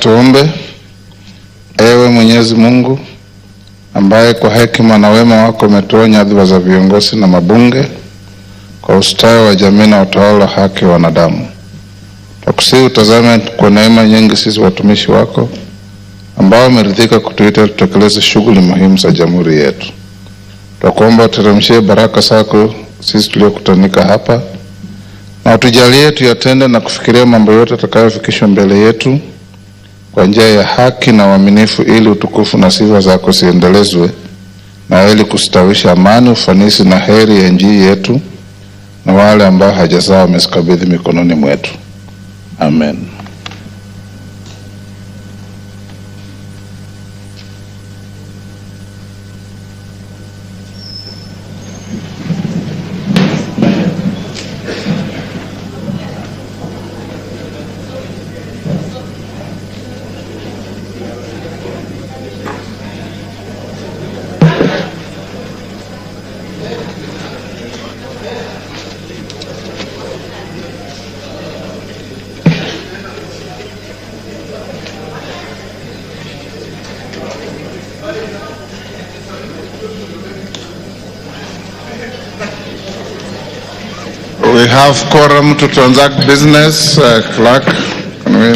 Tuombe. Ewe Mwenyezi Mungu, ambaye kwa hekima na wema wako umetoa nyadhifa za viongozi na mabunge kwa ustawi wa jamii na utawala haki wa wanadamu, tukusihi utazame kwa neema nyingi sisi watumishi wako ambao umeridhika kutuita tutekeleze shughuli muhimu za jamhuri yetu. Tunakuomba uteremshie baraka zako sisi tuliokutanika hapa, na utujalie tuyatende na kufikiria mambo yote yatakayofikishwa mbele yetu kwa njia ya haki na uaminifu, ili utukufu na sifa zako ziendelezwe, na ili kustawisha amani, ufanisi na heri ya nchi yetu na wale ambao haja zao wamezikabidhi mikononi mwetu. Amen. We have quorum to transact business. Clerk, can we...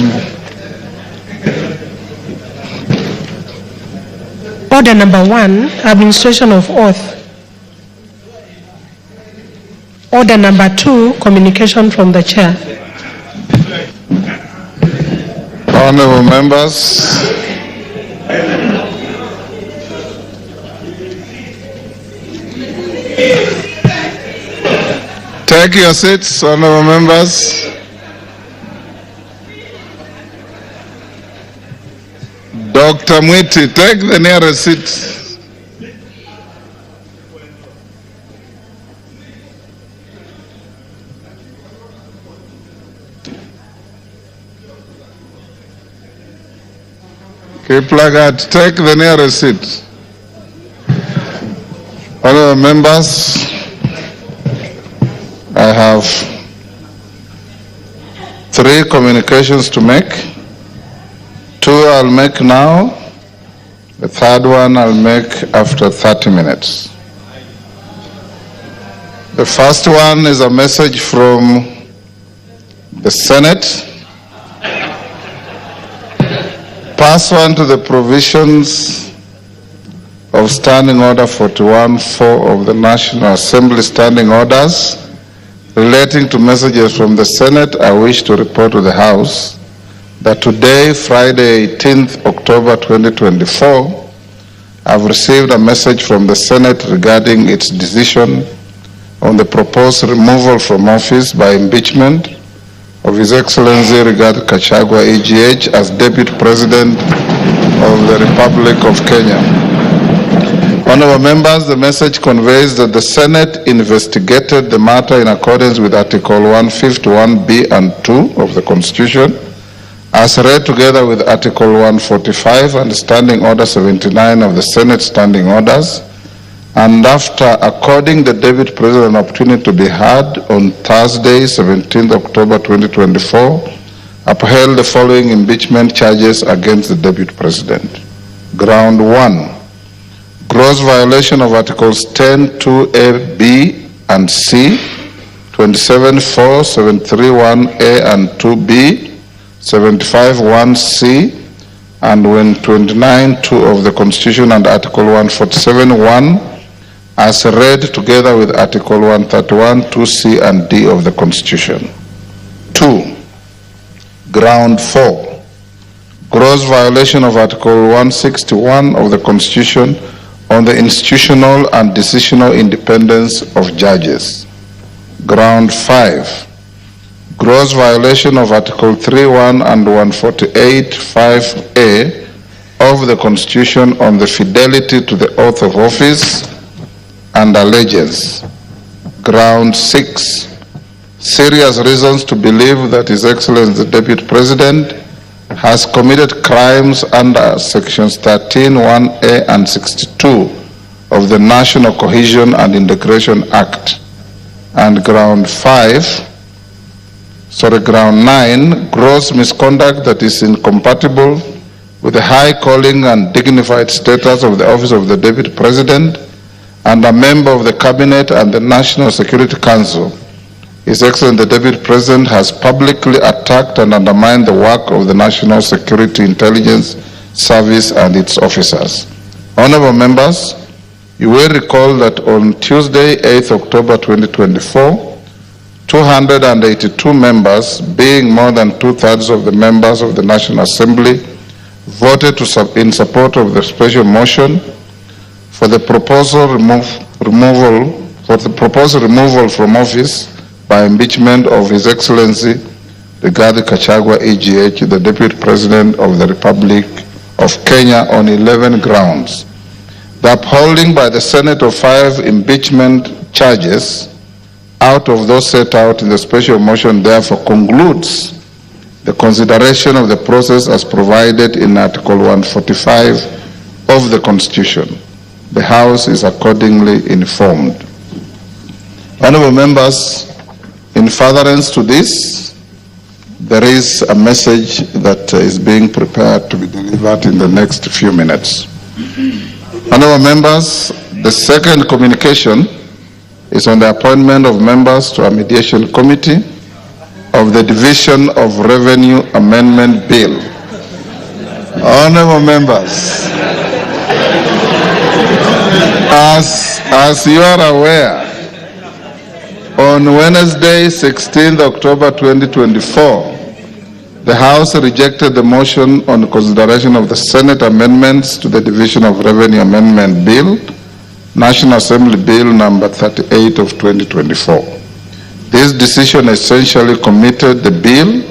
Order number 1, administration of oath. Order number 2, communication from the chair. Honorable members, take your seats, honorable members. Dr. Mwiti, take the nearest seat. Kiplagat, take the nearest seat. Honorable members, I have 3 communications to make. 2 I'll make now. The 3rd one I'll make after 30 minutes. The first one is a message from the Senate pursuant to the provisions of Standing Order 41-4 of the National Assembly Standing Orders relating to messages from the Senate. I wish to report to the House that today, Friday 18th October 2024, I've received a message from the Senate regarding its decision on the proposed removal from office by impeachment of His Excellency Gachagua EGH as Deputy President of the Republic of Kenya. Honorable members, the message conveys that the Senate investigated the matter in accordance with Article 151B and 2 of the Constitution, as read together with Article 145 and Standing Order 79 of the Senate Standing Orders, and after according the Deputy President an opportunity to be heard on Thursday, 17th October 2024, upheld the following impeachment charges against the Deputy President. Ground 1. Gross violation of Articles 10(2)(a), (b) and (c), 27(4), 731(a) and 2(b), 75(1)(c), and 29(2) of the Constitution and Article 147(1), as read together with Article 131, 2(c) and (d) of the Constitution. 2. Ground 4. Gross violation of Article 161 of the Constitution on the institutional and decisional independence of judges. Ground 5. Gross violation of Article 31 and 148(5)(a) of the Constitution on the fidelity to the oath of office and allegiance. Ground 6. Serious reasons to believe that His Excellency the Deputy President has committed crimes under Sections 13(1)(a) and 62 of the National Cohesion and Integration Act. And Ground 9, gross gross misconduct that is incompatible with the high calling and dignified status of the office of the Deputy President and a member of the Cabinet and the National Security Council, His Excellency the Deputy President has publicly attacked and undermined the work of the National Security Intelligence Service and its officers. Honorable members, you will recall that on Tuesday, 8th October 2024, 282 members, being more than two-thirds of the members of the National Assembly, voted in support of the special motion for the proposed removal from office by impeachment of His Excellency Gachagua, AGH, the Deputy President of the Republic of Kenya, on 11 grounds. The upholding by the Senate of 5 impeachment charges out of those set out in the special motion therefore concludes the consideration of the process as provided in Article 145 of the Constitution. The House is accordingly informed. Honorable members, in furtherance to this, there is a message that is being prepared to be delivered in the next few minutes. Honorable members, the second communication is on the appointment of members to a mediation committee of the Division of Revenue Amendment Bill. Honorable members, as you are aware, on Wednesday, 16th October 2024, the House rejected the motion on consideration of the Senate amendments to the Division of Revenue Amendment Bill, National Assembly Bill number 38 of 2024. This decision essentially committed the bill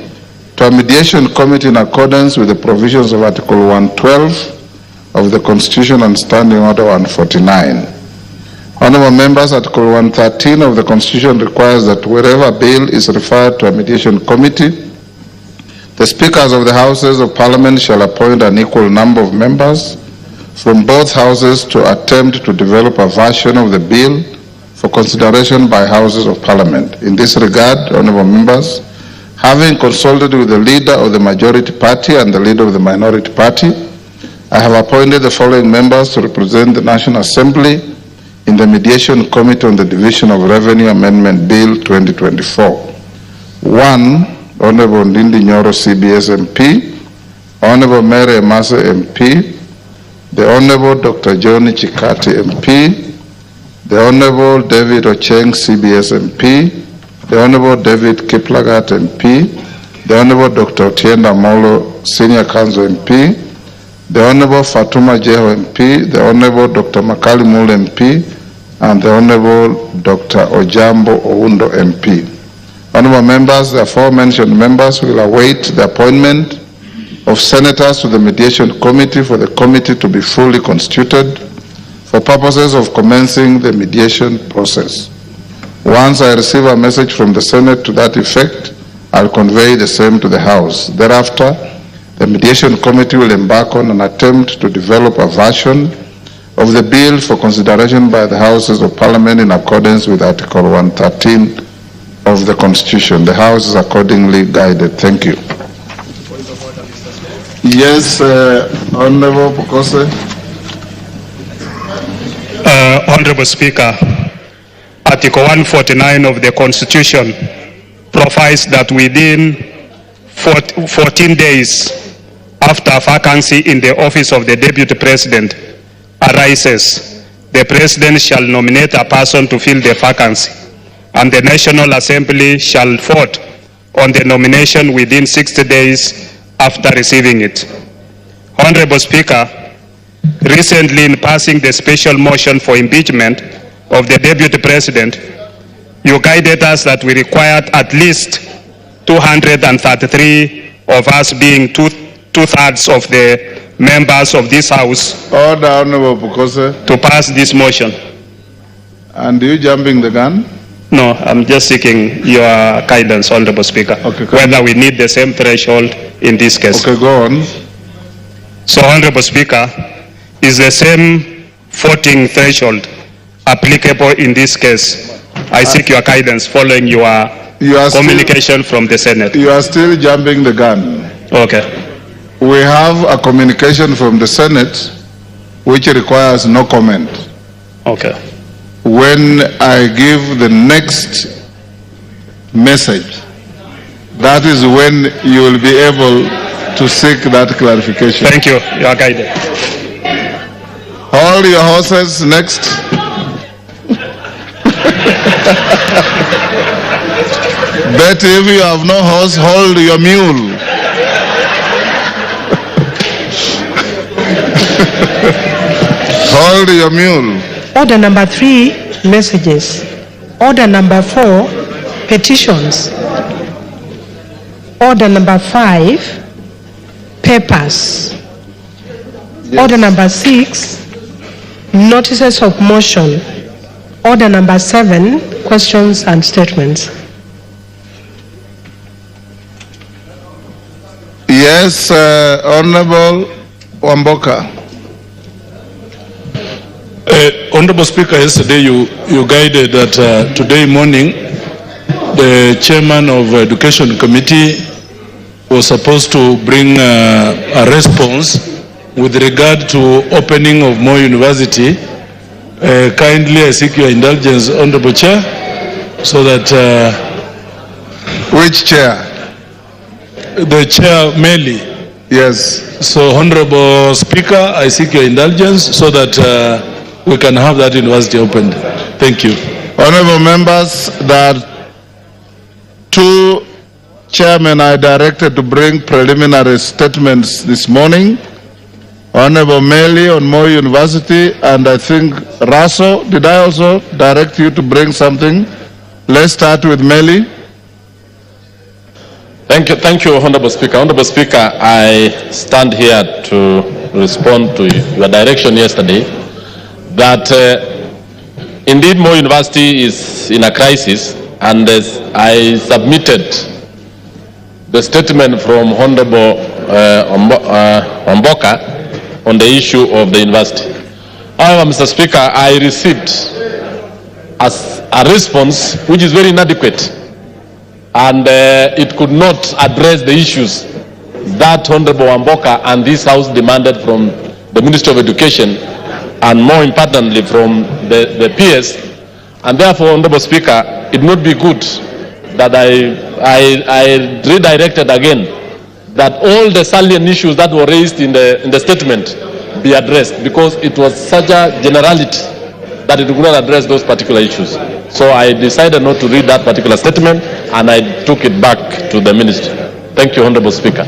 to a mediation committee in accordance with the provisions of Article 112 of the Constitution and Standing Order 149. Honorable members, Article 113 of the Constitution requires that wherever a bill is referred to a mediation committee, the speakers of the Houses of Parliament shall appoint an equal number of members from both houses to attempt to develop a version of the bill for consideration by Houses of Parliament. In this regard, honorable members, having consulted with the leader of the majority party and the leader of the minority party, I have appointed the following members to represent the National Assembly in the Mediation Committee on the Division of Revenue Amendment Bill 2024. 1. Honorable Ndindi Nyoro, CBS MP. Honorable Mary Emase, MP. The Honorable Dr. Johnny Chikati, MP. The Honorable David Ocheng, CBS MP. The Honorable David Kiplagat, MP. The Honorable Dr. Otienda Molo, Senior Counsel, MP. The Honorable Fatuma Jeho, MP. The Honorable Dr. Makali Mule, MP. And the Honorable Dr. Ojambo Oundo, MP. Honorable members, the aforementioned members will await the appointment of senators to the mediation committee for the committee to be fully constituted for purposes of commencing the mediation process. Once I receive a message from the Senate to that effect, I'll convey the same to the House. Thereafter, the mediation committee will embark on an attempt to develop a version of the bill for consideration by the Houses of Parliament in accordance with Article 113 of the Constitution. The House is accordingly guided. Thank you. Yes, Honorable Pokose. Honorable Speaker, Article 149 of the Constitution provides that within 14 days after a vacancy in the office of the Deputy President arises, the President shall nominate a person to fill the vacancy, and the National Assembly shall vote on the nomination within 60 days after receiving it. Honorable Speaker, recently in passing the special motion for impeachment of the Deputy President, you guided us that we required at least 233 of us, being two-thirds of the members of this House, Order, Honorable Pokose, to pass this motion. And you jumping the gun? No, I'm just seeking your guidance, Honorable Speaker, okay, whether we need the same threshold in this case. Okay, go on. So, Honorable Speaker, is the same voting threshold applicable in this case? I seek your guidance following your communication from the Senate. You are still jumping the gun. Okay. We have a communication from the Senate which requires no comment. Okay. When I give the next message, that is when you will be able to seek that clarification. Thank you. You are guided. Hold your horses. Next. Betty, if you have no horse, hold your mule. Hold your mule. Order number 3, messages. Order number 4, petitions. Order number 5, papers. Yes. Order number 6, notices of motion. Order number 7, questions and statements. Yes, Honorable Wamboka. Honorable Speaker, yesterday you guided that today morning the chairman of Education Committee was supposed to bring a response with regard to opening of Moi University. Kindly I seek your indulgence, Honorable Chair, so that... Which chair? The chair, Meli. Yes. So, Honorable Speaker, I seek your indulgence so that we can have that university opened. Thank you. Honorable members, that 2 chairmen are directed to bring preliminary statements this morning. Honorable Meli on Moi University, and I think Raso, did I also direct you to bring something? Let's start with Meli. Thank you, Honorable Speaker. Honorable Speaker, I stand here to respond to your direction yesterday that indeed Moi University is in a crisis, and I submitted the statement from Honorable Wamboka on the issue of the university. However, Mr. Speaker, I received as a response which is very inadequate, and it could not address the issues that Honorable Wamboka and this House demanded from the Ministry of Education, and more importantly from the PS. And therefore, Honorable Speaker, it would be good that I redirected again that all the salient issues that were raised in the statement be addressed, because it was such a generality that it could not address those particular issues. So I decided not to read that particular statement, and I took it back to the ministry. Thank you, Honorable Speaker.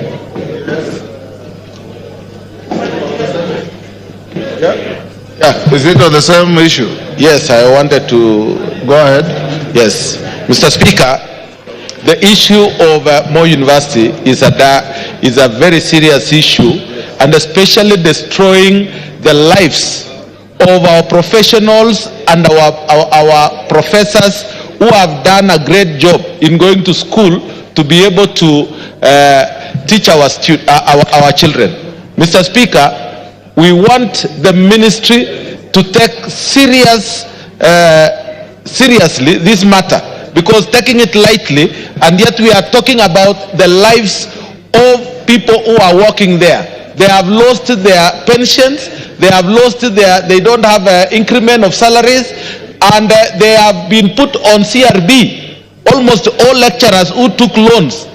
Yeah. Is it on the same issue? Yes, I wanted to go ahead. Yes, Mr. Speaker, the issue of Moi University is a very serious issue, and especially destroying the lives of our professionals and our professors who have done a great job in going to school to be able to teach our children. Mr. Speaker, we want the ministry to take seriously this matter, because taking it lightly, and yet we are talking about the lives of people who are working there. They have lost their pensions, they have lost they don't have an increment of salaries, and they have been put on CRB. Almost all lecturers who took loans,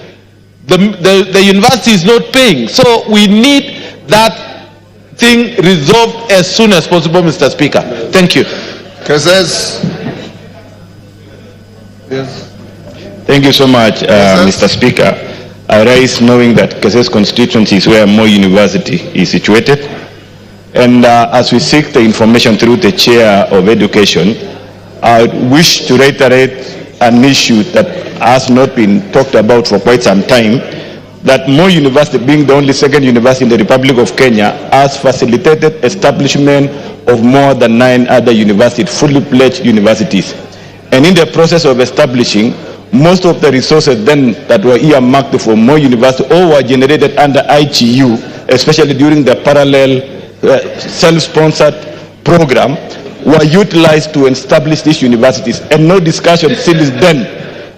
the university is not paying. So we need that thing resolved as soon as possible, Mr. Speaker. Thank you. Yes. Thank you so much, Mr. Speaker. I rise knowing that Keses constituency is where Moi University is situated. And as we seek the information through the Chair of Education, I wish to reiterate an issue that has not been talked about for quite some time, that Moi University, being the only second university in the Republic of Kenya, has facilitated establishment of more than 9 other universities, fully fledged universities. And in the process of establishing, most of the resources then that were earmarked for Moi University all were generated under IGU, especially during the parallel self-sponsored program, were utilized to establish these universities. And no discussion since then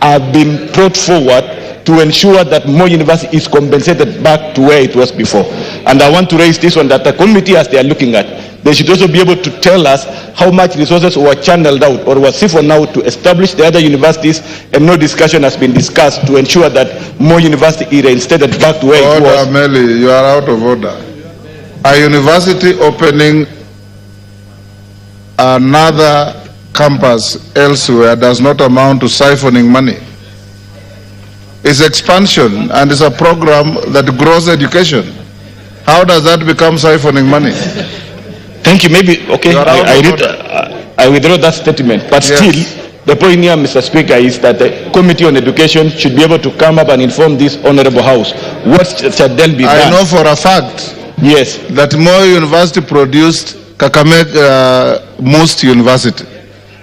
have been brought forward to ensure that Moi University is compensated back to where it was before. And I want to raise this one, that the committee, as they are looking at, they should also be able to tell us how much resources were channeled out or were siphoned out to establish the other universities, and no discussion has been discussed to ensure that Moi University is reinstated back to where it was. Meli, you are out of order. A university opening another campus elsewhere does not amount to siphoning money. It's expansion and it's a program that grows education. How does that become siphoning money? Thank you. Maybe, okay, I withdraw that statement. But yes. Still, the point here, Mr. Speaker, is that the Committee on Education should be able to come up and inform this Honorable House what shall then be done. I know for a fact, yes, that Moi University produced Kakamega Most University.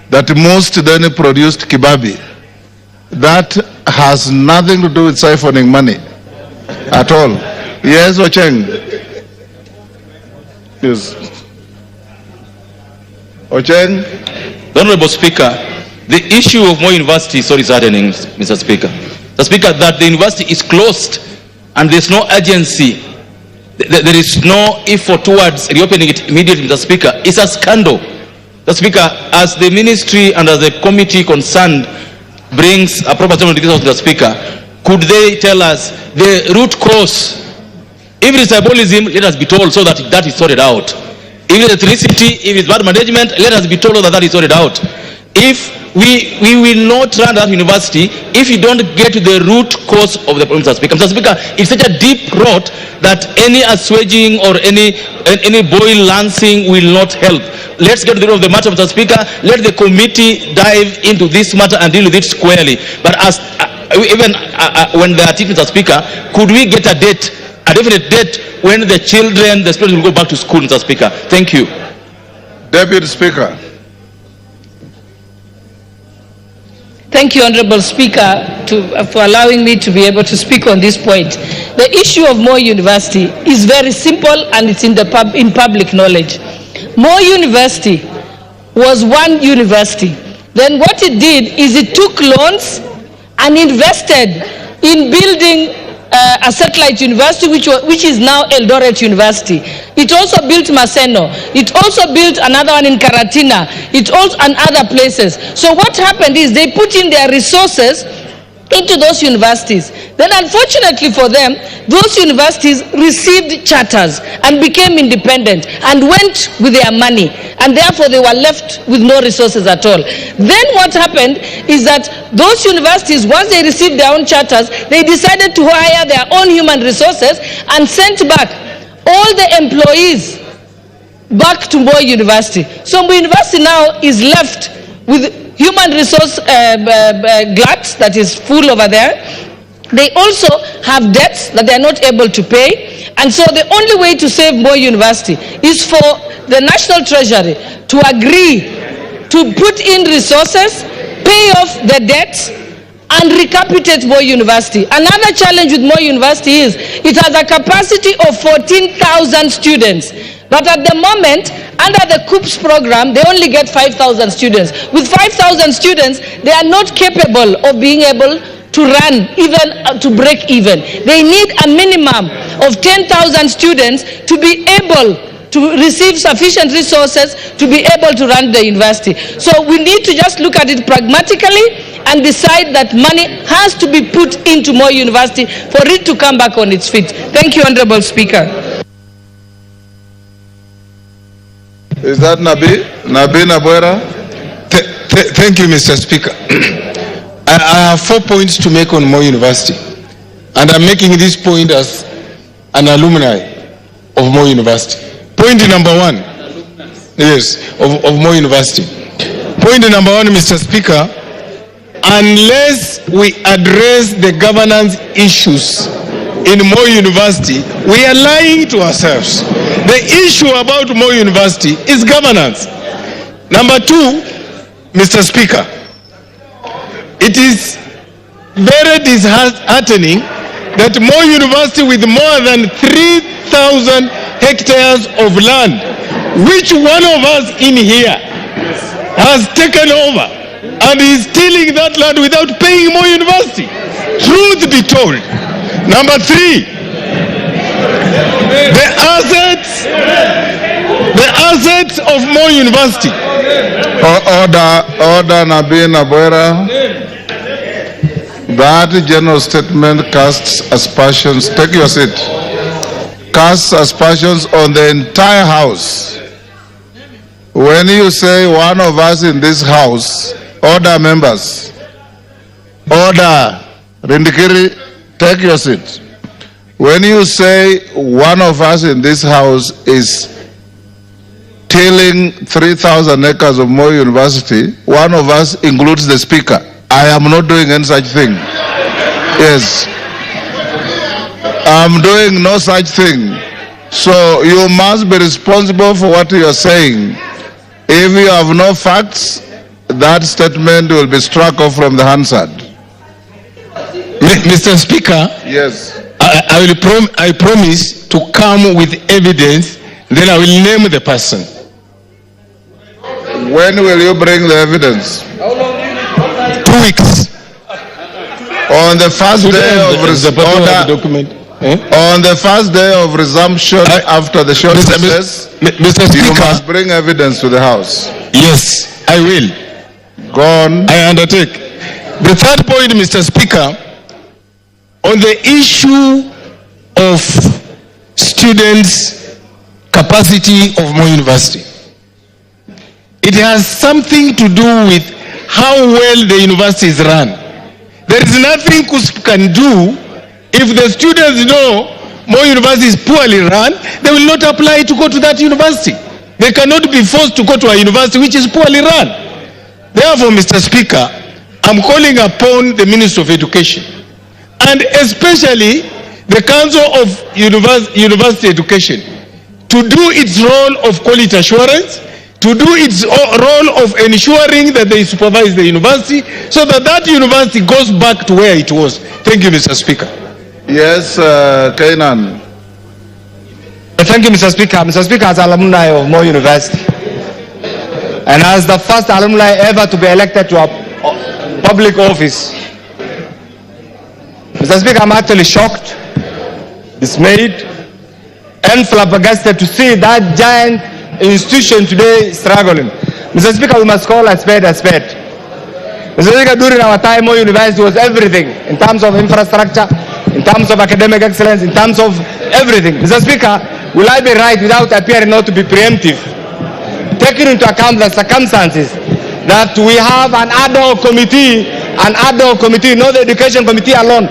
That Most then produced Kibabi. That has nothing to do with siphoning money at all. Yes, Ocheng. Yes. Ocheng. Honorable Speaker, the issue of Moi University is saddening, Mr. Speaker. The Speaker, that the university is closed and there's no urgency. There is no effort towards reopening it immediately, Mr. Speaker. It's a scandal. The Speaker, as the ministry and as the committee concerned brings a proper statement to the Speaker, could they tell us the root cause? If it is tribalism, let us be told so that that is sorted out. If it is ethnicity, if it's bad management, let us be told that that is sorted out. If we will not run that university if you don't get to the root cause of the problem, Mr. Speaker. Mr. Speaker, it's such a deep rot that any assuaging or any boil lancing will not help. Let's get to the root of the matter, Mr. Speaker. Let the committee dive into this matter and deal with it squarely. But as when they are teaching, Mr. Speaker, could we get a date, a definite date when the children, the students will go back to school, Mr. Speaker? Thank you. Deputy Speaker. Thank you, Honorable Speaker, for allowing me to be able to speak on this point. The issue of Moi University is very simple and it's in public knowledge. Moi University was one university. Then what it did is it took loans and invested in building a satellite university, which is now Eldoret University. It also built Maseno. It also built another one in Karatina. It also and other places. So what happened is they put in their resources into those universities. Then unfortunately for them, those universities received charters and became independent and went with their money, and therefore they were left with no resources at all. Then what happened is that those universities, once they received their own charters, they decided to hire their own human resources and sent back all the employees back to Moi University. So Moi University now is left with human resource glut that is full over there. They also have debts that they are not able to pay. And so the only way to save Moi University is for the National Treasury to agree to put in resources, pay off the debts, and recapitate Moi University. Another challenge with Moi University is it has a capacity of 14,000 students. But at the moment, under the COOPS program, they only get 5,000 students. With 5,000 students, they are not capable of being able to run, even to break even. They need a minimum of 10,000 students to be able to receive sufficient resources to be able to run the university. So we need to just look at it pragmatically and decide that money has to be put into Moi University for it to come back on its feet. Thank you, Honorable Speaker. Is that Nabi Nabwera? Thank you, Mr. Speaker. I have 4 points to make on Moi University, and I'm making this point as an alumni of Moi University. Point number one, yes, of Moi University. Point number one, Mr. Speaker, unless we address the governance issues in Moi University, we are lying to ourselves. The issue about Moi University is governance. Number two, Mr. Speaker, it is very disheartening that Moi University, with more than 3,000 hectares of land, which one of us in here has taken over, and he's stealing that land without paying Moi University. Truth be told. Number 3, the assets of Moi University. Order Nabin Abuera. That general statement casts aspersions. Take your seat. Casts aspersions on the entire house. When you say one of us in this house, order members. Order. Rindikiri, take your seat. When you say one of us in this house is tilling 3,000 acres of Moi University, one of us includes the speaker. I am not doing any such thing. Yes. I'm doing no such thing. So you must be responsible for what you are saying. If you have no facts, that statement will be struck off from the Hansard. Mr. Speaker, yes. I promise to come with evidence, then I will name the person. When will you bring the evidence? 2 weeks. On the first day of on the first day of resumption after the short recess, Mr. Speaker, you must bring evidence to the House. Yes, I will. Go on. I undertake. The third point, Mr. Speaker, on the issue of students' capacity of Moi University. It has something to do with how well the university is run. There is nothing KUSP can do if the students know Moi University is poorly run. They will not apply to go to that university. They cannot be forced to go to a university which is poorly run. Therefore, Mr. Speaker, I'm calling upon the Minister of Education and especially the Council of University Education to do its role of quality assurance, to do its role of ensuring that they supervise the university so that that university goes back to where it was. Thank you, Mr. Speaker. Yes, Kainan. Thank you, Mr. Speaker. Mr. Speaker, as alumni of Moi University, and as the first alumni ever to be elected to a public office, Mr. Speaker, I'm actually shocked, dismayed, and flabbergasted to see that giant institution today struggling. Mr. Speaker, we must call a spade a spade. Mr. Speaker, during our time, Moi University was everything in terms of infrastructure, in terms of academic excellence, in terms of everything. Mr. Speaker, will I be right without appearing not to be preemptive, taking into account the circumstances that we have an ad hoc committee, not the education committee alone,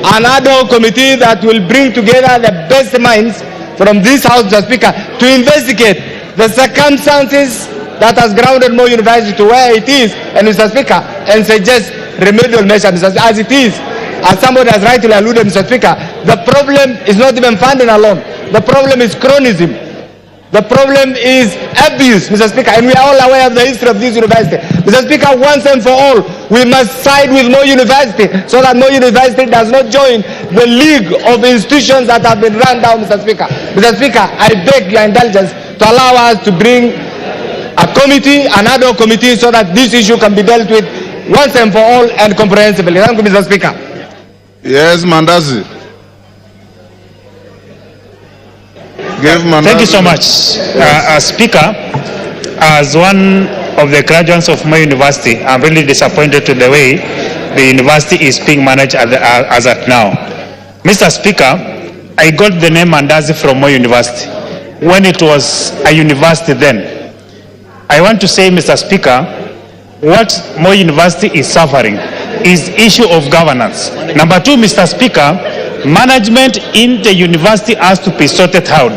an ad hoc committee that will bring together the best minds from this House, Mr. Speaker, to investigate the circumstances that has grounded Moi University to where it is, and Mr. Speaker, and suggest remedial measures, as it is. As somebody has rightly alluded, Mr. Speaker, the problem is not even funding alone. The problem is chronism. The problem is abuse, Mr. Speaker, and we are all aware of the history of this university. Mr. Speaker, once and for all, we must side with Moi University so that Moi University does not join the league of institutions that have been run down, Mr. Speaker. Mr. Speaker, I beg your indulgence to allow us to bring a committee, an ad hoc committee, so that this issue can be dealt with once and for all and comprehensively. Thank you, Mr. Speaker. Yes, Mandazi. Thank you so much. Speaker, as one of the graduates of Moi University, I'm really disappointed to the way the university is being managed as at now. Mr. Speaker, I got the name Mandazi from Moi University when it was a university then. I want to say, Mr. Speaker, what Moi University is suffering is issue of governance. Number two, Mr. Speaker, management in the university has to be sorted out.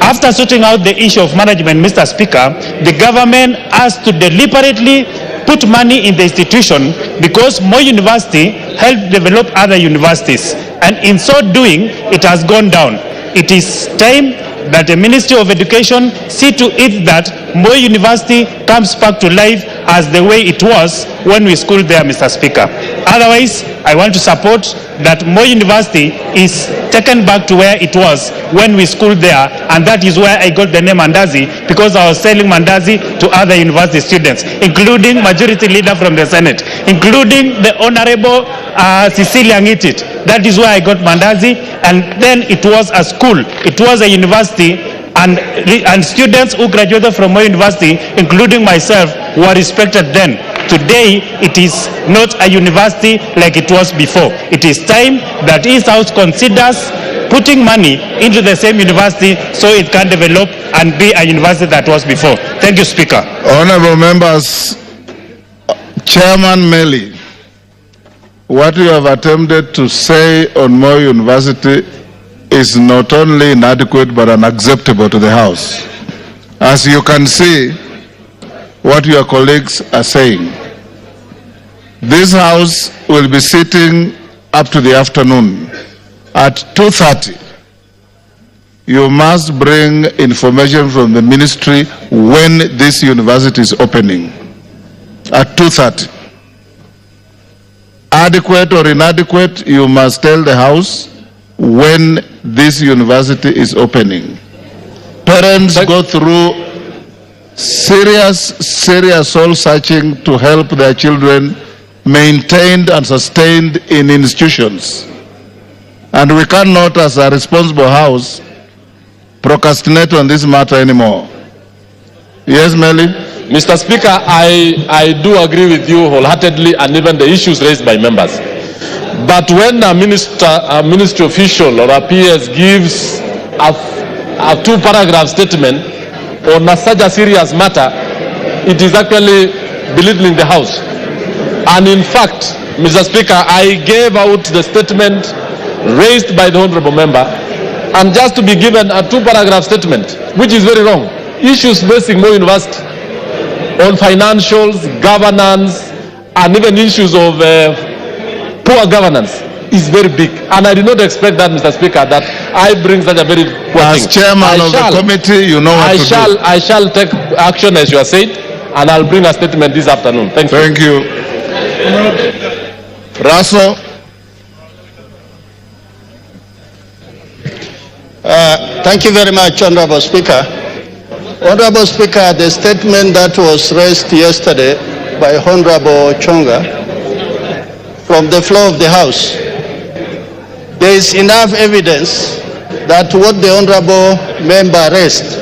After sorting out the issue of management, Mr. Speaker, the government has to deliberately put money in the institution because Moi University helped develop other universities. And in so doing, it has gone down. It is time that the Ministry of Education see to it that Moi University comes back to life as the way it was when we schooled there, Mr. Speaker. Otherwise, I want to support that Moi University is taken back to where it was when we schooled there, and that is where I got the name Mandazi, because I was selling Mandazi to other university students, including Majority Leader from the Senate, including the Honorable Cecilia Ngitit. That is where I got Mandazi, and then it was a school, it was a university, and students who graduated from Moi University, including myself, were respected then. Today, it is not a university like it was before. It is time that East House considers putting money into the same university so it can develop and be a university that was before. Thank you, Speaker. Honorable members, Chairman Meli, what you have attempted to say on Moi University is not only inadequate but unacceptable to the House. As you can see, what your colleagues are saying. This House will be sitting up to the afternoon. At 2:30, you must bring information from the ministry when this university is opening. At 2:30. Adequate or inadequate, you must tell the House when this university is opening. Parents go through serious soul searching to help their children maintained and sustained in institutions. And we cannot, as a responsible House, procrastinate on this matter anymore. Yes, Meli? Mr. Speaker, I do agree with you wholeheartedly, and even the issues raised by members. But when a ministry official or a PS gives a two-paragraph statement on such a serious matter, it is actually belittling the House. And in fact, Mr. Speaker, I gave out the statement raised by the honorable member, and just to be given a two-paragraph statement, which is very wrong. Issues facing Moi University on financials, governance, and even issues of poor governance is very big. And I did not expect that, Mr. Speaker, that I bring such a very poor As thing. chairman of the committee, you know what to do. I shall take action as you are saying, and I'll bring a statement this afternoon. Thank you. Thank you. Russell. Thank you very much, Honorable Speaker. Honorable Speaker, the statement that was raised yesterday by Honorable Chonga from the floor of the House, there is enough evidence that what the Honorable member raised,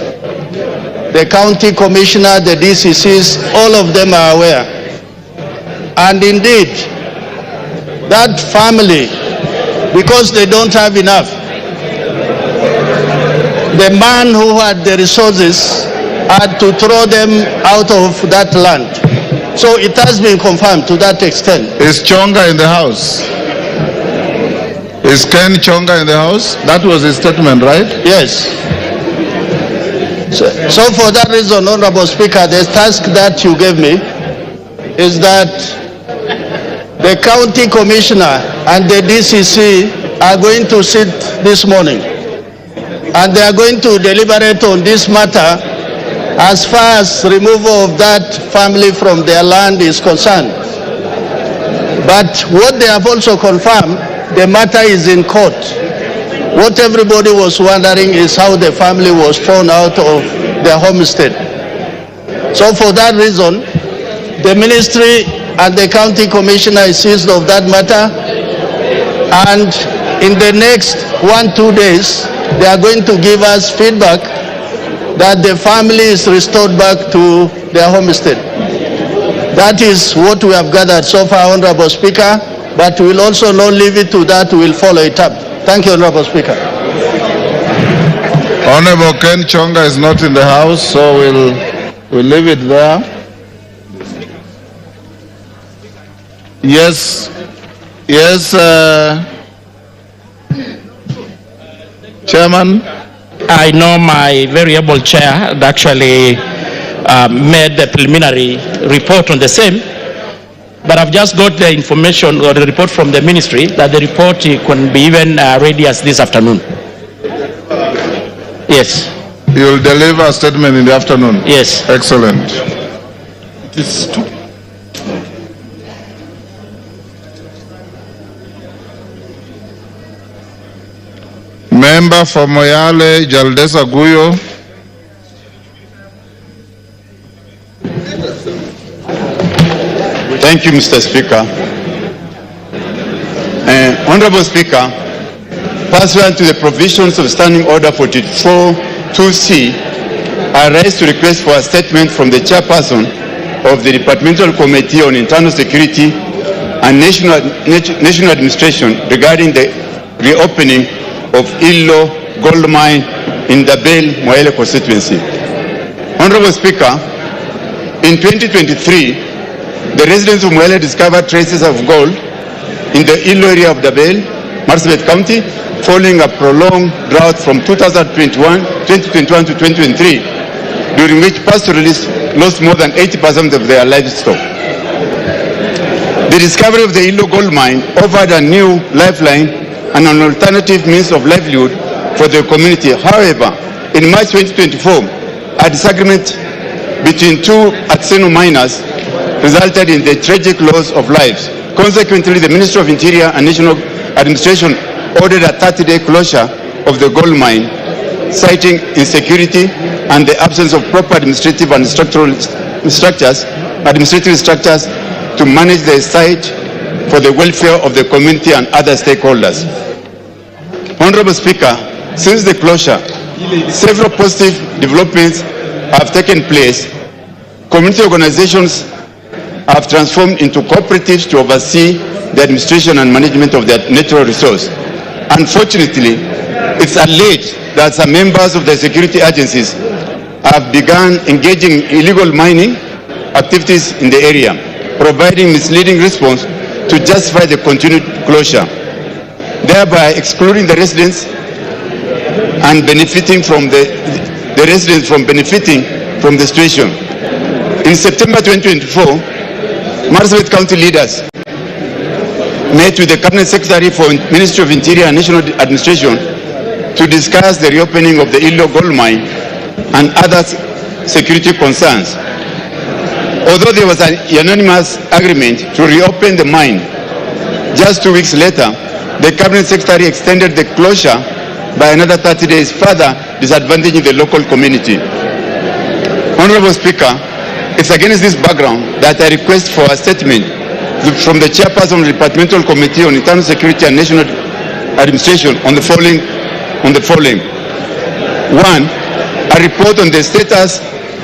the county commissioner, the DCCs, all of them are aware. And indeed, that family, because they don't have enough, the man who had the resources had to throw them out of that land. So it has been confirmed to that extent. Is Chonga in the House? Is Ken Chonga in the House? That was his statement, right? Yes. So for that reason, Honorable Speaker, the task that you gave me is that the county commissioner and the DCC are going to sit this morning, and they are going to deliberate on this matter as far as removal of that family from their land is concerned. But what they have also confirmed, the matter is in court. What everybody was wondering is how the family was thrown out of their homestead. So for that reason, the ministry and the county commissioner is seized of that matter, and in the next 1-2 days, they are going to give us feedback that the family is restored back to their homestead. That is what we have gathered so far, Honorable Speaker, but we will also not leave it to that, we will follow it up. Thank you, Honorable Speaker. Honorable Ken Chonga is not in the House, so we'll leave it there. Yes, Chairman. I know my very able chair had actually made the preliminary report on the same, but I've just got the information or the report from the ministry that the report can be even ready as this afternoon. Yes. You'll deliver a statement in the afternoon? Yes. Excellent. Member for Moyale, Jaldesa Guyo. Thank you, Mr. Speaker. Honorable Speaker, pursuant to the provisions of Standing Order 44-2C, I rise to request for a statement from the chairperson of the Departmental Committee on Internal Security and National Administration regarding the reopening of Illo gold mine in the Bel Moyale constituency. Honorable Speaker, in 2023, the residents of Moyale discovered traces of gold in the Illo area of Dabel, Marsabit County, following a prolonged drought from 2021 to 2023, during which pastoralists lost more than 80% of their livestock. The discovery of the Illo gold mine offered a new lifeline and an alternative means of livelihood for the community. However, in March 2024, a disagreement between two Atseno miners resulted in the tragic loss of lives. Consequently, the Ministry of Interior and National Administration ordered a 30-day closure of the gold mine, citing insecurity and the absence of proper administrative and structural structures to manage the site for the welfare of the community and other stakeholders. Honorable Speaker, since the closure, several positive developments have taken place. Community organizations have transformed into cooperatives to oversee the administration and management of their natural resource. Unfortunately, it's alleged that some members of the security agencies have begun engaging in illegal mining activities in the area, providing misleading response to justify the continued closure, thereby excluding the residents and benefiting from the residents from benefiting from the situation. In September 2024, Marsabit County leaders met with the Cabinet Secretary for Ministry of Interior and National Administration to discuss the reopening of the Illo gold mine and other security concerns. Although there was an unanimous agreement to reopen the mine, just 2 weeks later, the Cabinet Secretary extended the closure by another 30 days, further disadvantaging the local community. Honorable Speaker, it's against this background that I request for a statement from the chairperson of the Departmental Committee on Internal Security and National Administration on the following. One, a report on the status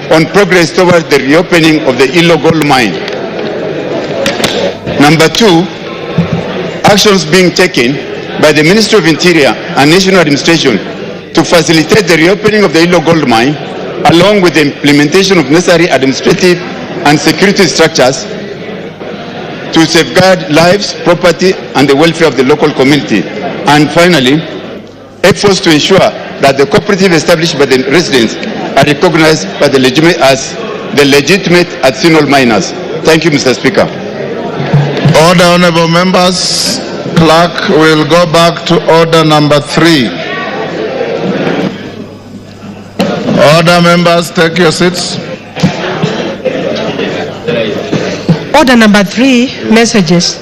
on progress towards the reopening of the Illo gold mine. Number two, actions being taken by the Ministry of Interior and National Administration to facilitate the reopening of the Illo gold mine, along with the implementation of necessary administrative and security structures to safeguard lives, property, and the welfare of the local community. And finally, efforts to ensure that the cooperative established by the residents are recognized by the legitimate Atseno miners. Thank you, Mr. Speaker. Order, honorable members. Clerk will go back to order number 3. Order, members, take your seats. Order number 3, messages.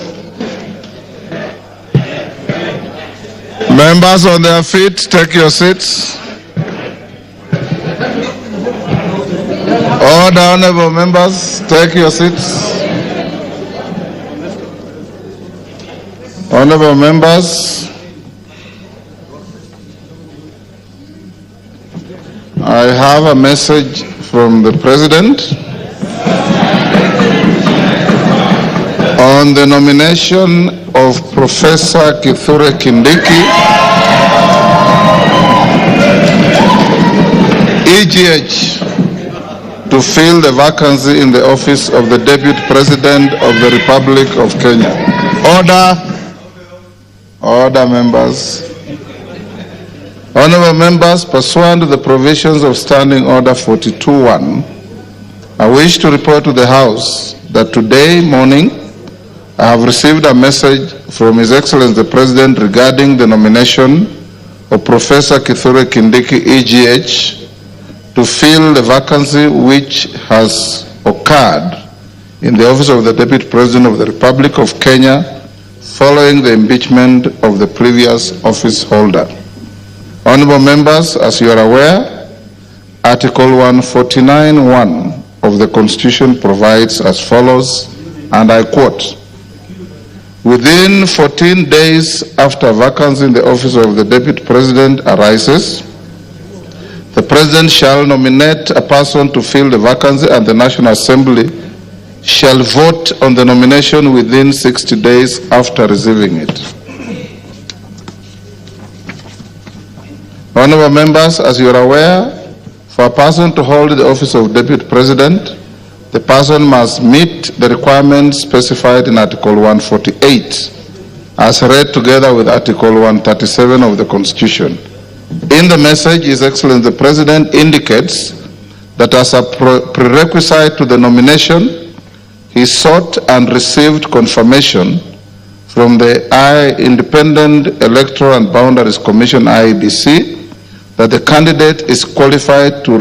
Members on their feet, take your seats. Order, honorable members, take your seats. Honorable members, I have a message from the President on the nomination of Professor Kithure Kindiki, EGH, to fill the vacancy in the office of the Deputy President of the Republic of Kenya. Order. Order, members. Honorable members, pursuant to the provisions of Standing Order 42.1, I wish to report to the House that today morning I have received a message from His Excellency the President regarding the nomination of Professor Kithure Kindiki, EGH, to fill the vacancy which has occurred in the office of the Deputy President of the Republic of Kenya following the impeachment of the previous office holder. Honorable members, as you are aware, Article 149(1) of the Constitution provides as follows, and I quote, "Within 14 days after vacancy in the office of the Deputy President arises, the President shall nominate a person to fill the vacancy and the National Assembly shall vote on the nomination within 60 days after receiving it." Honorable members, as you are aware, for a person to hold the office of Deputy President, the person must meet the requirements specified in Article 148, as read together with Article 137 of the Constitution. In the message, His Excellency the President indicates that as a prerequisite to the nomination, he sought and received confirmation from the Independent Electoral and Boundaries Commission, IEBC, that the candidate is qualified to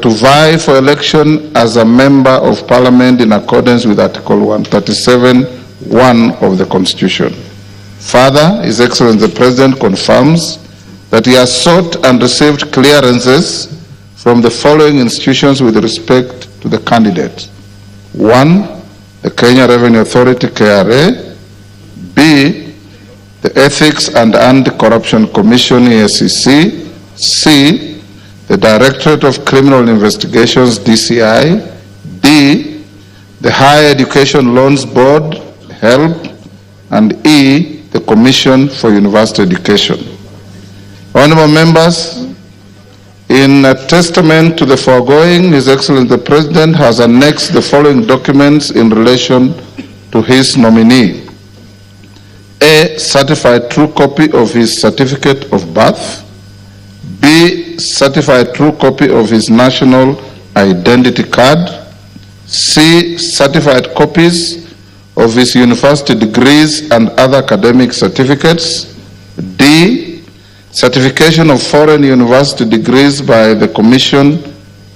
vie for election as a member of Parliament in accordance with Article 137(1) of the Constitution. Further, His Excellency the President confirms that he has sought and received clearances from the following institutions with respect to the candidate. 1. The Kenya Revenue Authority, KRA. B. The Ethics and Anti-Corruption Commission, EACC. C. The Directorate of Criminal Investigations, DCI. D. The Higher Education Loans Board, HELB. And E. The Commission for University Education. Honorable members, in a testament to the foregoing, His Excellency the President has annexed the following documents in relation to his nominee. A. Certified true copy of his certificate of birth. B. Certified true copy of his national identity card. C. Certified copies of his university degrees and other academic certificates. D. Certification of foreign university degrees by the Commission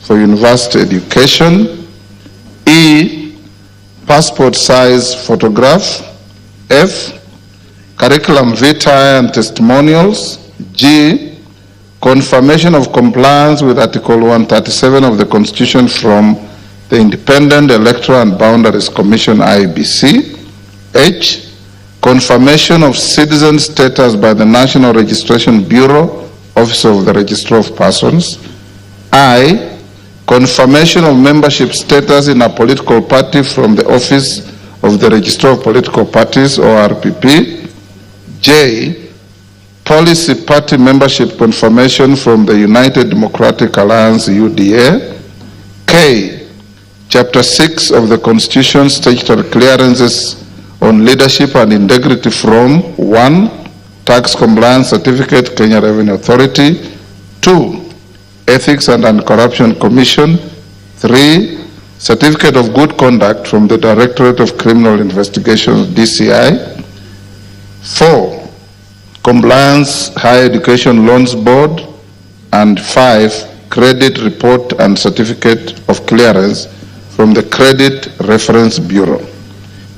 for University Education. E. Passport size photograph. F. Curriculum vitae and testimonials. G. Confirmation of compliance with Article 137 of the Constitution from the Independent Electoral and Boundaries Commission, IEBC. H. Confirmation of citizen status by the National Registration Bureau, Office of the Registrar of Persons. I. Confirmation of membership status in a political party from the Office of the Registrar of Political Parties, ORPP. J. Policy party membership confirmation from the United Democratic Alliance, UDA. K. Chapter 6 of the Constitution, statutory clearances on leadership and integrity from 1. Tax compliance certificate, Kenya Revenue Authority. 2. Ethics and Anti-Corruption Commission. 3. Certificate of good conduct from the Directorate of Criminal Investigations, DCI. 4. Compliance Higher Education Loans Board. And 5. Credit report and certificate of clearance from the Credit Reference Bureau.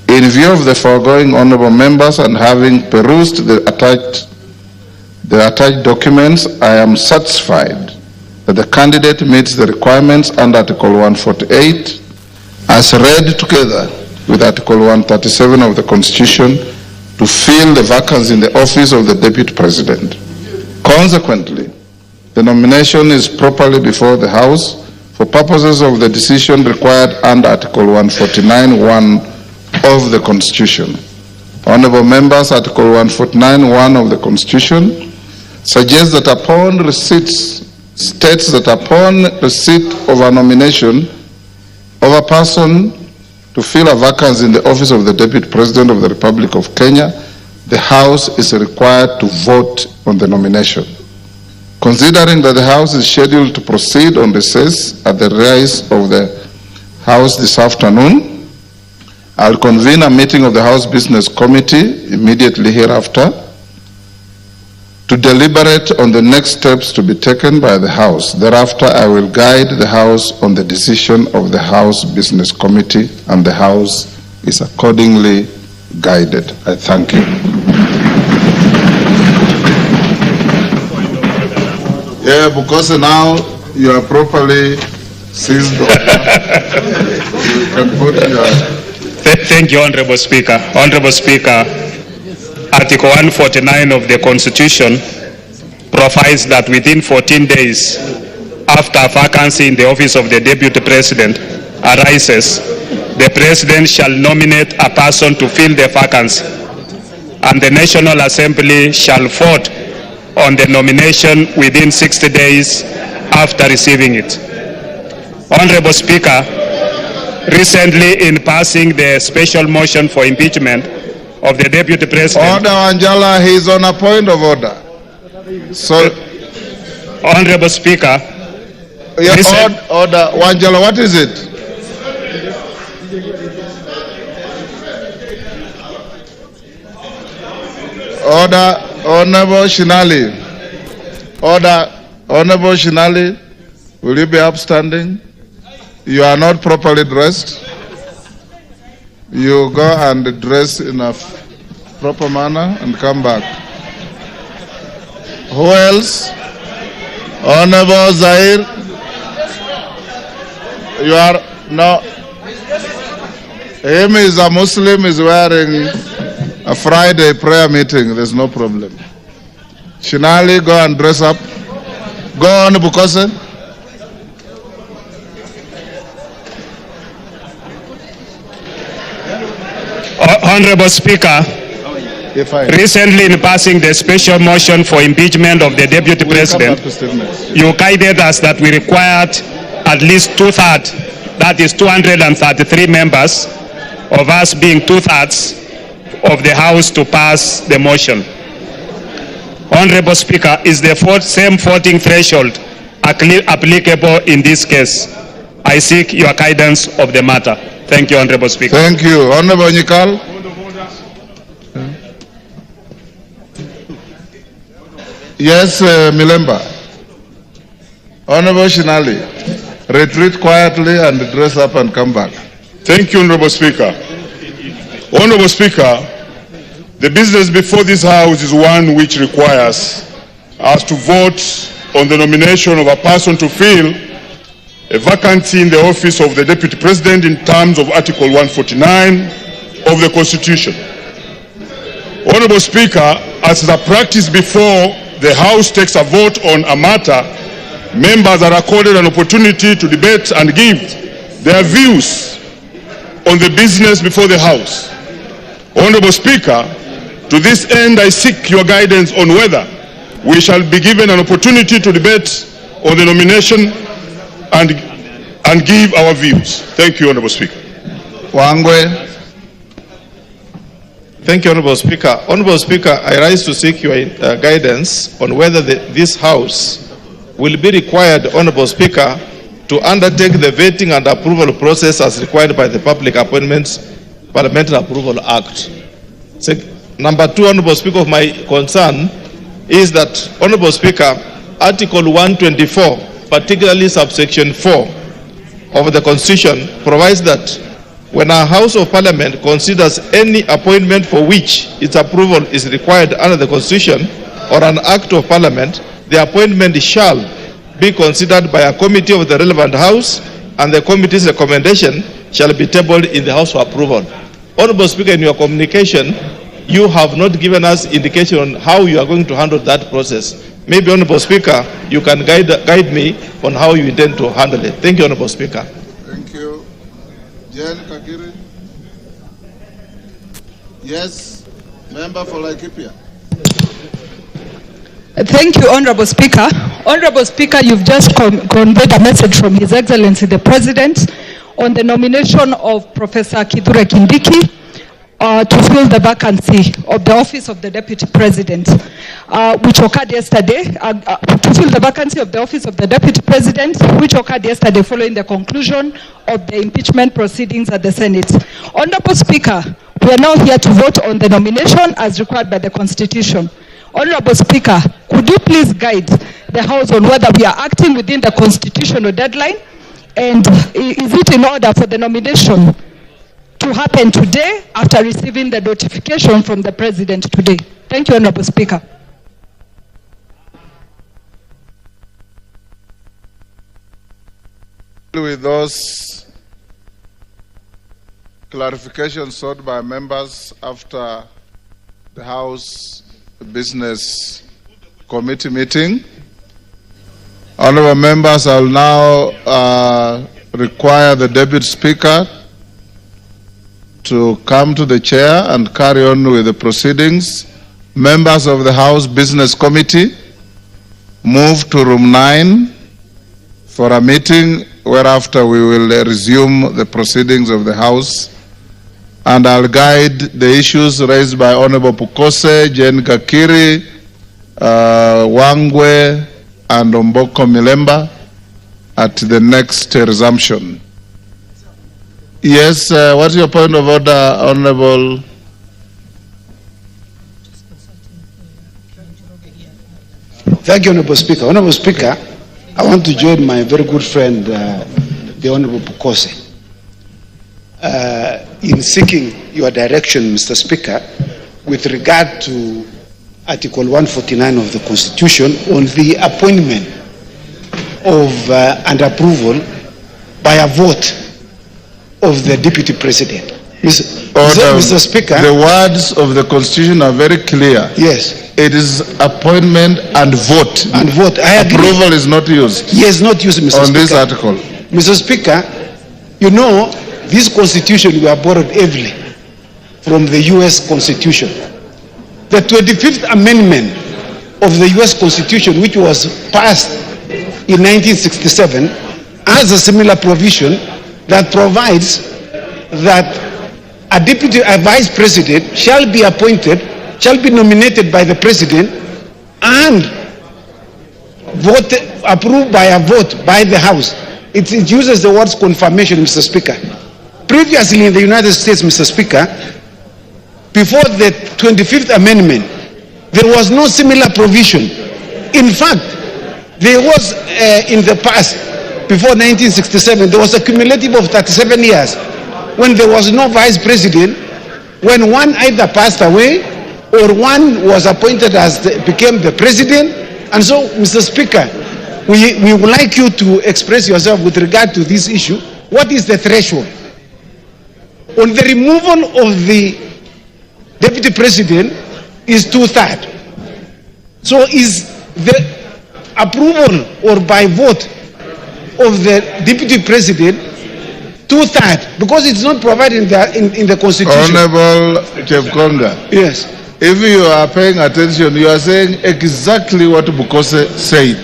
In view of the foregoing, honorable members, and having perused the attached documents, I am satisfied that the candidate meets the requirements under Article 148 as read together with Article 137 of the Constitution to fill the vacancy in the office of the Deputy President. Consequently, the nomination is properly before the House for purposes of the decision required under Article 149(1) of the Constitution. Honorable members, Article 149(1) of the Constitution suggests that states that upon receipt of a nomination of a person to fill a vacancy in the office of the Deputy President of the Republic of Kenya, the House is required to vote on the nomination. Considering that the House is scheduled to proceed on recess at the rise of the House this afternoon, I'll convene a meeting of the House Business Committee immediately hereafter to deliberate on the next steps to be taken by the House. Thereafter, I will guide the House on the decision of the House Business Committee, and the House is accordingly guided. I thank you. Yeah, because now you are properly seized. You can put your... Thank you, Honorable Speaker. Honorable Speaker, Article 149 of the Constitution provides that within 14 days after a vacancy in the office of the Deputy President arises, the President shall nominate a person to fill the vacancy, and the National Assembly shall vote on the nomination within 60 days after receiving it. Honorable Speaker, recently in passing the special motion for impeachment of the Deputy President... Order, Wanjala, he is on a point of order. So, Honorable Speaker... Yeah, order, Wanjala, what is it? Order, Honorable Shinali. Order, Honorable Shinali, will you be upstanding? You are not properly dressed. You go and dress in a proper manner and come back. Who else? Honorable Zahir. You are no. Him is a Muslim, is wearing a Friday prayer meeting. There's no problem. Shinali, go and dress up. Go on, Bukose. Honorable Speaker, recently in passing the special motion for impeachment of the Deputy President, you guided us that we required at least 2/3, that is 233 members, of us being 2/3 of the House to pass the motion. Honorable Speaker, is the same voting threshold applicable in this case? I seek your guidance of the matter. Thank you, Honorable Speaker. Thank you. Honorable Nyikal. Yes, Milemba. Honorable Shinali, retreat quietly and dress up and come back. Thank you, Honorable Speaker. Honorable Speaker, the business before this House is one which requires us to vote on the nomination of a person to fill a vacancy in the office of the Deputy President in terms of Article 149 of the Constitution. Honorable Speaker, as is a practice before the House takes a vote on a matter, members are accorded an opportunity to debate and give their views on the business before the House. Honorable Speaker, to this end, I seek your guidance on whether we shall be given an opportunity to debate on the nomination and give our views. Thank you, Honorable Speaker. Wangwe. Thank you, Honorable Speaker. Honorable Speaker, I rise to seek your guidance on whether this House will be required, Honorable Speaker, to undertake the vetting and approval process as required by the Public Appointments Parliamentary Approval Act. Number two, Honorable Speaker, of my concern is that, Honorable Speaker, Article 124, particularly subsection 4 of the Constitution, provides that when a House of Parliament considers any appointment for which its approval is required under the Constitution or an Act of Parliament, the appointment shall be considered by a committee of the relevant House, and the committee's recommendation shall be tabled in the House for approval. Honorable Speaker, in your communication, you have not given us indication on how you are going to handle that process. Maybe, Honorable Speaker, you can guide me on how you intend to handle it. Thank you, Honorable Speaker. Thank you. Jen Kakiri. Yes, member for Laikipia. Thank you, Honorable Speaker. Honorable Speaker, you've just conveyed a message from His Excellency the President on the nomination of Professor Kithure Kindiki to fill the vacancy of the office of the Deputy President, which occurred yesterday, to fill the vacancy of the office of the Deputy President, which occurred yesterday following the conclusion of the impeachment proceedings at the Senate. Honorable Speaker, we are now here to vote on the nomination as required by the Constitution. Honorable Speaker, could you please guide the House on whether we are acting within the constitutional deadline, and is it in order for the nomination to happen today after receiving the notification from the President today? Thank you, Honorable Speaker. With those clarifications sought by members after the House Business Committee meeting, honorable members, I will now require the Deputy Speaker to come to the chair and carry on with the proceedings. Members of the House Business Committee, move to room 9 for a meeting, whereafter we will resume the proceedings of the House. And I'll guide the issues raised by Honorable Pukose, Jane Gakiri, Wangwe, and Omboko Milemba at the next resumption. Yes, what's your point of order, Honorable? Thank you, Honorable Speaker. Honorable Speaker, I want to join my very good friend, the Honorable Pukose, in seeking your direction, Mr. Speaker, with regard to Article 149 of the Constitution on the appointment of and approval by a vote of the Deputy President. Mr. Speaker, the words of the Constitution are very clear. Yes. It is appointment and vote. And vote. I agree. Approval is not used. Yes, not used, Mr. Speaker. On this article. Mr. Speaker, you know, this Constitution we are borrowed heavily from the U.S. Constitution. The 25th Amendment of the U.S. Constitution, which was passed in 1967, has a similar provision that provides that a vice president shall be appointed, shall be nominated by the president and approved by a vote by the House. It uses the words confirmation, Mr. Speaker. Previously in the United States, Mr. Speaker, before the 25th Amendment, there was no similar provision. In fact, there was in the past, before 1967, there was a cumulative of 37 years when there was no vice president, when one either passed away or one was appointed as became the president. And so, Mr. Speaker, we would like you to express yourself with regard to this issue. What is the threshold? On the removal of the deputy president is 2/3. So is the approval or by vote of the deputy president 2/3? Because it's not provided in the Constitution. Honorable Chepkonga. Yes. If you are paying attention, you are saying exactly what Bukose said.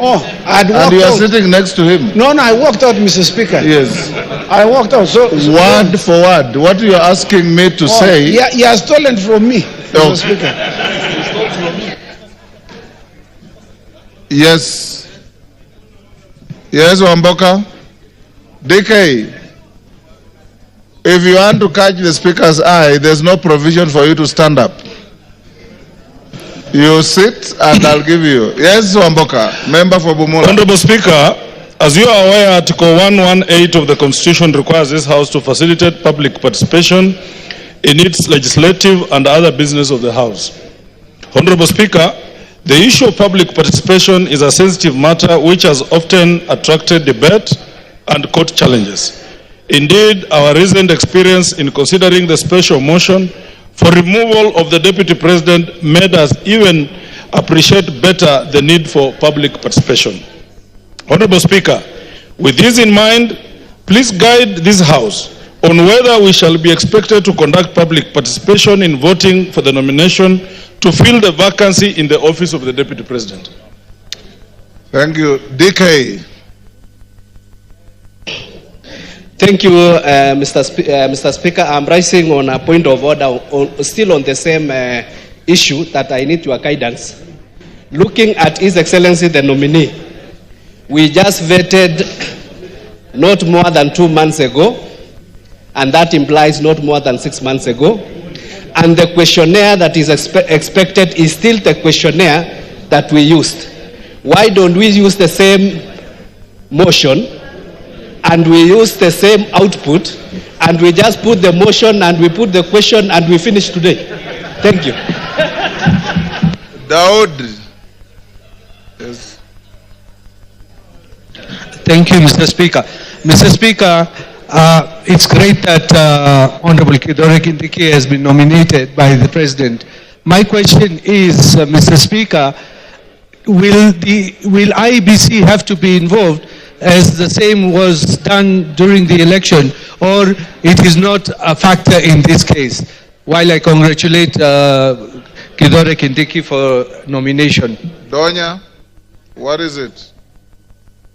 Oh, and you are sitting next to him. No, I walked out, Mr. Speaker. Yes. I walked out. So word for word, what you are asking me to say. Yeah, he has stolen from me, Mr. Speaker. Yes. Yes, Wamboka. DK. If you want to catch the speaker's eye, there's no provision for you to stand up. You sit and I'll give you. Yes, Wamboka, member for Bumula. Honorable Speaker, as you are aware, Article 118 of the Constitution requires this House to facilitate public participation in its legislative and other business of the House. Honorable Speaker, the issue of public participation is a sensitive matter which has often attracted debate and court challenges. Indeed, our recent experience in considering the special motion for removal of the Deputy President made us even appreciate better the need for public participation. Honorable Speaker, with this in mind, please guide this House on whether we shall be expected to conduct public participation in voting for the nomination to fill the vacancy in the office of the Deputy President. Thank you. DK. Thank you, Mr. Speaker. I'm rising on a point of order, still on the same issue that I need your guidance. Looking at His Excellency the nominee, we just vetted not more than 2 months ago, and that implies not more than 6 months ago. And the questionnaire that is expected is still the questionnaire that we used. Why don't we use the same motion and we use the same output and we just put the motion and we put the question and we finish today? Thank you. Daud. Yes. Thank you, Mr. Speaker. Mr. Speaker, it's great that Honorable Kindiki has been nominated by the President. My question is, Mr. Speaker, will IEBC have to be involved as the same was done during the election, or it is not a factor in this case? While I congratulate Kindiki for nomination. Donya, what is it?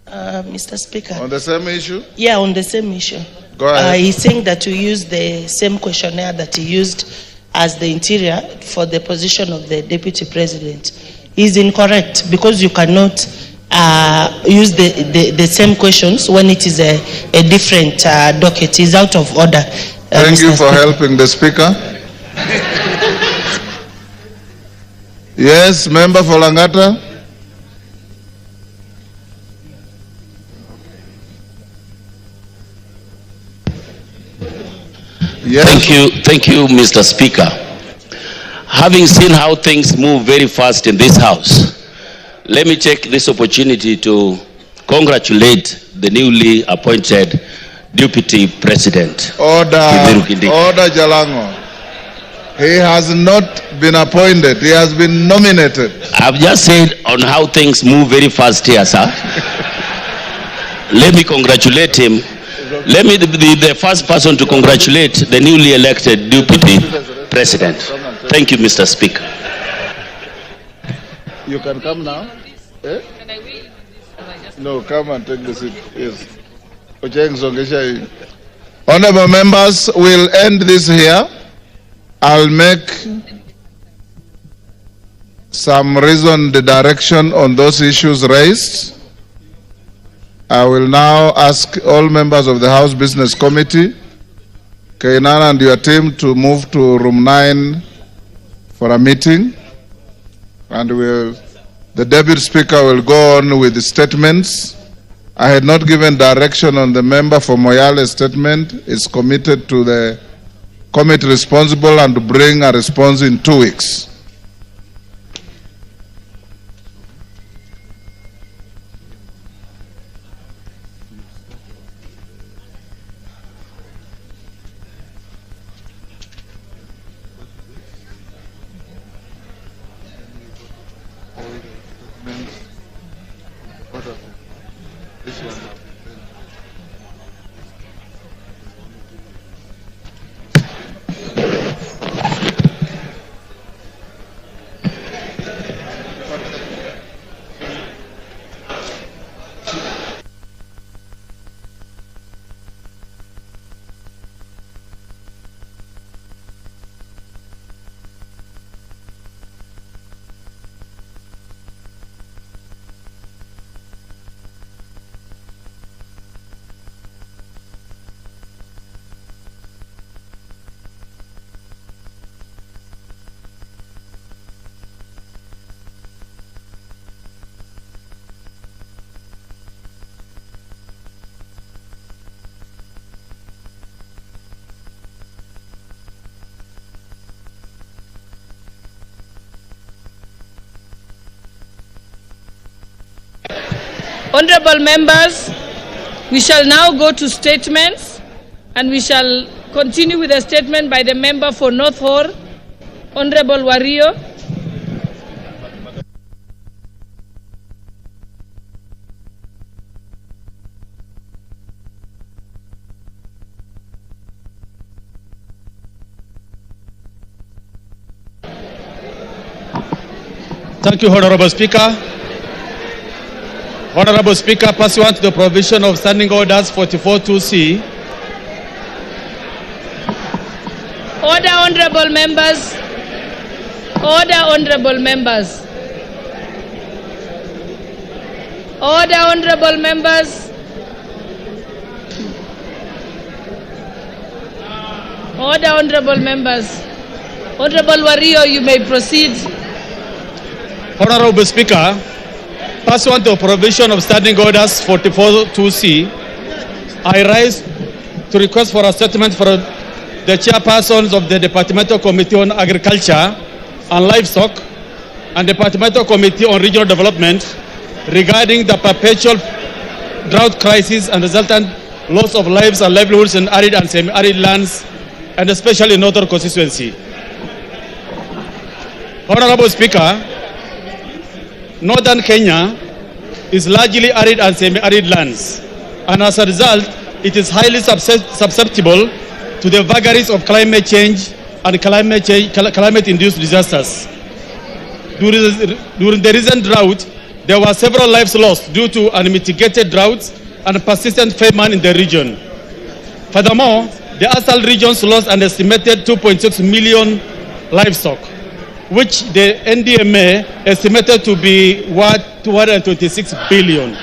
Mr. Speaker. On the same issue? Yeah, on the same issue. Go ahead. He's saying that we use the same questionnaire that he used as the interior for the position of the deputy president. He's incorrect because you cannot use the same questions when it is a different docket. He's out of order. Thank you for helping the speaker. Yes, member for Langata. Yes. Thank you, Mr. Speaker. Having seen how things move very fast in this House, let me take this opportunity to congratulate the newly appointed Deputy President. Order, Jalango. He has not been appointed. He has been nominated. I've just said on how things move very fast here, sir. Let me congratulate him. Let me be the first person to congratulate the newly elected Deputy President. Thank you, Mr. Speaker. You can come now. Eh? No, come and take the seat. Yes. Honorable members, we'll end this here. I'll make some reasoned direction on those issues raised. I will now ask all members of the House Business Committee, Kainan and your team, to move to room 9 for a meeting. And the Deputy Speaker will go on with the statements. I had not given direction on the member for Moyale's statement. It's committed to the committee responsible and to bring a response in 2 weeks. Honorable members, we shall now go to statements, and we shall continue with a statement by the member for North Horr, Honorable Wario. Thank you, Honorable Speaker. Honorable Speaker, pursuant to the provision of Standing Orders 44(2)(c). Order, honorable members. Order, honorable members. Order, honorable members. Order, honorable members. Honorable Wario, you may proceed. Honorable Speaker, pursuant to the provision of Standing Orders 44(2)(c), I rise to request for a statement for the chairpersons of the Departmental Committee on Agriculture and Livestock and Departmental Committee on Regional Development regarding the perpetual drought crisis and resultant loss of lives and livelihoods in arid and semi-arid lands, and especially in northern constituency. Honorable Speaker, northern Kenya is largely arid and semi-arid lands, and as a result, it is highly susceptible to the vagaries of climate change and climate-induced disasters. During the recent drought, there were several lives lost due to unmitigated droughts and persistent famine in the region. Furthermore, the ASAL regions lost an estimated 2.6 million livestock, which the NDMA estimated to be worth 226 billion.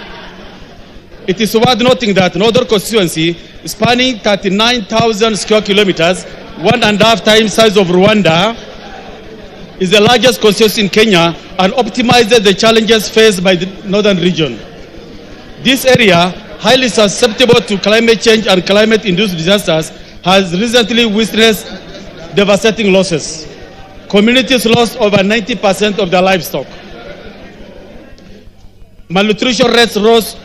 It is worth noting that Northern constituency, spanning 39,000 square kilometers, 1.5 times size of Rwanda, is the largest constituency in Kenya and optimizes the challenges faced by the northern region. This area, highly susceptible to climate change and climate-induced disasters, has recently witnessed devastating losses. Communities lost over 90% of their livestock. Malnutrition rates rose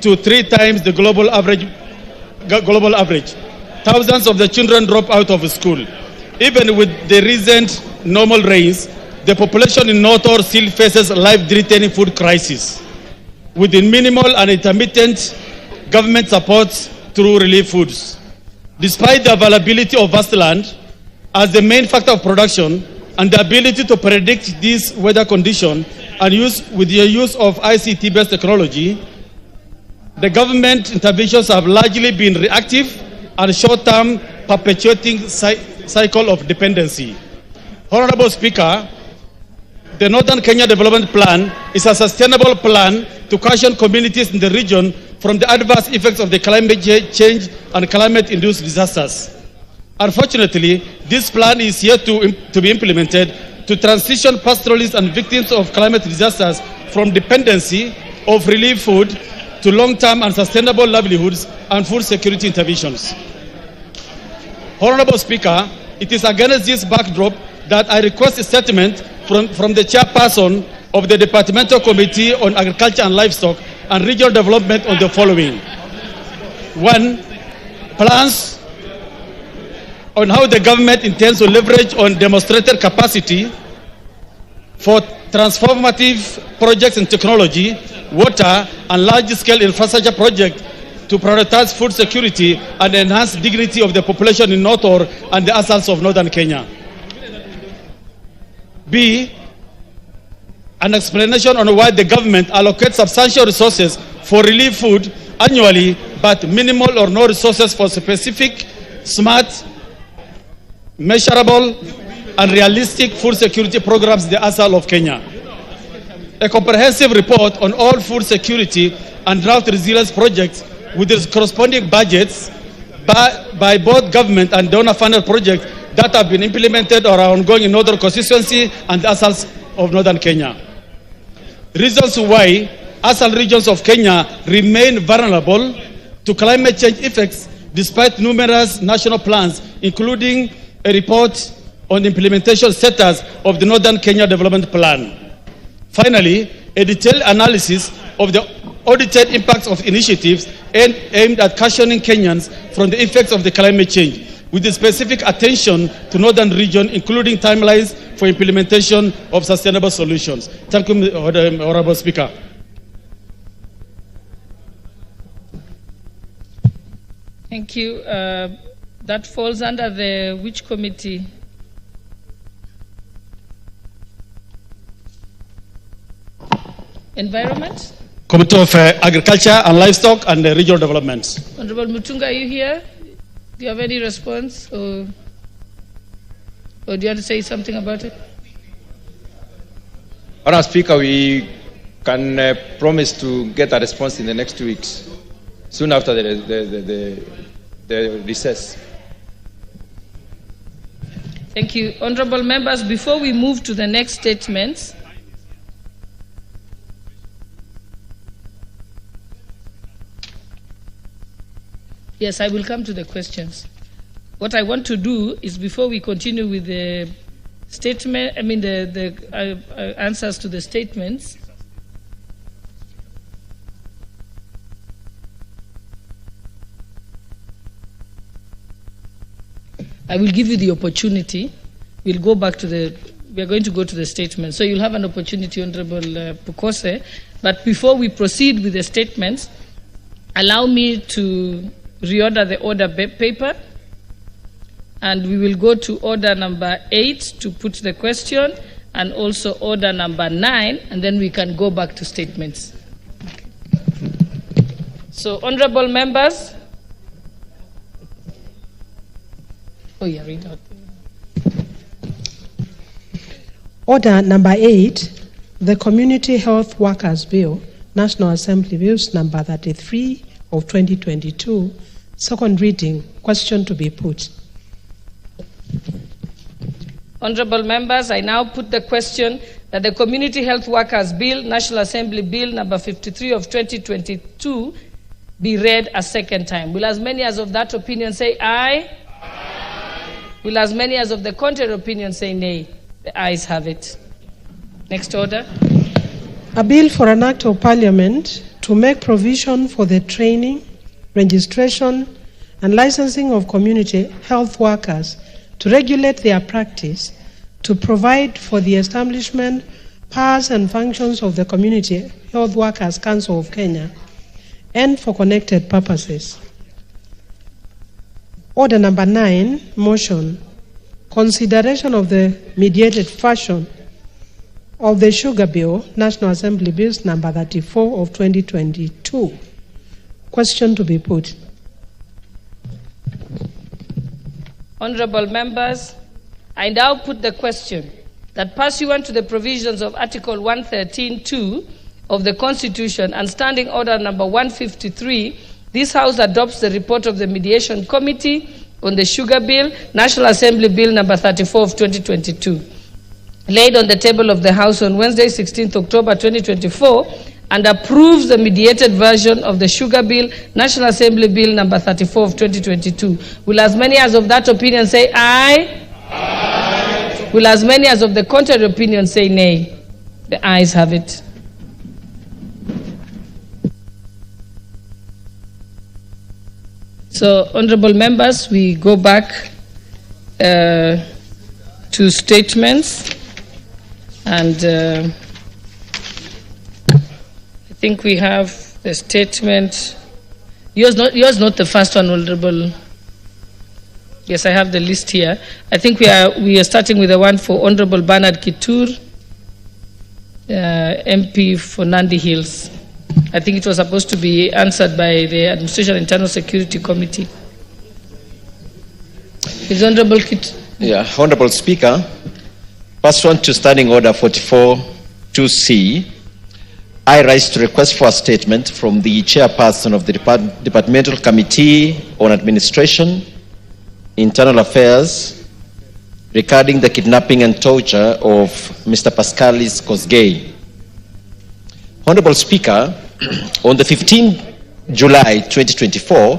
to 3 times the global average. Thousands of the children drop out of school. Even with the recent normal rains, the population in North Or still faces life-threatening food crisis, with minimal and intermittent government support through relief foods. Despite the availability of vast land as the main factor of production and the ability to predict these weather conditions and with the use of ICT-based technology, the government interventions have largely been reactive and short-term, perpetuating cycle of dependency. Honorable Speaker, the Northern Kenya Development Plan is a sustainable plan to cushion communities in the region from the adverse effects of the climate change and climate-induced disasters. Unfortunately, this plan is yet to be implemented to transition pastoralists and victims of climate disasters from dependency of relief food to long-term and sustainable livelihoods and food security interventions. Honorable Speaker, it is against this backdrop that I request a statement from the chairperson of the Departmental Committee on Agriculture and Livestock and Regional Development on the following. 1. Plans on how the government intends to leverage on demonstrated capacity for transformative projects in technology, water, and large-scale infrastructure projects to prioritize food security and enhance dignity of the population in North Or and the ASALs of Northern Kenya. B, an explanation on why the government allocates substantial resources for relief food annually, but minimal or no resources for specific, smart, measurable, and realistic food security programs in the ASAL of Kenya. A comprehensive report on all food security and drought resilience projects with its corresponding budgets by both government and donor-funded projects that have been implemented or are ongoing in Northern constituency and the ASALs of Northern Kenya. Reasons why ASAL regions of Kenya remain vulnerable to climate change effects despite numerous national plans, including a report on the implementation status of the Northern Kenya Development Plan. Finally, a detailed analysis of the audited impacts of initiatives aimed at cushioning Kenyans from the effects of the climate change, with the specific attention to Northern region, including timelines for implementation of sustainable solutions. Thank you, Honorable Speaker. Thank you. That falls under the which committee? Environment? Committee of Agriculture and Livestock and Regional Development. Honorable Mutunga, are you here? Do you have any response? Or do you want to say something about it? Honourable Speaker, we can promise to get a response in the next 2 weeks, soon after the recess. Thank you. Honorable members, before we move to the next statements, yes, I will come to the questions. What I want to do is, before we continue with the statement, the answers to the statements, I will give you the opportunity. We are going to go to the statement. So you'll have an opportunity, Honorable Pukose. But before we proceed with the statements, allow me to reorder the order paper. And we will go to order number 8 to put the question, and also order number 9, and then we can go back to statements. So, honorable members. Oh, yeah, read out. Order number 8, the Community Health Workers Bill, National Assembly Bills number 33 of 2022, second reading, question to be put. Honorable members, I now put the question that the Community Health Workers Bill, National Assembly Bill number 53 of 2022, be read a second time. Will as many as of that opinion say aye? Aye. Will as many as of the contrary opinion say nay? The ayes have it. Next order. A bill for an act of parliament to make provision for the training, registration, and licensing of community health workers, to regulate their practice, to provide for the establishment, powers and functions of the Community Health Workers Council of Kenya, and for connected purposes. Order number 9, motion, consideration of the mediated version of the Sugar Bill, National Assembly Bills number 34 of 2022. Question to be put. Honorable members, I now put the question that pursuant to the provisions of Article 113(2) of the Constitution and Standing Order number 153, this House adopts the report of the Mediation Committee on the Sugar Bill, National Assembly Bill number 34 of 2022, laid on the table of the House on Wednesday, 16th October 2024, and approves the mediated version of the Sugar Bill, National Assembly Bill number 34 of 2022. Will as many as of that opinion say aye? Aye. Will as many as of the contrary opinion say nay? The ayes have it. So, honorable members, we go back to statements, and I think we have the statement. Yours not the first one, Honorable. Yes, I have the list here. I think we are starting with the one for Honorable Bernard Kitur, MP for Nandi Hills. I think it was supposed to be answered by the Administration and Internal Security Committee. Is Honorable Kitur? Yeah, Honorable Speaker, pursuant to Standing Order 44(2)(c), I rise to request for a statement from the Chairperson of the Departmental Committee on Administration, Internal Affairs, regarding the kidnapping and torture of Mr. Pascalis Kosgei. Honorable Speaker, on the 15th July 2024,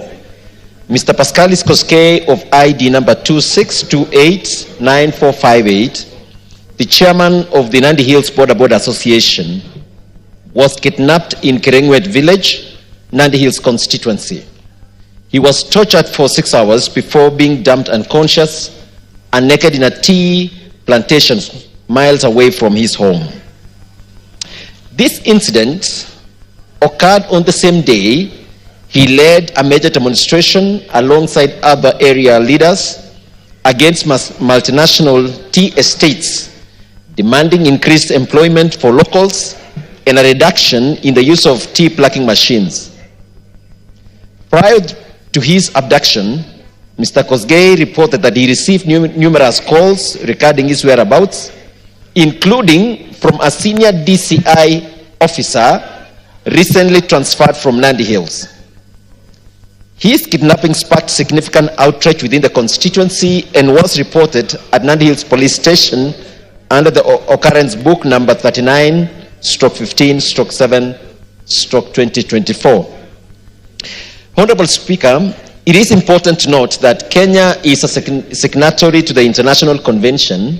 Mr. Pascalis Kosgei of ID number 26289458, the chairman of the Nandi Hills Border Association, was kidnapped in Kerengwet village, Nandi Hills constituency. He was tortured for 6 hours before being dumped unconscious and naked in a tea plantation miles away from his home. This incident occurred on the same day he led a major demonstration alongside other area leaders against multinational tea estates, demanding increased employment for locals and a reduction in the use of tea plucking machines. Prior to his abduction, Mr. Kosgei reported that he received numerous calls regarding his whereabouts, including from a senior DCI officer recently transferred from Nandi Hills. His kidnapping sparked significant outrage within the constituency and was reported at Nandi Hills Police Station under the occurrence book number 39/15/7/2024. Honorable Speaker, it is important to note that Kenya is a signatory to the International Convention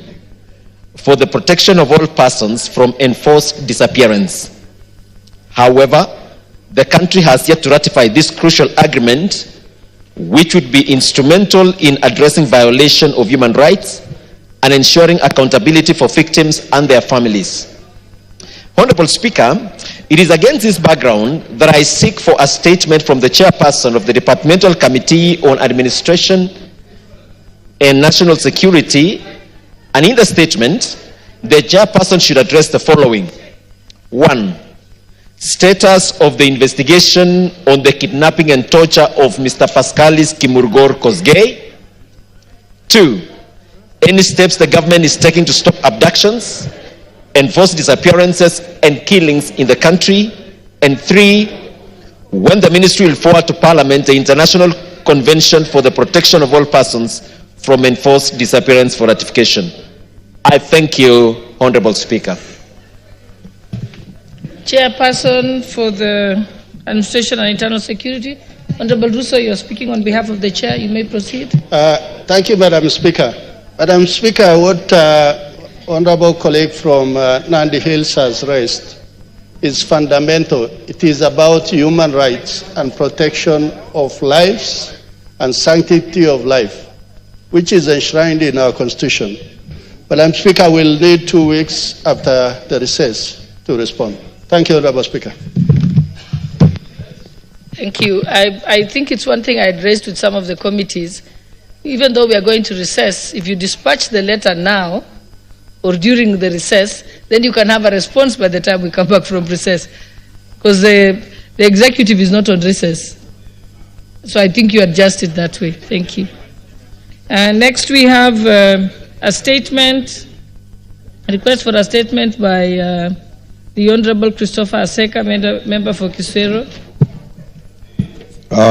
for the Protection of All Persons from Enforced Disappearance. However, the country has yet to ratify this crucial agreement, which would be instrumental in addressing violation of human rights and ensuring accountability for victims and their families. Honorable Speaker, it is against this background that I seek for a statement from the chairperson of the Departmental Committee on Administration and National Security, and in the statement, the chairperson should address the following. 1. Status of the investigation on the kidnapping and torture of Mr. Pascalis Kimurgor Kosgei. 2. Any steps the government is taking to stop abductions, enforce disappearances and killings in the country. And 3, when the ministry will forward to Parliament the International Convention for the Protection of All Persons from Enforced Disappearance for ratification. I thank you, Honorable Speaker. Chairperson for the Administration and Internal Security, Honorable Russo, you are speaking on behalf of the chair. You may proceed. Thank you, Madam Speaker. Madam Speaker, what Honorable colleague from Nandi Hills has raised is fundamental. It is about human rights and protection of lives and sanctity of life, which is enshrined in our Constitution. Madam Speaker, we'll need 2 weeks after the recess to respond. Thank you, Honorable Speaker. Thank you. I think it's one thing I had raised with some of the committees. Even though we are going to recess, if you dispatch the letter now or during the recess, then you can have a response by the time we come back from recess. Because the executive is not on recess. So I think you adjust it that way. Thank you. Next we have a statement, a request for a statement by the Honorable Christopher Aseka, member for Kisero.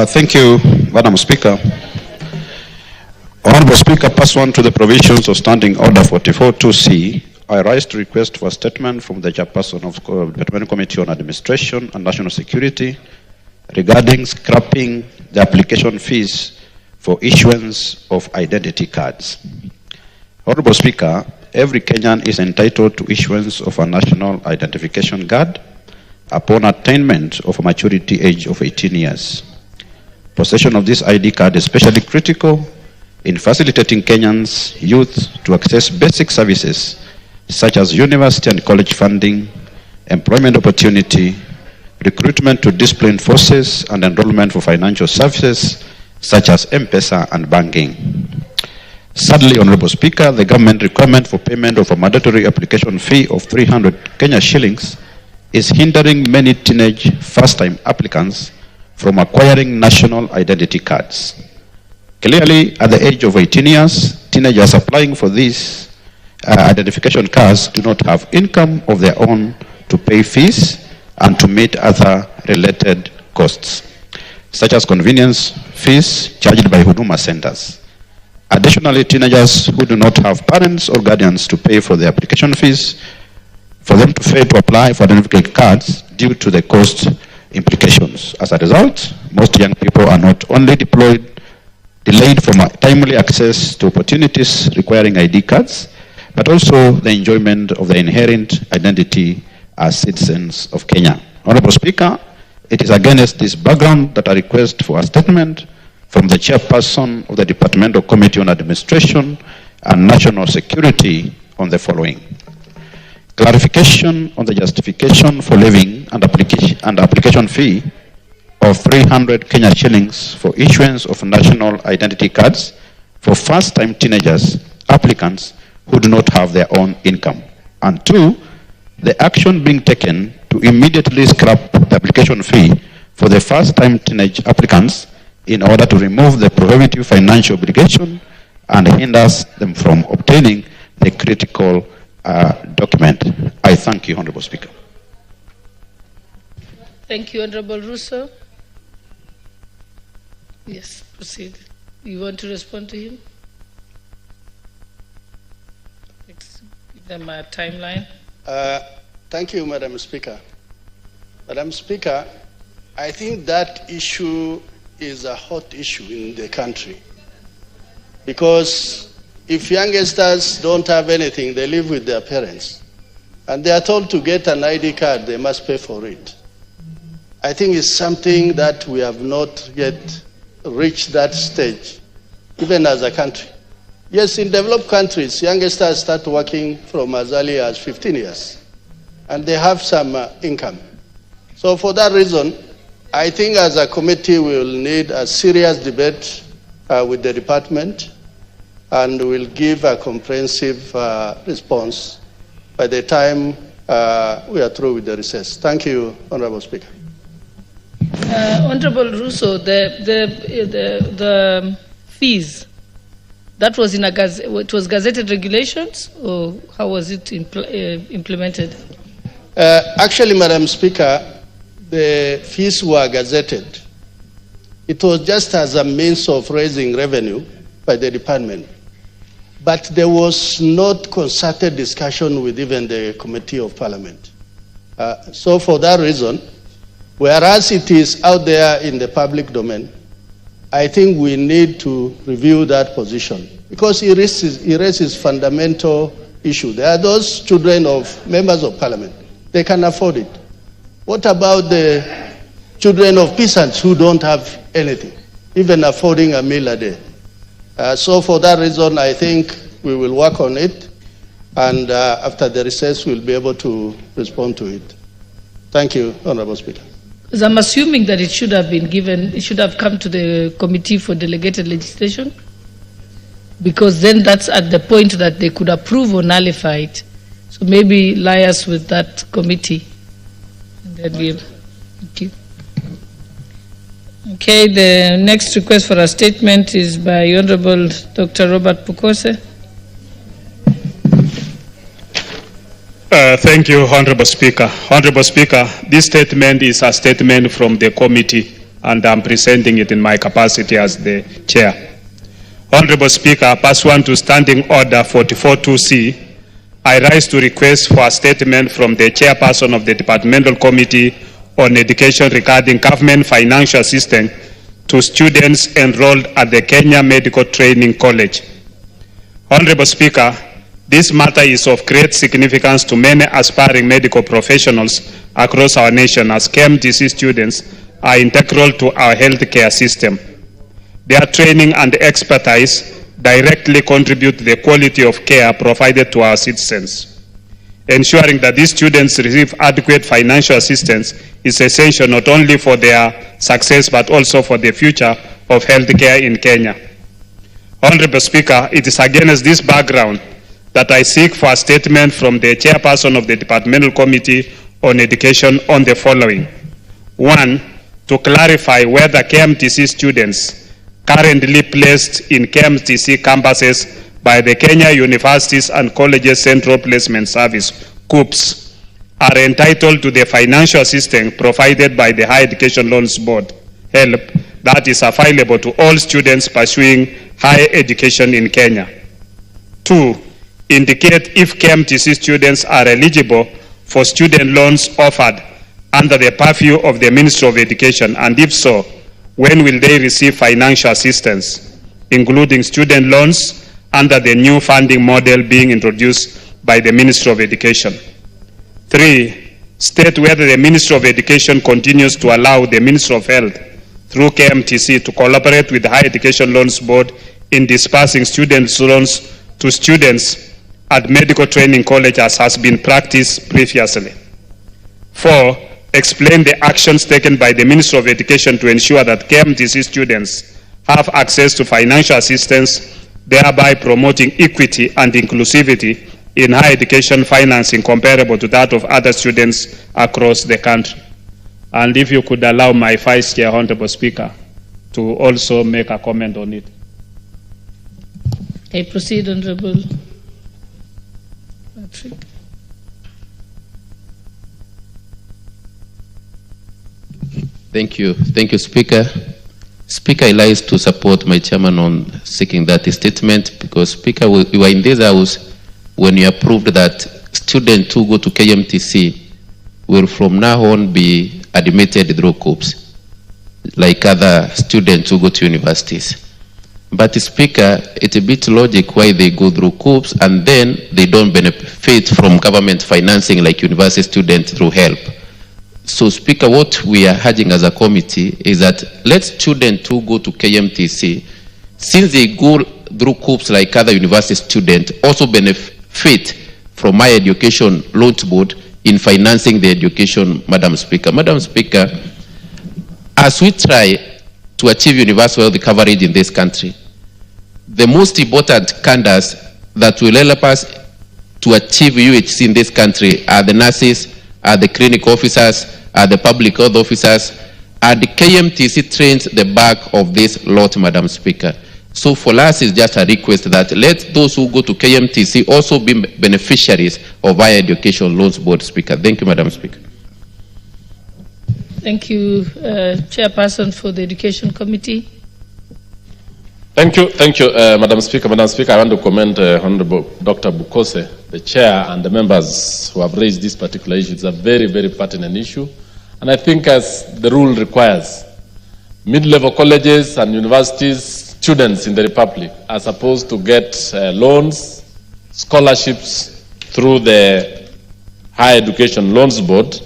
Thank you, Madam Speaker. Honorable Speaker, pursuant to the provisions of Standing Order 44-2C, I rise to request for a statement from the chairperson of the Departmental Committee on Administration and National Security regarding scrapping the application fees for issuance of identity cards. Honorable Speaker, every Kenyan is entitled to issuance of a national identification card upon attainment of a maturity age of 18 years. Possession of this ID card is especially critical in facilitating Kenyans' youth to access basic services such as university and college funding, employment opportunity, recruitment to disciplined forces, and enrollment for financial services such as M-Pesa and banking. Sadly, Honorable Speaker, the government requirement for payment of a mandatory application fee of 300 Kenya shillings is hindering many teenage first-time applicants from acquiring national identity cards. Clearly, at the age of 18 years, teenagers applying for these identification cards do not have income of their own to pay fees and to meet other related costs, such as convenience fees charged by Huduma centers. Additionally, teenagers who do not have parents or guardians to pay for the application fees, for them to fail to apply for identification cards due to the cost implications. As a result, most young people are not only delayed from timely access to opportunities requiring ID cards, but also the enjoyment of the inherent identity as citizens of Kenya. Honorable Speaker, it is against this background that I request for a statement from the chairperson of the Departmental Committee on Administration and National Security on the following. Clarification on the justification for levying and application fee of 300 Kenya shillings for issuance of national identity cards for first-time teenagers applicants who do not have their own income. And 2, the action being taken to immediately scrap the application fee for the first-time teenage applicants in order to remove the prohibitive financial obligation and hinders them from obtaining the critical document. I thank you, Honorable Speaker. Thank you, Honorable Russo. Yes, proceed. You want to respond to him? Give them a timeline. Thank you, Madam Speaker. Madam Speaker, I think that issue is a hot issue in the country. Because if youngsters don't have anything, they live with their parents. And they are told to get an ID card, they must pay for it. I think it's something that we have not yet reached that stage, even as a country. Yes, in developed countries, youngsters start working from as early as 15 years, and they have some income. So for that reason, I think as a committee we will need a serious debate with the department, and we'll give a comprehensive response by the time we are through with the recess. Thank you, Honorable Speaker. Honorable Russo, the fees, that was in it was gazetted regulations, or how was it implemented? Actually, Madam Speaker, the fees were gazetted. It was just as a means of raising revenue by the department. But there was not concerted discussion with even the Committee of Parliament. So for that reason, whereas it is out there in the public domain, I think we need to review that position because it raises fundamental issue. There are those children of members of Parliament. They can afford it. What about the children of peasants who don't have anything, even affording a meal a day? So for that reason, I think we will work on it, and after the recess, we'll be able to respond to it. Thank you, Honorable Speaker. Because I'm assuming that it should have been given, it should have come to the Committee for Delegated Legislation, because then that's at the point that they could approve or nullify it. So maybe liaise with that committee. And then we, thank you. Okay, the next request for a statement is by Honorable Dr. Robert Pukose. Thank you, Honorable Speaker. Honorable Speaker, this statement is a statement from the committee, and I'm presenting it in my capacity as the chair. Honorable Speaker, pursuant to Standing Order 44.2c, I rise to request for a statement from the chairperson of the Departmental Committee on Education regarding government financial assistance to students enrolled at the Kenya Medical Training College. Honorable Speaker, this matter is of great significance to many aspiring medical professionals across our nation, as KMTC students are integral to our healthcare system. Their training and expertise directly contribute to the quality of care provided to our citizens. Ensuring that these students receive adequate financial assistance is essential not only for their success but also for the future of healthcare in Kenya. Honorable Speaker, it is against this background that I seek for a statement from the chairperson of the Departmental Committee on Education on the following. 1, to clarify whether KMTC students currently placed in KMTC campuses by the Kenya Universities and Colleges Central Placement Service, KUPS, are entitled to the financial assistance provided by the Higher Education Loans Board, HELP, that is available to all students pursuing higher education in Kenya. 2, indicate if KMTC students are eligible for student loans offered under the purview of the Ministry of Education, and if so, when will they receive financial assistance, including student loans under the new funding model being introduced by the Ministry of Education. 3, state whether the Ministry of Education continues to allow the Ministry of Health through KMTC to collaborate with the Higher Education Loans Board in dispersing student loans to students at medical training college as has been practiced previously. 4, explain the actions taken by the Ministry of Education to ensure that KMTC students have access to financial assistance, thereby promoting equity and inclusivity in higher education financing comparable to that of other students across the country. And if you could allow my Vice Chair, Honorable Speaker, to also make a comment on it. I proceed, Honorable Patrick. Thank you, Speaker. Speaker, I like to support my chairman on seeking that statement because, Speaker, you were in this house when you approved that students who go to KMTC will from now on be admitted through KUPS, like other students who go to universities. But, Speaker, it's a bit logic why they go through KUPS and then they don't benefit from government financing like university students through HELP. So, Speaker, what we are urging as a committee is that let students who go to KMTC, since they go through COOPs like other university students, also benefit from my education launch board in financing the education, Madam Speaker. Madam Speaker, as we try to achieve universal health coverage in this country, the most important cadres that will help us to achieve UHC in this country are the nurses, are the clinic officers, are the public health officers, and the KMTC trains the back of this lot, Madam Speaker. So for us, it's just a request that let those who go to KMTC also be beneficiaries of higher education loans board, Speaker. Thank you, Madam Speaker. Thank you, Chairperson for the Education Committee. Thank you, Madam Speaker. Madam Speaker, I want to commend Honorable Dr. Bukose, the Chair, and the members who have raised this particular issue. It's a very, very pertinent issue. And I think as the rule requires, mid-level colleges and universities, students in the Republic are supposed to get loans, scholarships through the Higher Education Loans Board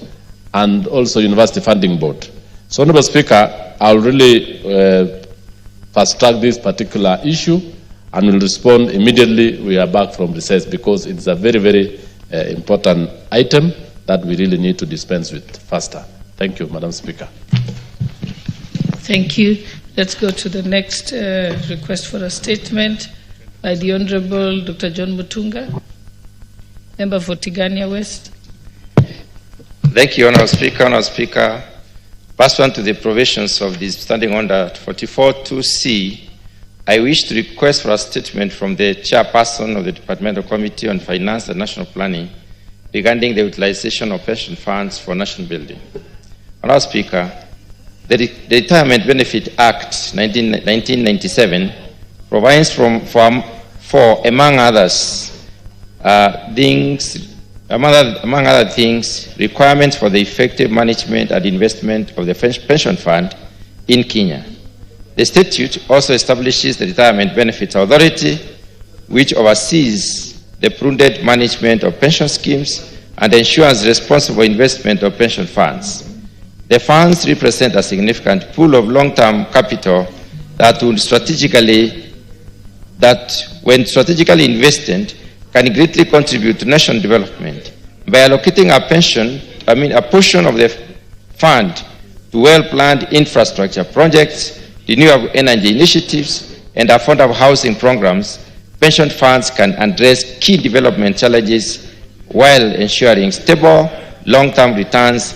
and also University Funding Board. So, Honorable Speaker, I'll really fast-track this particular issue and will respond immediately we are back from recess, because it's a very, very important item that we really need to dispense with faster. Thank you, Madam Speaker. Thank you. Let's go to the next request for a statement by the Honorable Dr. John Mutunga, member for Tigania West. Thank you, Honourable Speaker. Honourable Speaker, pursuant to the provisions of the Standing Order 44.2c, I wish to request for a statement from the Chairperson of the Departmental Committee on Finance and National Planning regarding the utilization of pension funds for national building. Honourable Speaker, the Retirement Benefit Act 1997 provides for among other things, requirements for the effective management and investment of the pension fund in Kenya. The statute also establishes the Retirement Benefits Authority, which oversees the prudent management of pension schemes and ensures responsible investment of pension funds. The funds represent a significant pool of long-term capital that when strategically invested, can greatly contribute to national development. By allocating a portion of the fund to well-planned infrastructure projects, renewable energy initiatives, and affordable housing programs, pension funds can address key development challenges while ensuring stable, long-term returns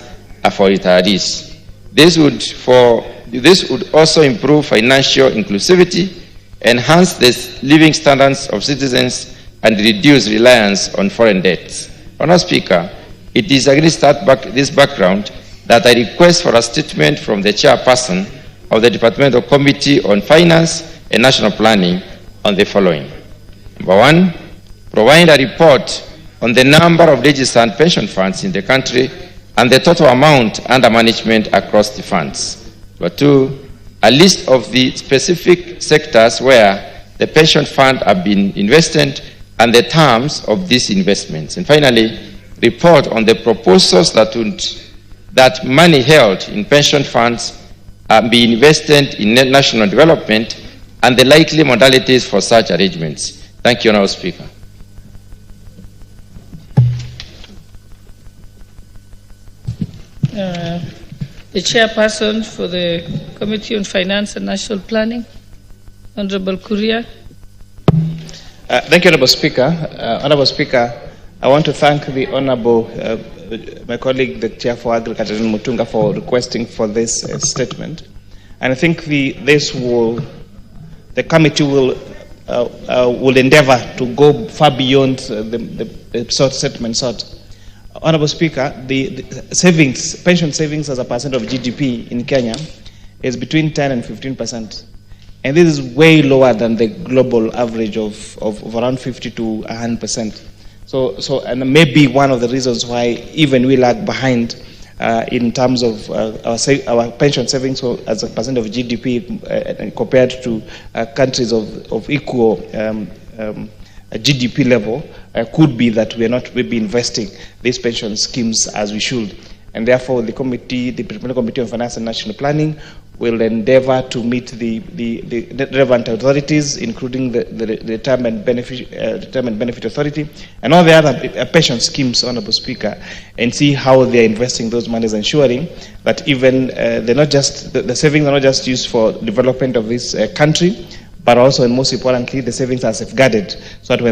for retirees. This would also improve financial inclusivity, enhance the living standards of citizens, and reduce reliance on foreign debts. Honourable Speaker, it is against this background that I request for a statement from the Chairperson of the Departmental Committee on Finance and National Planning on the following. Number one, provide a report on the number of registered pension funds in the country and the total amount under management across the funds. Number two, a list of the specific sectors where the pension fund have been invested and the terms of these investments. And finally, report on the proposals that money held in pension funds be invested in national development and the likely modalities for such arrangements. Thank you, Honourable Speaker. The Chairperson for the Committee on Finance and National Planning, Honourable Kuria. Thank you, Honourable Speaker. Honourable Speaker, I want to thank the Honourable, my colleague, the Chair for Agriculture, Mutunga, for requesting for this statement. And I think the committee will endeavour to go far beyond the statement sought. Honourable Speaker, the pension savings as a percent of GDP in Kenya is between 10 and 15%. And this is way lower than the global average of around 50 to 100%. So, and maybe one of the reasons why even we lag behind in terms of our pension savings as a percent of GDP compared to countries of equal GDP level, could be that we are not maybe investing these pension schemes as we should. and therefore the Parliamentary Committee on Finance and National Planning will endeavor to meet the relevant authorities, including the Retirement Benefit Authority and all the other pension schemes, Honorable Speaker, and see how they are investing those monies, ensuring that even they're not just the savings are not just used for development of this country, but also, and most importantly, the savings are safeguarded, so that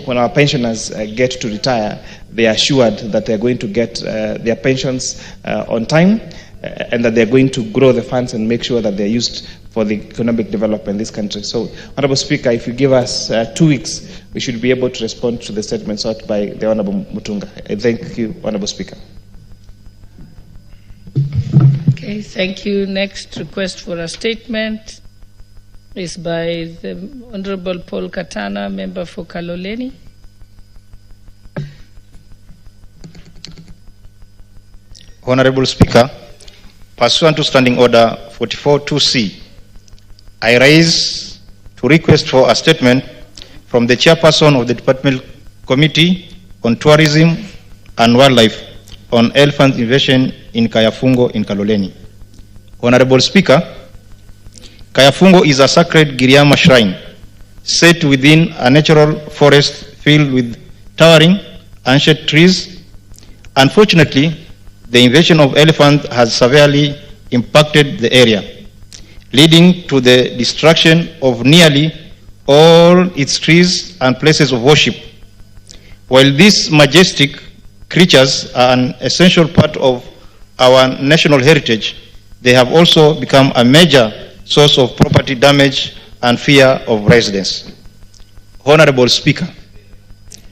when our pensioners get to retire, they are assured that they're going to get their pensions on time, and that they're going to grow the funds and make sure that they're used for the economic development in this country. So, Honorable Speaker, if you give us 2 weeks, we should be able to respond to the statement sought by the Honorable Mutunga. Thank you, Honorable Speaker. Okay, thank you. Next request for a statement is by the Honorable Paul Katana, member for Kaloleni. Honorable Speaker, pursuant to Standing Order 44-2C, I rise to request for a statement from the Chairperson of the Department Committee on Tourism and Wildlife on elephant invasion in Kayafungo in Kaloleni. Honorable Speaker, Kayafungo is a sacred Giriama shrine set within a natural forest filled with towering ancient trees. Unfortunately, the invasion of elephants has severely impacted the area, leading to the destruction of nearly all its trees and places of worship. While these majestic creatures are an essential part of our national heritage, they have also become a major source of property damage and fear of residents. Honorable Speaker,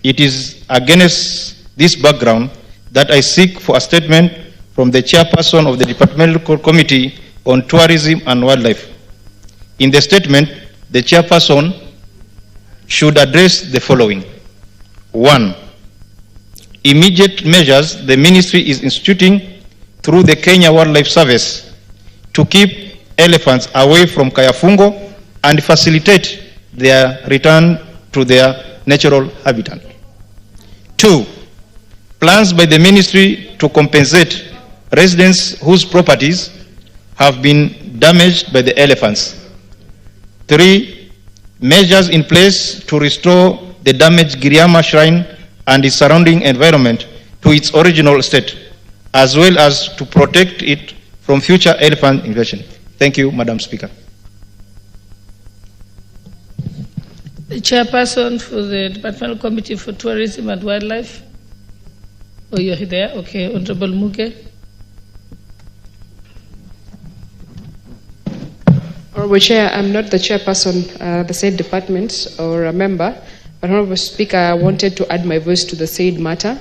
it is against this background that I seek for a statement from the Chairperson of the Departmental Committee on Tourism and Wildlife. In the statement, the Chairperson should address the following. 1. Immediate measures the Ministry is instituting through the Kenya Wildlife Service to keep elephants away from Kayafungo and facilitate their return to their natural habitat. 2. Plans by the Ministry to compensate residents whose properties have been damaged by the elephants. 3. Measures in place to restore the damaged Giriama shrine and its surrounding environment to its original state, as well as to protect it from future elephant invasion. Thank you, Madam Speaker. The Chairperson for the Departmental Committee for Tourism and Wildlife. Oh, you're there? Okay, Honorable Muge. Honorable Chair, I'm not the chairperson of the said department or a member, but Honorable Speaker, I wanted to add my voice to the said matter.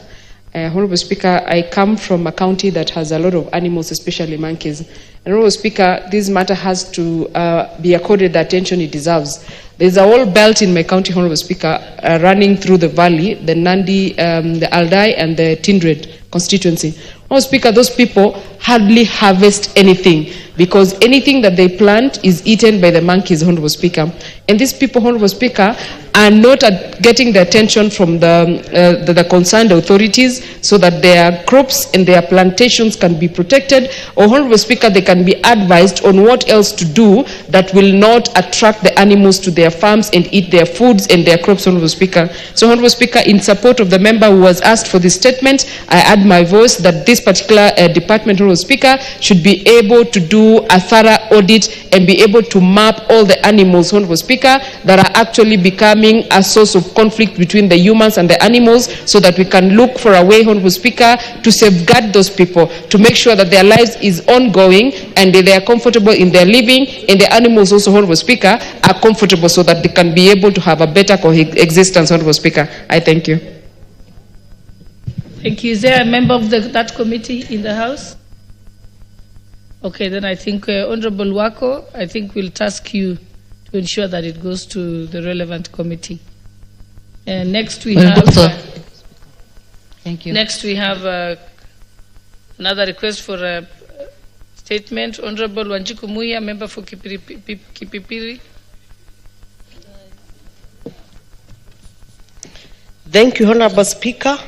Honorable Speaker, I come from a county that has a lot of animals, especially monkeys. And Honorable Speaker, this matter has to be accorded the attention it deserves. There's a whole belt in my county, Honorable Speaker, running through the valley, the Nandi, the Aldai, and the Tindred constituency. Honorable Speaker, those people hardly harvest anything because anything that they plant is eaten by the monkeys, Honorable Speaker. And these people, Honorable Speaker, are not getting the attention from the concerned authorities so that their crops and their plantations can be protected, or Honorable Speaker, they can be advised on what else to do that will not attract the animals to their farms and eat their foods and their crops, Honorable Speaker. So, Honorable Speaker, in support of the member who was asked for this statement, I add my voice that this particular department, Honorable Speaker, should be able to do a thorough audit and be able to map all the animals, Honorable Speaker, that are actually becoming a source of conflict between the humans and the animals, so that we can look for a way, Honorable Speaker, to safeguard those people, to make sure that their lives is ongoing and they are comfortable in their living, and the animals also, Honorable Speaker, are comfortable so that they can be able to have a better coexistence, Honorable Speaker. I thank you. Thank you. Is there a member of that committee in the House? Okay, then I think Honorable Wako, I think we'll task you to ensure that it goes to the relevant committee. Next we have... Thank you. Next we have another request for a statement. Honorable Wanjiku Muya, member for Kipipiri. Thank you, Honorable Speaker.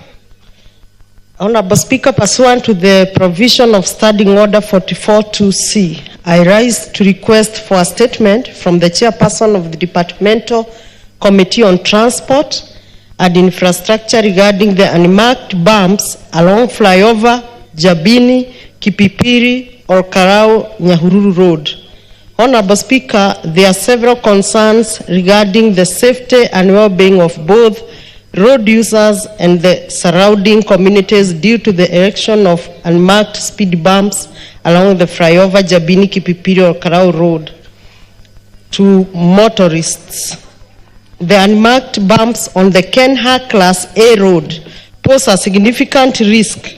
Honorable Speaker, pursuant to the provision of Standing Order 44-2C, I rise to request for a statement from the chairperson of the Departmental Committee on Transport and Infrastructure regarding the unmarked bumps along flyover Jabini, Kipipiri, or Karau Nyahururu Road. Honorable Speaker, there are several concerns regarding the safety and well-being of both road users and the surrounding communities due to the erection of unmarked speed bumps along the flyover Jabini, Kipipiri, or Karau Road to motorists. The unmarked bumps on the Kenha Class A road pose a significant risk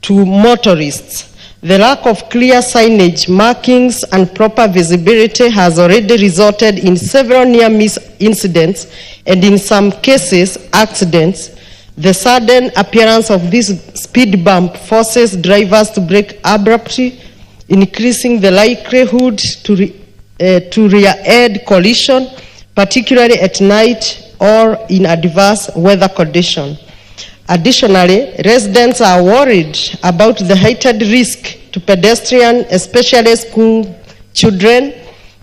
to motorists. The lack of clear signage, markings, and proper visibility has already resulted in several near-miss incidents and in some cases, accidents. The sudden appearance of this speed bump forces drivers to brake abruptly, increasing the likelihood to rear-end collision, particularly at night or in adverse weather conditions. Additionally, residents are worried about the heightened risk to pedestrians, especially school children,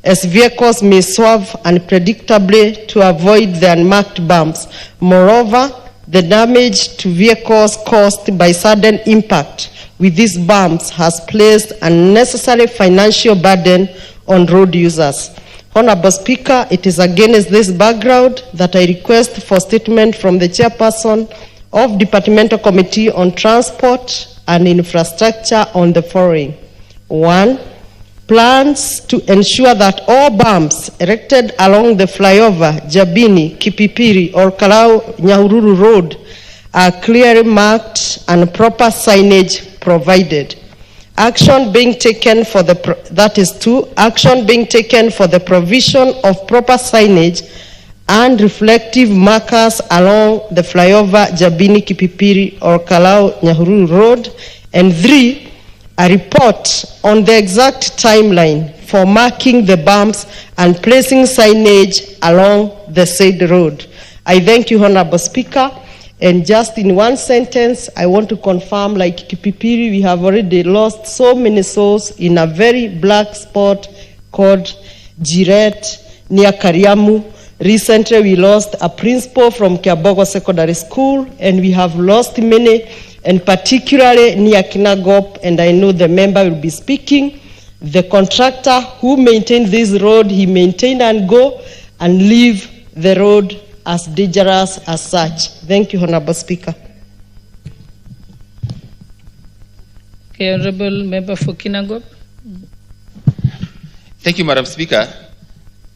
as vehicles may swerve unpredictably to avoid the unmarked bumps. Moreover, the damage to vehicles caused by sudden impact with these bumps has placed unnecessary financial burden on road users. Honorable Speaker, it is against this background that I request for statement from the chairperson of Departmental Committee on Transport and Infrastructure on the following. 1. Plans to ensure that all bumps erected along the flyover, Jabini, Kipipiri, or Karau Nyahururu Road are clearly marked and proper signage provided. Action being taken for the, that is 2, action being taken for the provision of proper signage and reflective markers along the flyover Jabini, Kipipiri, or Karau Nyahururu Road. And 3, a report on the exact timeline for marking the bumps and placing signage along the said road. I thank you, Honorable Speaker. And just in one sentence, I want to confirm, like Kipipiri, we have already lost so many souls in a very black spot called Jiret near Kariamu. Recently, we lost a principal from Kiabogo Secondary School, and we have lost many, and particularly near Kinagop, and I know the member will be speaking. The contractor who maintained this road, he maintained and go and leave the road as dangerous as such. Thank you, Honorable Speaker. Okay, Honorable Member for Kinagop. Thank you, Madam Speaker.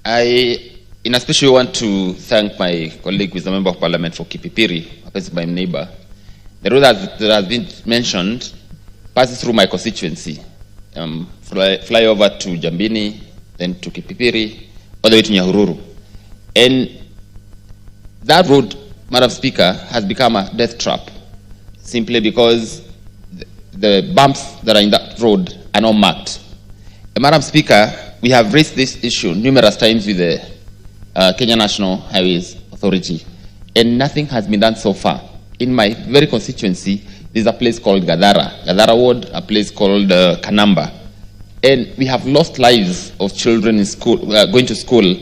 I, in a special, want to thank my colleague, who is a member of Parliament for Kipipiri, my neighbor. The road that has been mentioned passes through my constituency, fly over to Jambini, then to Kipipiri, all the way to Nyahururu. And that road, Madam Speaker, has become a death trap, simply because the bumps that are in that road are not marked. And Madam Speaker, we have raised this issue numerous times with the Kenya National Highways Authority, and nothing has been done so far. In my very constituency, there's a place called Gadara Ward, a place called Kanamba. And we have lost lives of children in school, going to school,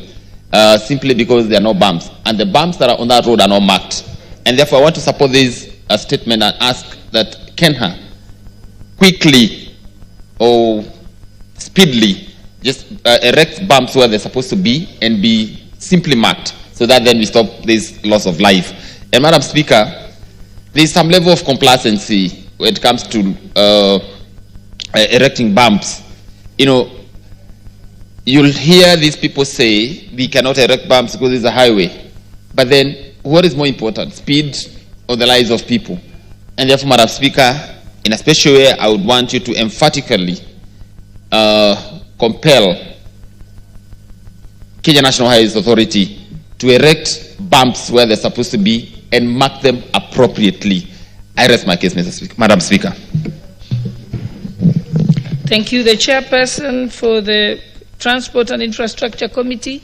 simply because there are no bumps. And the bumps that are on that road are not marked. And therefore, I want to support this statement and ask that Kenha quickly or speedily just erect bumps where they're supposed to be and be simply marked, so that then we stop this loss of life. And Madam Speaker, there's some level of complacency when it comes to erecting bumps. You know, you'll hear these people say we cannot erect bumps because it's a highway. But then, what is more important, speed or the lives of people? And therefore, Madam Speaker, in a special way, I would want you to emphatically compel Kenya National Highways Authority to erect bumps where they're supposed to be and mark them appropriately. I rest my case, Mr. Speaker. Madam Speaker. Thank you. The chairperson for the Transport and Infrastructure Committee.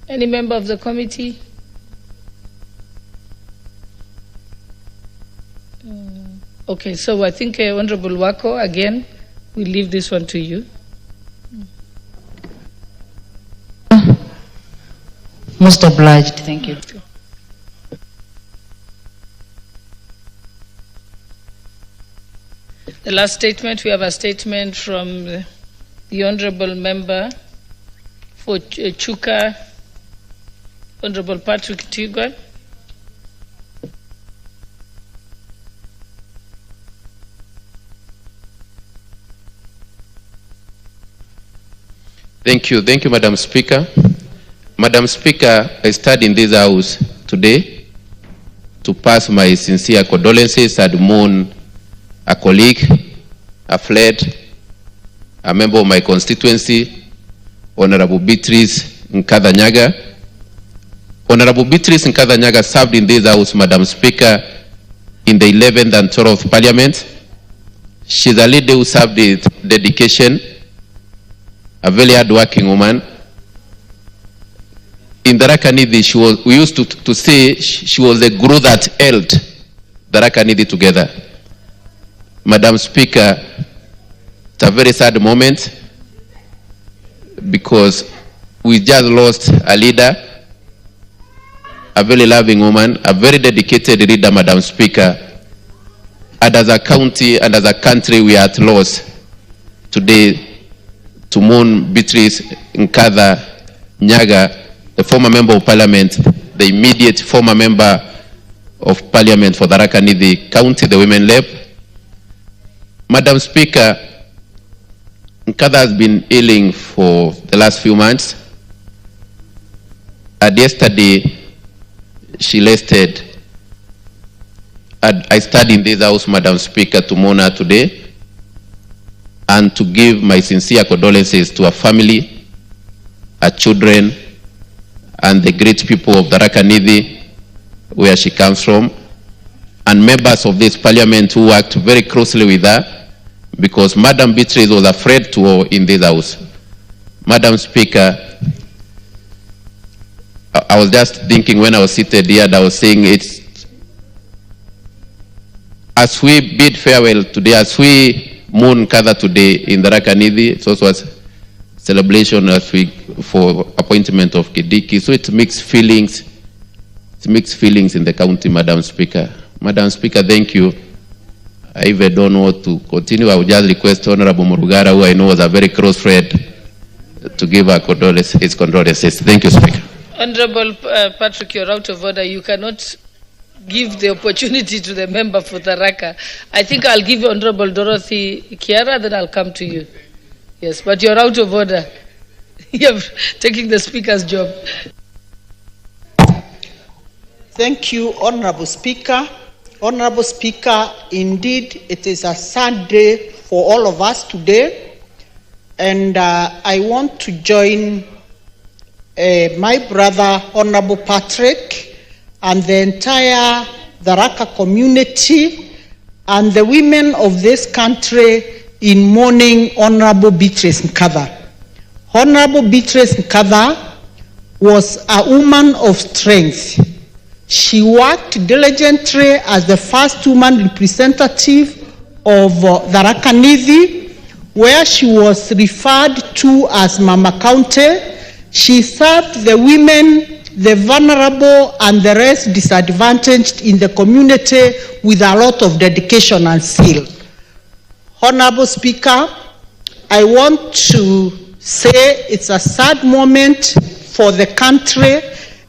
Any member of the committee? Okay, so I think Honorable Wako, again, we leave this one to you. Most obliged. Thank you. The last statement, we have a statement from the Honorable Member for Chuka, Honorable Patrick Tigwa. Thank you, Madam Speaker. Madam Speaker, I stand in this house today to pass my sincere condolences and mourn a colleague, a friend, a member of my constituency, Honorable Beatrice Nkadhanyaga. Honorable Beatrice Nkadhanyaga served in this house, Madam Speaker, in the 11th and 12th Parliament. She's a lady who served with dedication, a very hard-working woman. In the Rakanidi, we used to say she was the glue that held the Rakanidi together. Madam Speaker, it's a very sad moment because we just lost a leader, a very loving woman, a very dedicated leader, Madam Speaker. And as a county and as a country, we are at loss today to mourn Beatrice Nkadhanyaga, the former member of parliament, the immediate former member of parliament for the Rakanidi County, the Women Rep. Madam Speaker, Nkadha has been ailing for the last few months. And yesterday, she rested. And I stand in this house, Madam Speaker, to mourn her today and to give my sincere condolences to her family, her children, and the great people of the Rakanidi, where she comes from, and members of this parliament who worked very closely with her, because Madam Beatrice was afraid to her in this house. Madam Speaker, I was just thinking when I was seated here, and I was saying it's, as we bid farewell today, as we mourn Nkadha today in the Rakanidi, it's also a celebration last week for appointment of Kindiki. So it's mixed feelings. It's mixed feelings in the county, Madam Speaker. Madam Speaker, thank you. I even don't know what to continue. I would just request Honorable Murugara, who I know was a very close friend, to give her his condolences. Thank you, Speaker. Honorable Patrick, you're out of order. You cannot give the opportunity to the member for Tharaka. I think I'll give Honorable Dorothy Kiara, then I'll come to you. Yes, but you're out of order. You're taking the Speaker's job. Thank you, Honorable Speaker. Honorable Speaker, indeed, it is a sad day for all of us today. And I want to join my brother, Honorable Patrick, and the entire Tharaka community and the women of this country in mourning Honorable Beatrice Nkadha. Honorable Beatrice Nkadha was a woman of strength. She worked diligently as the first woman representative of Tharaka Nithi, where she was referred to as Mama County. She served the women, the vulnerable, and the rest disadvantaged in the community with a lot of dedication and zeal. Honorable Speaker, I want to say it's a sad moment for the country,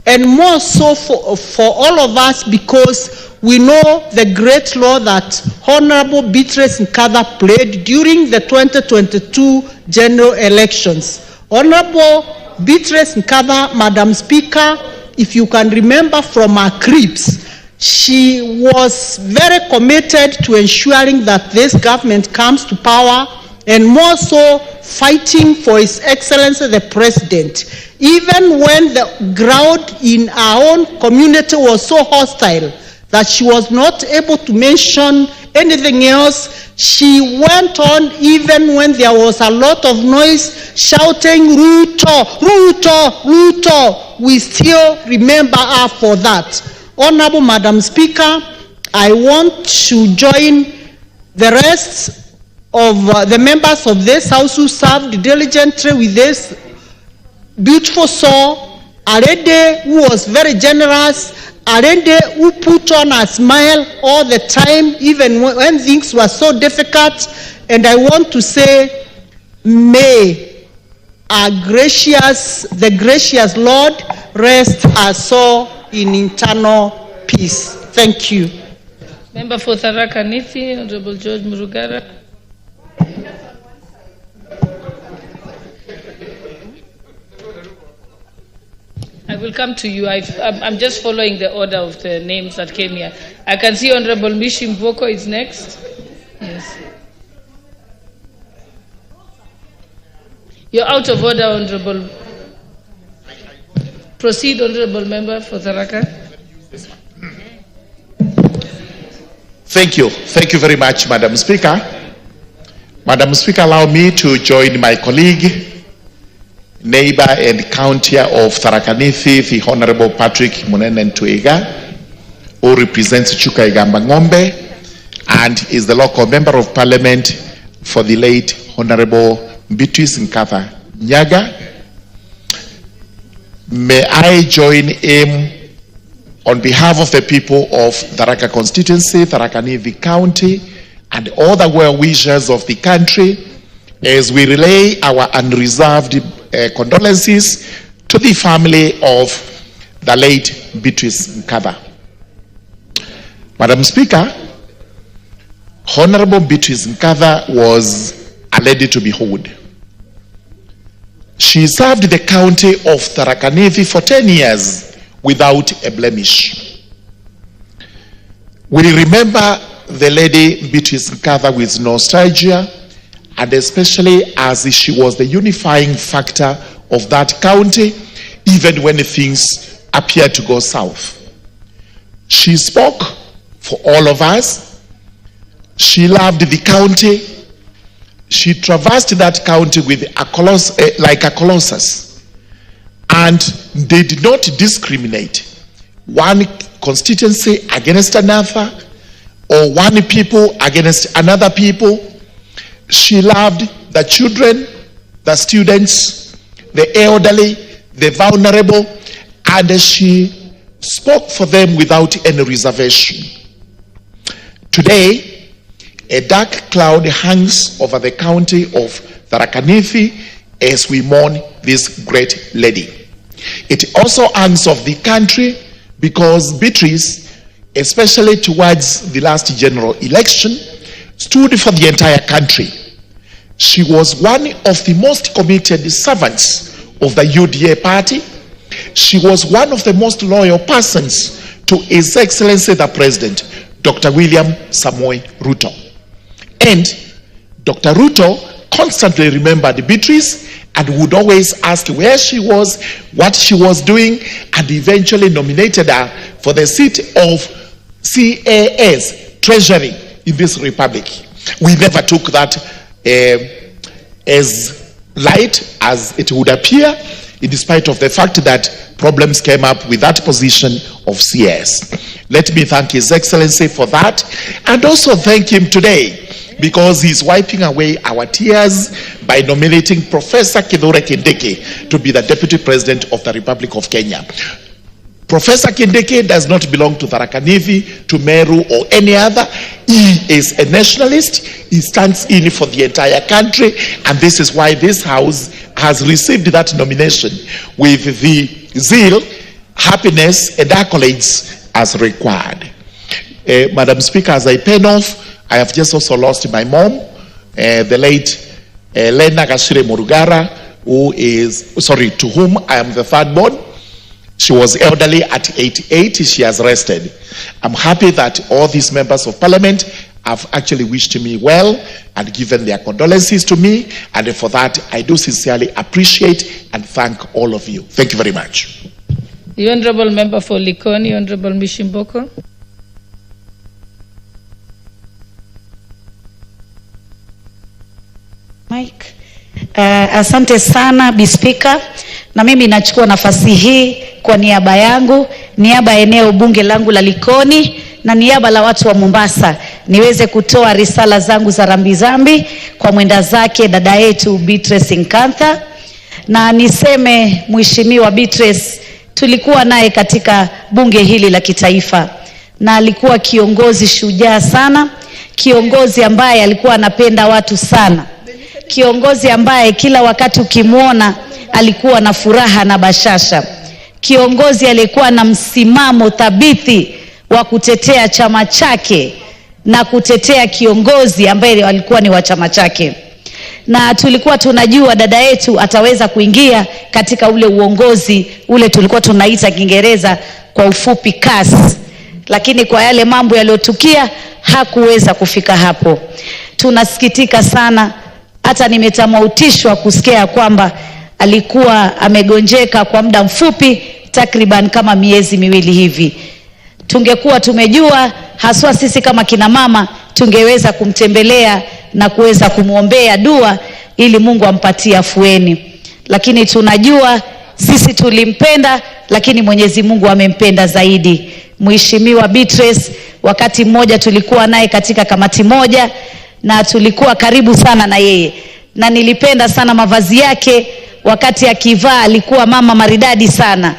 and more so for all of us, because we know the great role that Honorable Beatrice Nkadha played during the 2022 general elections. Honorable Beatrice Nkadha, Madam Speaker, if you can remember from her clips, she was very committed to ensuring that this government comes to power, and more so fighting for His Excellency the President. Even when the ground in our own community was so hostile that she was not able to mention anything else, she went on even when there was a lot of noise, shouting, Ruto, Ruto, Ruto. We still remember her for that. Honorable Madam Speaker, I want to join the rest of the members of this House who served diligently with this beautiful soul, a lady who was very generous, a lady who put on a smile all the time, even when things were so difficult. And I want to say, may the gracious Lord rest our soul in eternal peace. Thank you. Member for Tharaka Nithi, Honorable George Murugara. I will come to you. I'm just following the order of the names that came here. I can see Honorable Mishi Mvoko is next. Yes. You're out of order, Honorable. Proceed, Honorable Member for Tharaka. Thank you. Thank you very much, Madam Speaker. Madam Speaker, allow me to join my colleague, neighbor and countier of Tharaka Nithi, the Honorable Patrick Munenen Tuiga, who represents Chuka Igamba Ng'ombe and is the local member of parliament for the late Honorable Beatrice Nkatha Nyaga. May I join him on behalf of the people of Tharaka constituency, Tharaka Nithi County, and all the well-wishers of the country as we relay our unreserved condolences to the family of the late Beatrice Nkatha. Madam Speaker, Honorable Beatrice Nkatha was a lady to behold. She served the county of Tharaka Nithi for 10 years without a blemish. We remember the lady Beatrice Nkatha with nostalgia, and especially as she was the unifying factor of that county, even when things appeared to go south. She spoke for all of us. She loved the county. She traversed that county with like a colossus, and they did not discriminate one constituency against another or one people against another people. She loved the children, the students, the elderly, the vulnerable, and she spoke for them without any reservation. Today, a dark cloud hangs over the county of Tharaka Nithi as we mourn this great lady. It also hangs over the country because Beatrice, especially towards the last general election, stood for the entire country. She was one of the most committed servants of the UDA party. She was one of the most loyal persons to His Excellency the President, Dr. William Samoei Ruto. And Dr. Ruto constantly remembered Beatrice and would always ask where she was, what she was doing, and eventually nominated her for the seat of CAS, Treasury, in this republic. We never took that as light as it would appear, in spite of the fact that problems came up with that position of CS. Let me thank His Excellency for that, and also thank him today because he's wiping away our tears by nominating Professor Kindiki to be the Deputy President of the Republic of Kenya. Professor Kindiki does not belong to Tharaka Nithi, to Meru, or any other. He is a nationalist. He stands in for the entire country, and this is why this House has received that nomination with the zeal, happiness, and accolades as required. Madam Speaker, as I pen off, I have just also lost my mom, the late Lena Gashire Murugara, to whom I am the third born. She was elderly at 88. She has rested. I'm happy that all these members of parliament have actually wished me well and given their condolences to me, and for that I do sincerely appreciate and thank all of you. Thank you very much. The Honourable Member for Likoni, Honourable Mishimboko. Mike. Asante sana Bi Speaker, na mimi nachukua nafasi hii kwa niaba yangu, niaba ya eneo bunge langu la Likoni, na niaba la watu wa Mombasa niweze kutoa risala zangu za rambirambi kwa mwenda zake dada yetu Beatrice Nkantha. Na niseme Mheshimiwa Beatrice, tulikuwa naye katika bunge hili la kitaifa na alikuwa kiongozi shujaa sana, kiongozi ambaye alikuwa anapenda watu sana, kiongozi ambaye kila wakati ukimwona alikuwa na furaha na bashasha, kiongozi aliyekuwa na msimamo thabiti wa kutetea chama chake na kutetea kiongozi ambaye alikuwa ni wa chama chake. Na tulikuwa tunajua dada yetu ataweza kuingia katika ule uongozi ule tulikuwa tunaita Kiingereza kwa ufupi CAS, lakini kwa yale mambo yaliyotukia hakuweza kufika hapo. Tunasikitika sana, hata nimetamautishwa kusikia kwamba alikuwa amegonjeka kwa muda mfupi, takriban kama miezi miwili hivi. Tungekuwa tumejua, haswa sisi kama kina mama, tungeweza kumtembelea na kuweza kumuombea dua ili Mungu ampatie afueni. Lakini tunajua sisi tulimpenda, lakini Mwenyezi Mungu amempenda zaidi. Mheshimiwa Beatrice, wakati mmoja tulikuwa naye katika kamati moja na tulikuwa karibu sana na yeye, na nilipenda sana mavazi yake. Wakati akivaa alikuwa mama maridadi sana.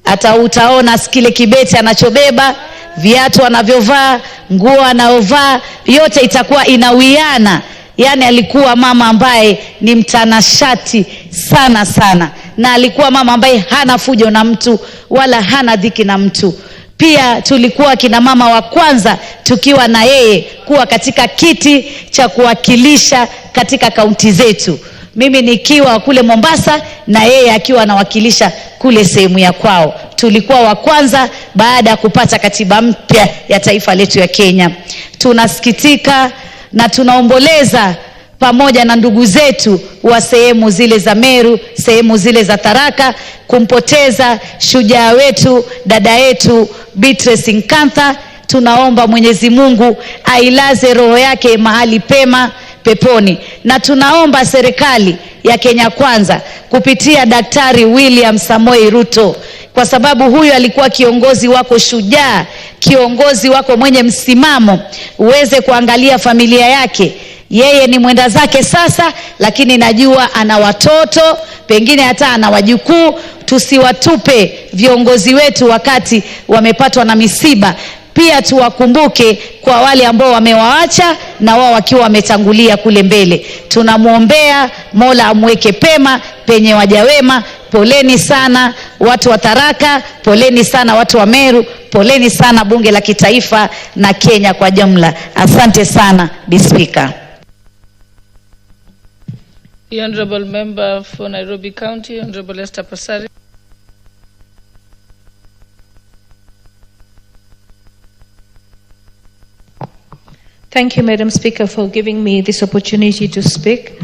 Hata utaona kile kibeti anachobeba, viatu anavyovaa, nguo anayovaa, yote itakuwa inawiana. Yani alikuwa mama ambaye ni mtanashati sana sana, na alikuwa mama ambaye hana fujo na mtu wala hana dhiki na mtu. Pia tulikuwa kina mama wa kwanza tukiwa na yeye kuwa katika kiti cha kuwakilisha katika kaunti zetu. Mimi nikiwa kule Mombasa na yeye akiwa anawakilisha kule sehemu ya kwao. Tulikuwa wa kwanza baada ya kupata katiba mpya ya taifa letu ya Kenya. Tunasikitika na tunaomboleza pamoja na ndugu zetu wa sehemu zile za Meru, sehemu zile za Tharaka, kumpoteza shujaa wetu, dada yetu Beatrice Nkantha. Tunaomba Mwenyezi Mungu ailaze roho yake mahali pema peponi, na tunaomba serikali ya Kenya Kwanza kupitia Daktari William Samoei Ruto, kwa sababu huyu alikuwa kiongozi wako shujaa, kiongozi wako mwenye msimamo, uweze kuangalia familia yake. Yeye ni mwenda zake sasa, lakini najua ana watoto, pengine hata ana wajukuu. Tusiwatupe viongozi wetu wakati wamepatwa na misiba. Pia tuwakumbuke kwa wale ambao wamewaacha na wao wakiwa wametangulia kule mbele. Tunamuombea Mola amweke pema penye waja wema. Poleni sana watu wa Tharaka, poleni sana watu wa Meru, poleni sana bunge la kitaifa na Kenya kwa jumla. Asante sana, Bi Speaker. The Honorable Member for Nairobi County, Honorable Esther Pasari. Thank you, Madam Speaker, for giving me this opportunity to speak.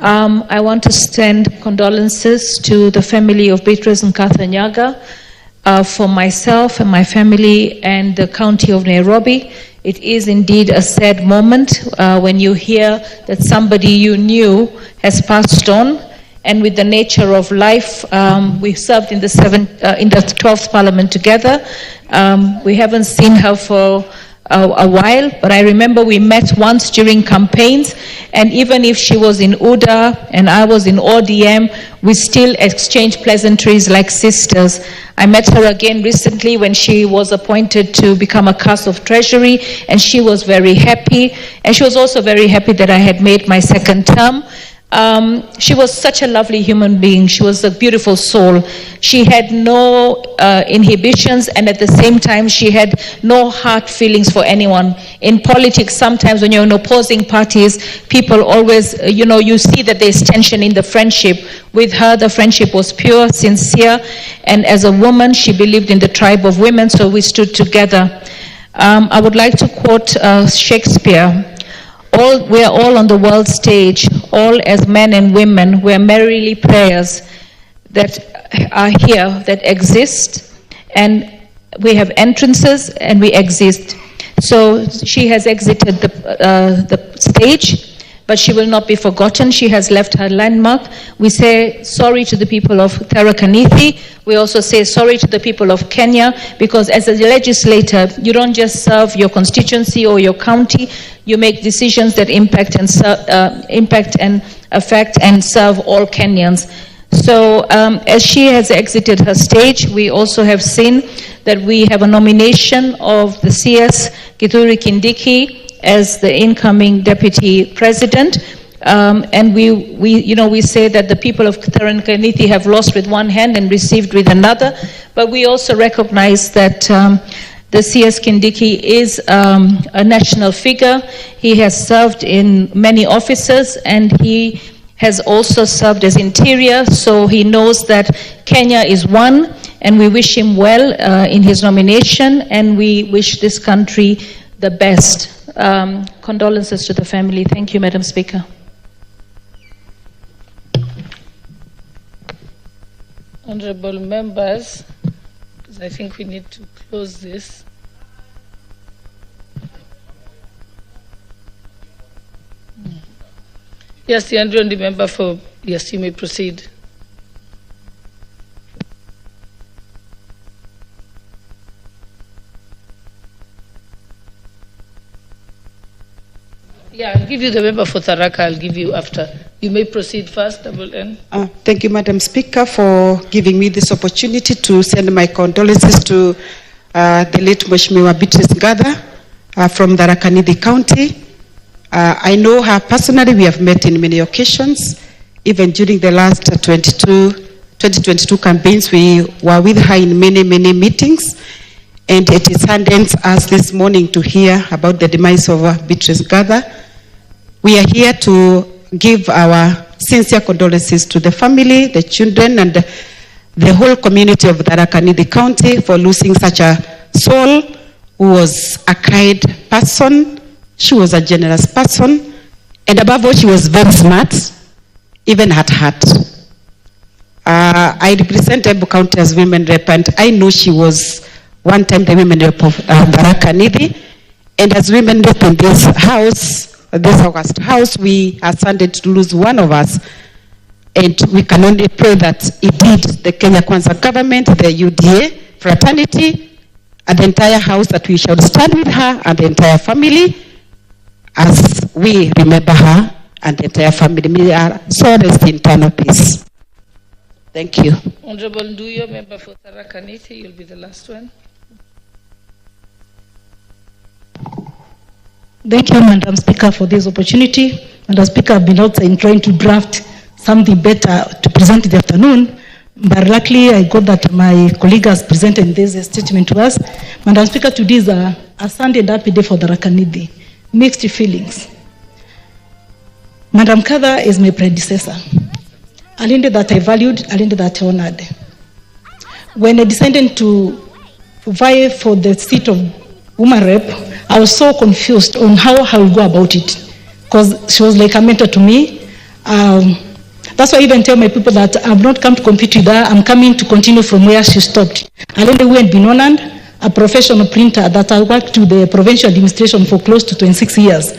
I want to send condolences to the family of Beatrice Nkantha Nyaga, for myself and my family and the county of Nairobi. It is indeed a sad moment when you hear that somebody you knew has passed on. And with the nature of life, we served in the 12th Parliament together. We haven't seen her for a while, but I remember we met once during campaigns, and even if she was in UDA and I was in ODM, we still exchanged pleasantries like sisters. I met her again recently when she was appointed to become a CAS of Treasury, and she was very happy, and she was also very happy that I had made my second term. She was such a lovely human being. She was a beautiful soul. She had no inhibitions, and at the same time she had no hard feelings for anyone. In politics, sometimes when you're in opposing parties, people always, you see that there's tension in the friendship. With her, the friendship was pure, sincere, and as a woman, she believed in the tribe of women, so we stood together. I would like to quote Shakespeare. We are all on the world stage, all as men and women, we are merrily players that are here, that exist, and we have entrances and we exist. So she has exited the stage. but she will not be forgotten. She has left her landmark. We say sorry to the people of Tharaka Nithi. We also say sorry to the people of Kenya, because as a legislator, you don't just serve your constituency or your county, you make decisions that impact and affect and serve all Kenyans. So as she has exited her stage, we also have seen that we have a nomination of the CS Kithure Kindiki as the incoming deputy president. And we say that the people of Tharaka Nithi have lost with one hand and received with another, but we also recognize that the CS Kindiki is a national figure. He has served in many offices, and he has also served as interior, so he knows that Kenya is one, and we wish him well in his nomination, and we wish this country the best. Condolences to the family. Thank you, Madam Speaker. Honorable members, because I think we need to close this. Yes, the honorable member for, yes, you may proceed. Yeah, I'll give you the member for Tharaka, I'll give you after. You may proceed first, Double N. Thank you, Madam Speaker, for giving me this opportunity to send my condolences to the late Mheshimiwa Beatrice Ngatha from Tharaka Nithi County. I know her personally. We have met in many occasions. Even during the last 2022 campaigns, we were with her in many meetings. And it saddens us this morning to hear about the demise of Beatrice Ngatha. We are here to give our sincere condolences to the family, the children, and the whole community of Tharaka Nithi County for losing such a soul who was a kind person. She was a generous person, and above all, she was very smart, even at heart. I represent Embu County as women rep, and I know she was one time the women rep of Tharaka Nithi. And as women rep in this house, this August house, we are saddened to lose one of us. And we can only pray that indeed the Kenya Kwanza government, the UDA, fraternity, and the entire house, that we shall stand with her and the entire family as we remember her and the entire family. May our soul rest in eternal peace. Thank you. Honorable Nduyo, member for Tharaka Nithi, you'll be the last one. Thank you, Madam Speaker, for this opportunity. Madam Speaker, I've been outside trying to draft something better to present this afternoon, but luckily I got that my colleague has presented this statement to us. Madam Speaker, today is a Sunday and happy day for Tharaka Nithi. Mixed feelings. Madam Ngatha is my predecessor. A lady that I valued, a lady that I honored. When I decided to vie for the seat of woman rep, I was so confused on how I will go about it, because she was like a mentor to me. That's why I even tell my people that I've not come to compete with her, I'm coming to continue from where she stopped. A lady who had been honored, a professional printer that I worked with the provincial administration for close to 26 years.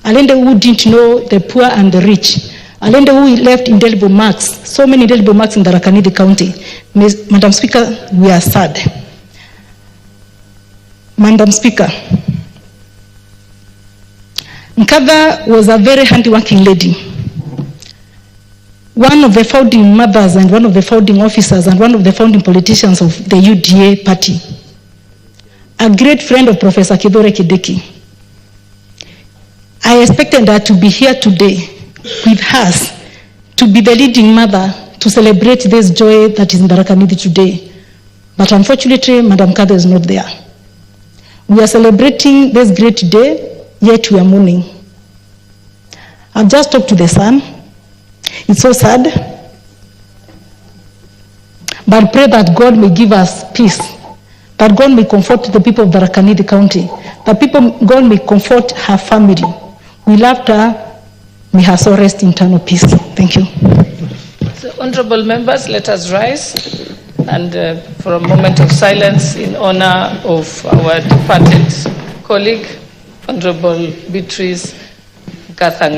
A lady who didn't know the poor and the rich. A lady who left indelible marks, so many indelible marks in Tharaka Nithi County. Madam Speaker, we are sad. Madam Speaker, Ngatha was a very hard-working lady. One of the founding mothers and one of the founding officers and one of the founding politicians of the UDA party. A great friend of Professor Kithure Kindiki. I expected her to be here today with us, to be the leading mother to celebrate this joy that is in Tharaka Nithi today. But unfortunately, Madam Ngatha is not there. We are celebrating this great day, yet we are mourning. I've just talked to the son. It's so sad. But pray that God may give us peace, that God may comfort the people of Tharaka Nithi County, that God may comfort her family. We loved her. May her soul rest in eternal peace. Thank you. So, honorable members, let us rise and for a moment of silence in honor of our departed colleague, Honorable Beatrice Ngatha.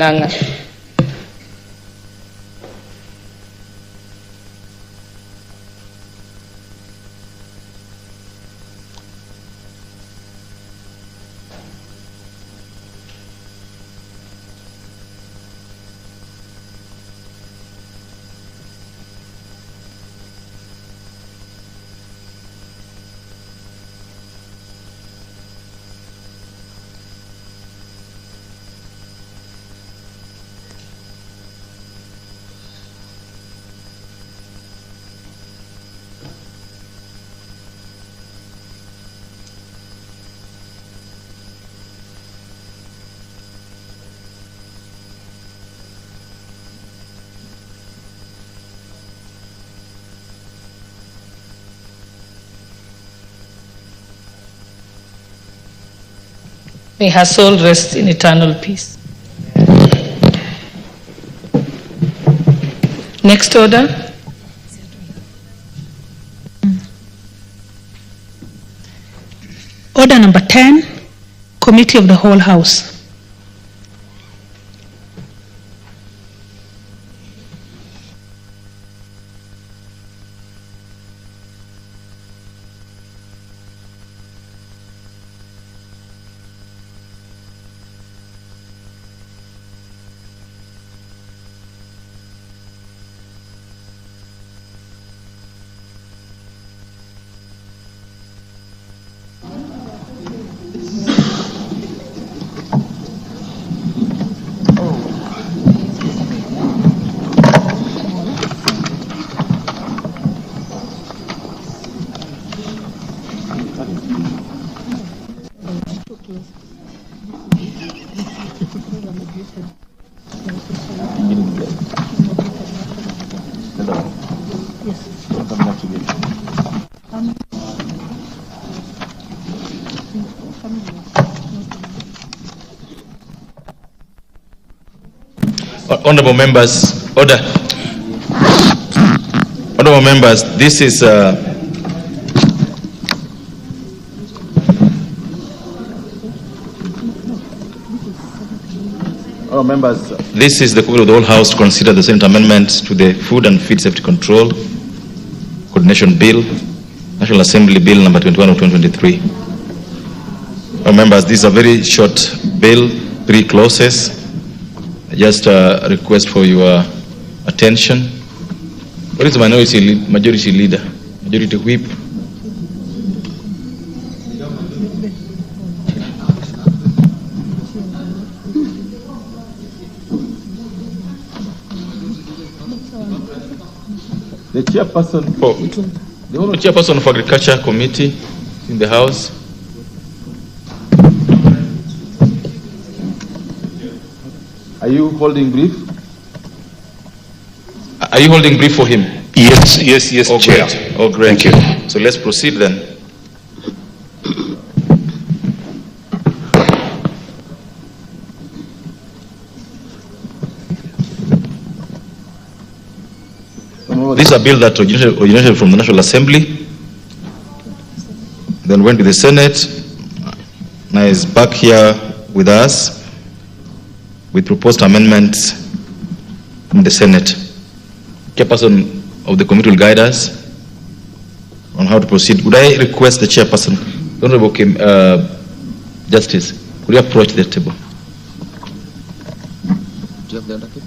May her soul rest in eternal peace. Next order. Order number 10, Committee of the Whole House. Honorable members, order. Honorable members, this is members, this is the call of the whole House to consider the Senate amendments to the Food and Feed Safety Control Coordination Bill, National Assembly Bill number 21 of 2023. Members, this is a very short bill, 3 clauses. Just a request for your attention. What is the majority leader? Majority whip? The chairperson for the only chairperson for Agriculture Committee in the House. Are you holding brief? Are you holding brief for him? Yes, oh, Chair. Great. Oh, great. Thank you. So let's proceed then. This is a bill that originated from the National Assembly, then went to the Senate, now is back here with us with proposed amendments from the Senate. Chairperson of the committee will guide us on how to proceed. Would I request the chairperson, the Honorable Justice, could you approach the table? Do you have the other key?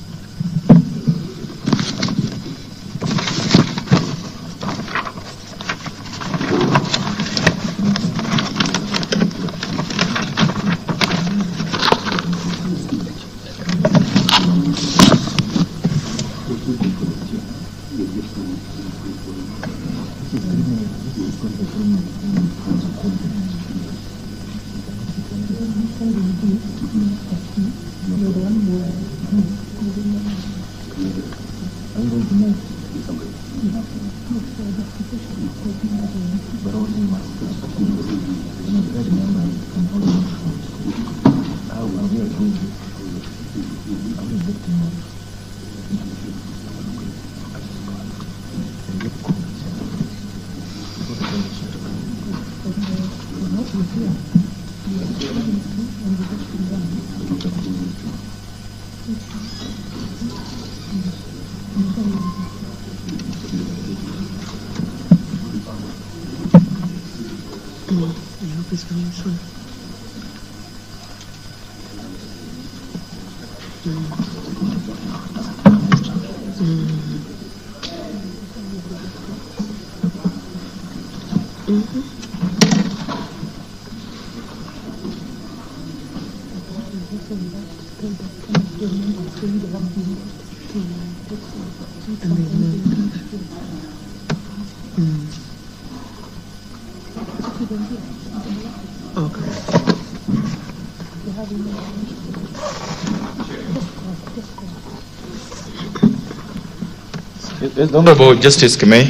The Honorable Justice Kemei.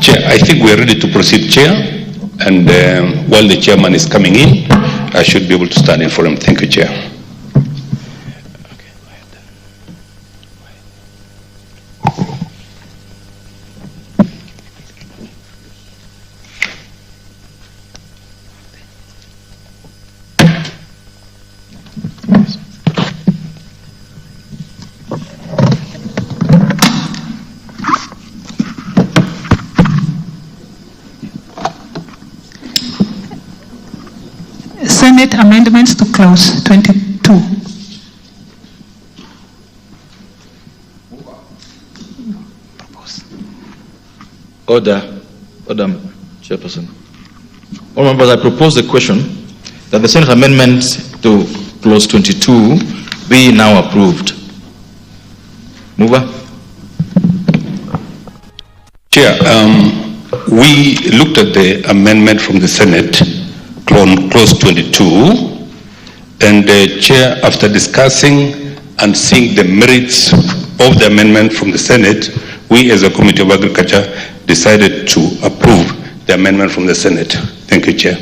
Chair, I think we are ready to proceed, Chair. And while the chairman is coming in, I should be able to stand in for him. Thank you, Chair. Senate amendments to clause 22. Order, Chairperson. All members, I propose the question that the Senate amendment to clause 22 be now approved. Mover. Chair, we looked at the amendment from the Senate, clause 22, and the Chair, after discussing and seeing the merits of the amendment from the Senate, we as a Committee of Agriculture decided to approve the amendment from the Senate. Thank you, Chair.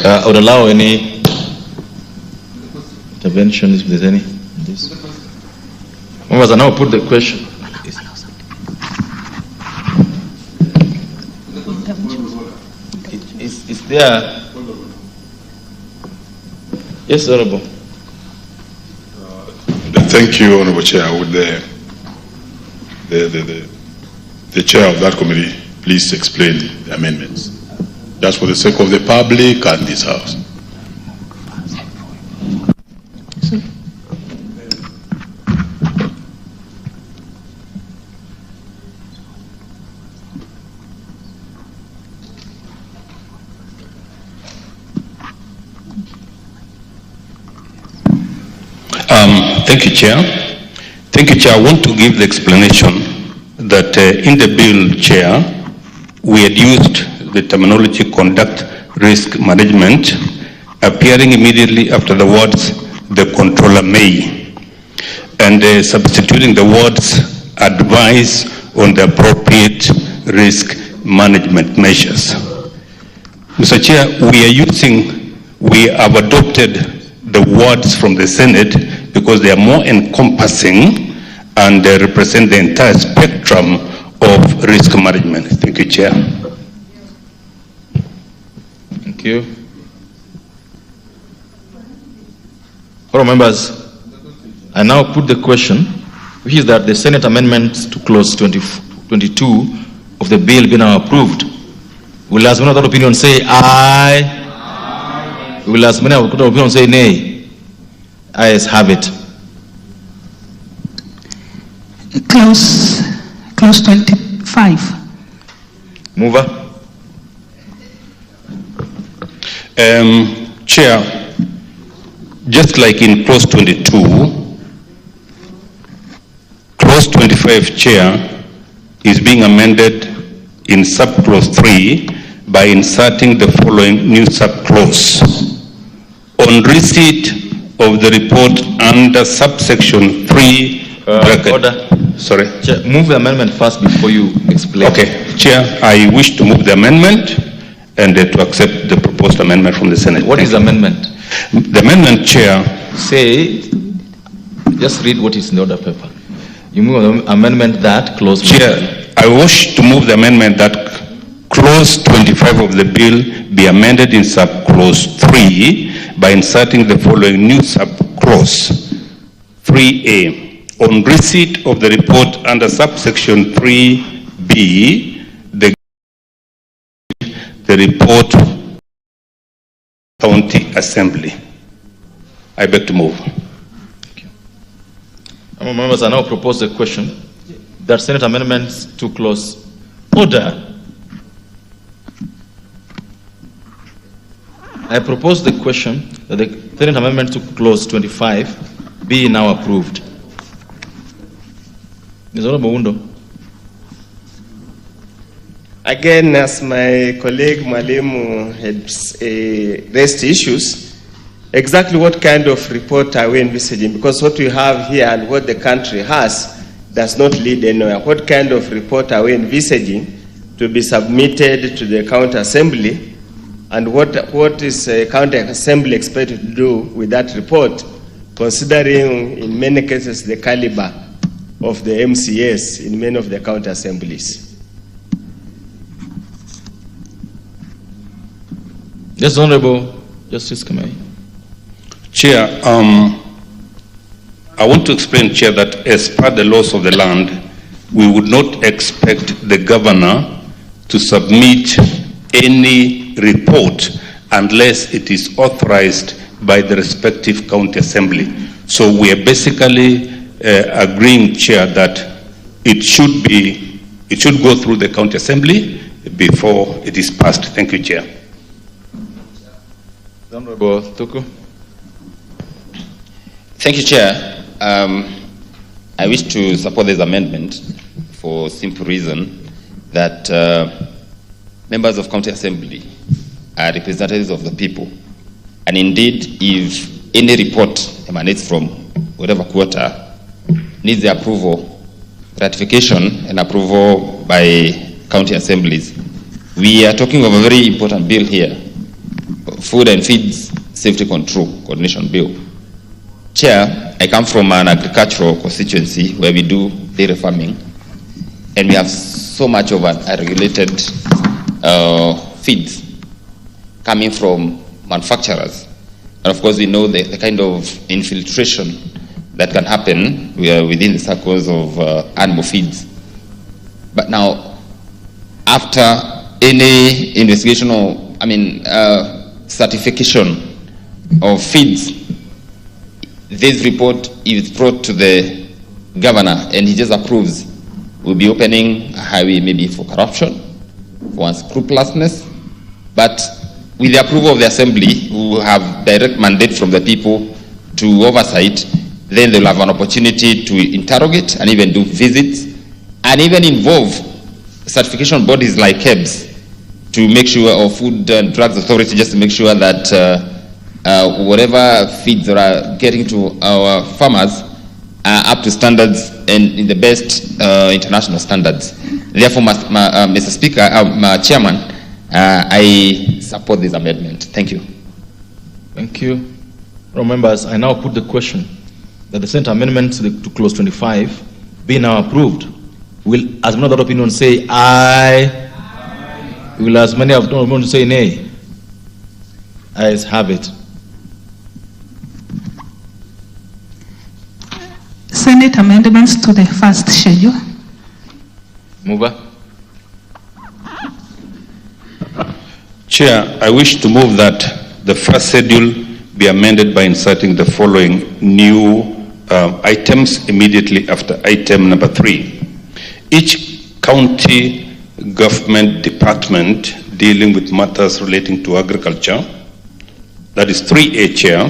I would allow any interventions if there's any. Members, I now put the question. Is there? Yes, Honorable. Thank you, Honorable Chair. Would the chair of that committee please explain the amendments, just for the sake of the public and this House? Thank you, Chair. Thank you, Chair. I want to give the explanation that in the bill, Chair, we had used the terminology conduct risk management, appearing immediately after the words the controller may, and substituting the words advise on the appropriate risk management measures. Mr. Chair, we have adopted the words from the Senate because they are more encompassing and they represent the entire spectrum of risk management. Thank you, Chair. Thank you. All members, I now put the question, which is that the Senate amendment to clause 22 of the bill be now approved. Will as many of that opinion say aye? Will as many of that opinion say nay? Ayes have it. Clause 25. Mover. Chair, just like in clause 22, clause 25, Chair, is being amended in subclause 3 by inserting the following new subclause. On receipt of the report under subsection 3 order. Sorry. Chair, move the amendment first before you explain. Okay, Chair, I wish to move the amendment and to accept the proposed amendment from the Senate. What is the amendment? The amendment, Chair. Say, just read what is in the order paper. You move the amendment that clause. Chair, I wish to move the amendment that clause 25 of the bill be amended in subclause 3 by inserting the following new subclause 3A. On receipt of the report under subsection 3B, the report County Assembly. I beg to move. Members, I now propose the question that Senate amendments to clause order. I propose the question that the Senate amendment to clause 25 be now approved. Ms. Honorable Wundo. Again, as my colleague Mwalimu had raised issues, exactly what kind of report are we envisaging? Because what we have here and what the country has does not lead anywhere. What kind of report are we envisaging to be submitted to the county assembly? And what is the county assembly expected to do with that report, considering in many cases the caliber of the MCAs in many of the county assemblies? Yes, Honorable Justice Kamei. Chair, I want to explain, Chair, that as per the laws of the land, we would not expect the governor to submit any report unless it is authorized by the respective county assembly. So we are basically agreeing, Chair, that it should go through the county assembly before it is passed. Thank you, Chair. Honorable Tuku. Thank you, Chair. I wish to support this amendment for simple reason that members of county assembly are representatives of the people. And indeed, if any report emanates from whatever quarter, needs the approval, ratification and approval by county assemblies. We are talking of a very important bill here, Food and Feeds Safety Control Coordination Bill. Chair, I come from an agricultural constituency where we do dairy farming, and we have so much of unregulated feeds coming from manufacturers. And of course, we know the kind of infiltration that can happen within the circles of animal feeds. But now, after any investigation or, certification of feeds, this report is brought to the governor and he just approves. We'll be opening a highway maybe for corruption, for unscrupulousness, but with the approval of the assembly, who will have direct mandate from the people to oversight, then they'll have an opportunity to interrogate and even do visits and even involve certification bodies like KEBS to make sure, or Food and Drugs Authority, just to make sure that whatever feeds that are getting to our farmers are up to standards and in the best international standards. Therefore, Mr. Speaker, Chairman, I support this amendment. Thank you. Thank you. Members, I now put the question that the Senate amendment to clause 25 be now approved. Will, as many of that opinion say aye? Will as many of that opinion say nay? Ayes have it. Senate amendments to the first schedule. Mover. Chair, I wish to move that the first schedule be amended by inserting the following new items immediately after item number 3. Each county government department dealing with matters relating to agriculture, that is 3A, Chair,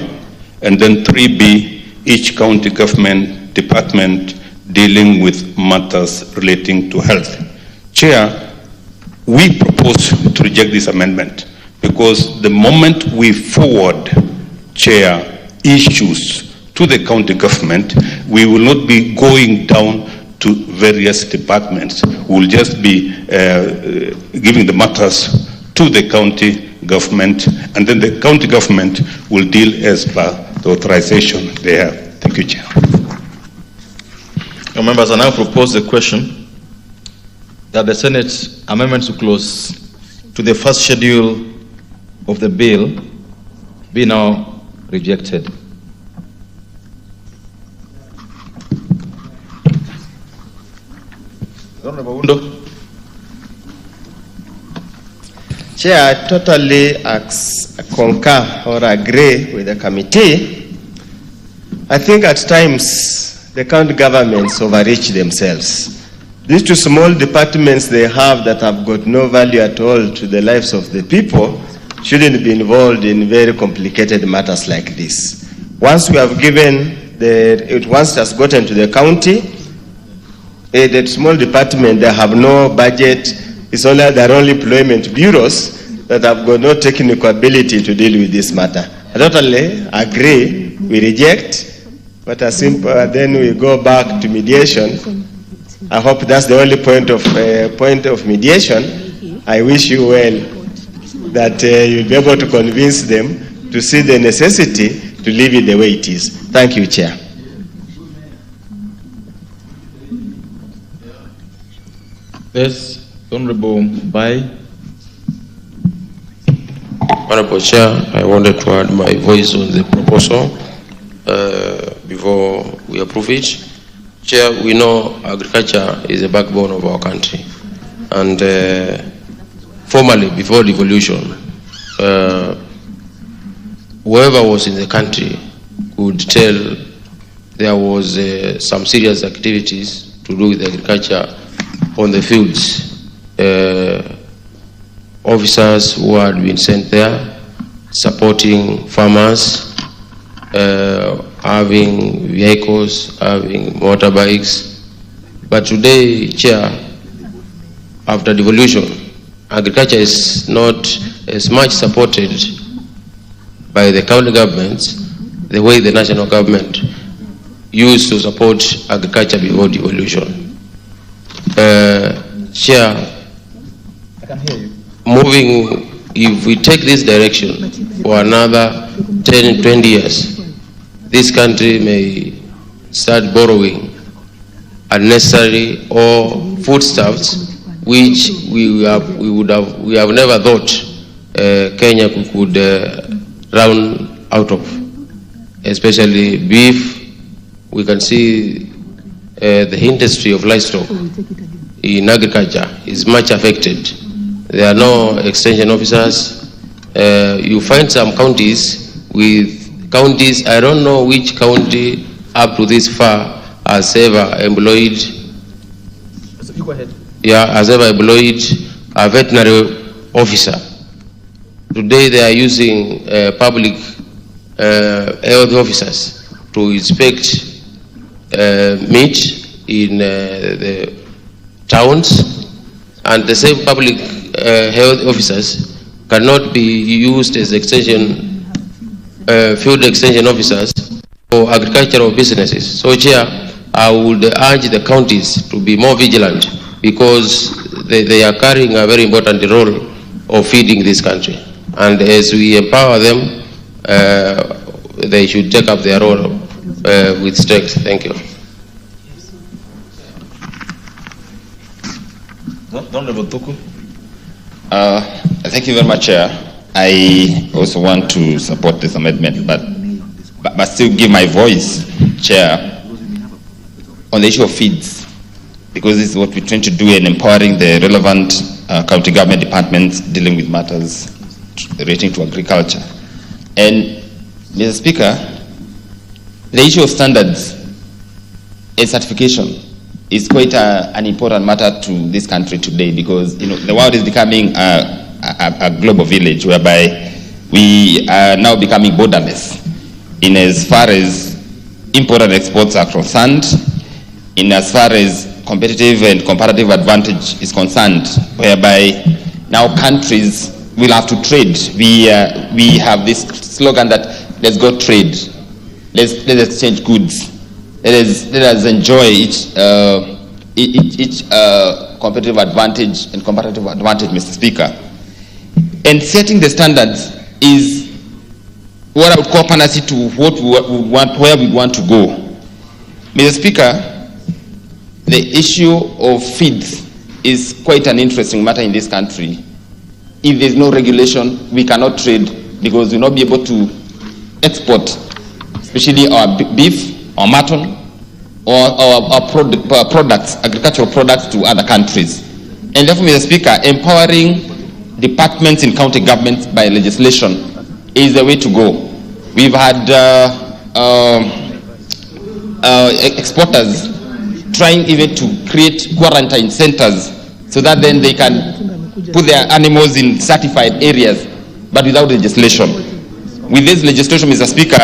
and then 3B, each county government department dealing with matters relating to health. Chair, we propose to reject this amendment because the moment we forward, Chair, issues to the county government, we will not be going down to various departments. We will just be giving the matters to the county government, and then the county government will deal as per the authorization they have. Thank you, Chair. Your members, I now propose the question that the Senate amendments to clause to the first schedule of the bill be now rejected. Honorable Undo. Chair, I totally concur or agree with the committee. I think at times the county governments overreach themselves. These two small departments they have that have got no value at all to the lives of the people shouldn't be involved in very complicated matters like this. Once we have given once it has gotten to the county, the small department, they have no budget It's only there are only employment bureaus that have got no technical ability to deal with this matter. I totally agree. We reject, but then we go back to mediation. I hope that's the only point of mediation. I wish you well that you'll be able to convince them to see the necessity to leave it the way it is. Thank you, Chair. Yes, Honorable Bai. Honorable Chair, I wanted to add my voice on the proposal before we approve it. Chair, we know agriculture is the backbone of our country. And formerly, before devolution, whoever was in the country could tell there was some serious activities to do with agriculture on the fields. Officers who had been sent there, supporting farmers, having vehicles, having motorbikes. But today, Chair, after devolution, agriculture is not as much supported by the county governments the way the national government used to support agriculture before devolution. Chair, I can hear you. Moving, if we take this direction for another 10, 20 years, this country may start borrowing unnecessary or foodstuffs which we have never thought Kenya could run out of, especially beef. We can see the industry of livestock in agriculture is much affected. There are no extension officers. You find some counties with counties, I don't know which county up to this far has ever employed, You go ahead. has ever employed a veterinary officer. Today they are using public health officers to inspect meat in the towns, and the same public health officers cannot be used as field extension officers for agricultural businesses. So, Chair, I would urge the counties to be more vigilant because they are carrying a very important role of feeding this country. And as we empower them, they should take up their role with strength. Thank you. Honorable Tuku. Thank you very much, Chair. I also want to support this amendment, but still give my voice, Chair, on the issue of feeds, because this is what we're trying to do in empowering the relevant county government departments dealing with matters relating to agriculture. And, Mr. Speaker, the issue of standards and certification is quite an important matter to this country today, because the world is becoming a global village whereby we are now becoming borderless in as far as import and exports are concerned, in as far as competitive and comparative advantage is concerned, whereby now countries will have to trade. We have this slogan that let's go trade, let's exchange goods, let us enjoy each competitive advantage and comparative advantage, Mr. Speaker. And setting the standards is what I would call panacea to what we want, where we want to go. Mr. Speaker, the issue of feeds is quite an interesting matter in this country. If there's no regulation, we cannot trade because we'll not be able to export, especially our beef, our mutton, or our products, agricultural products to other countries. And therefore, Mr. Speaker, empowering departments in county governments by legislation is the way to go. We've had exporters trying even to create quarantine centers so that then they can put their animals in certified areas, but without legislation. With this legislation, Mr. Speaker,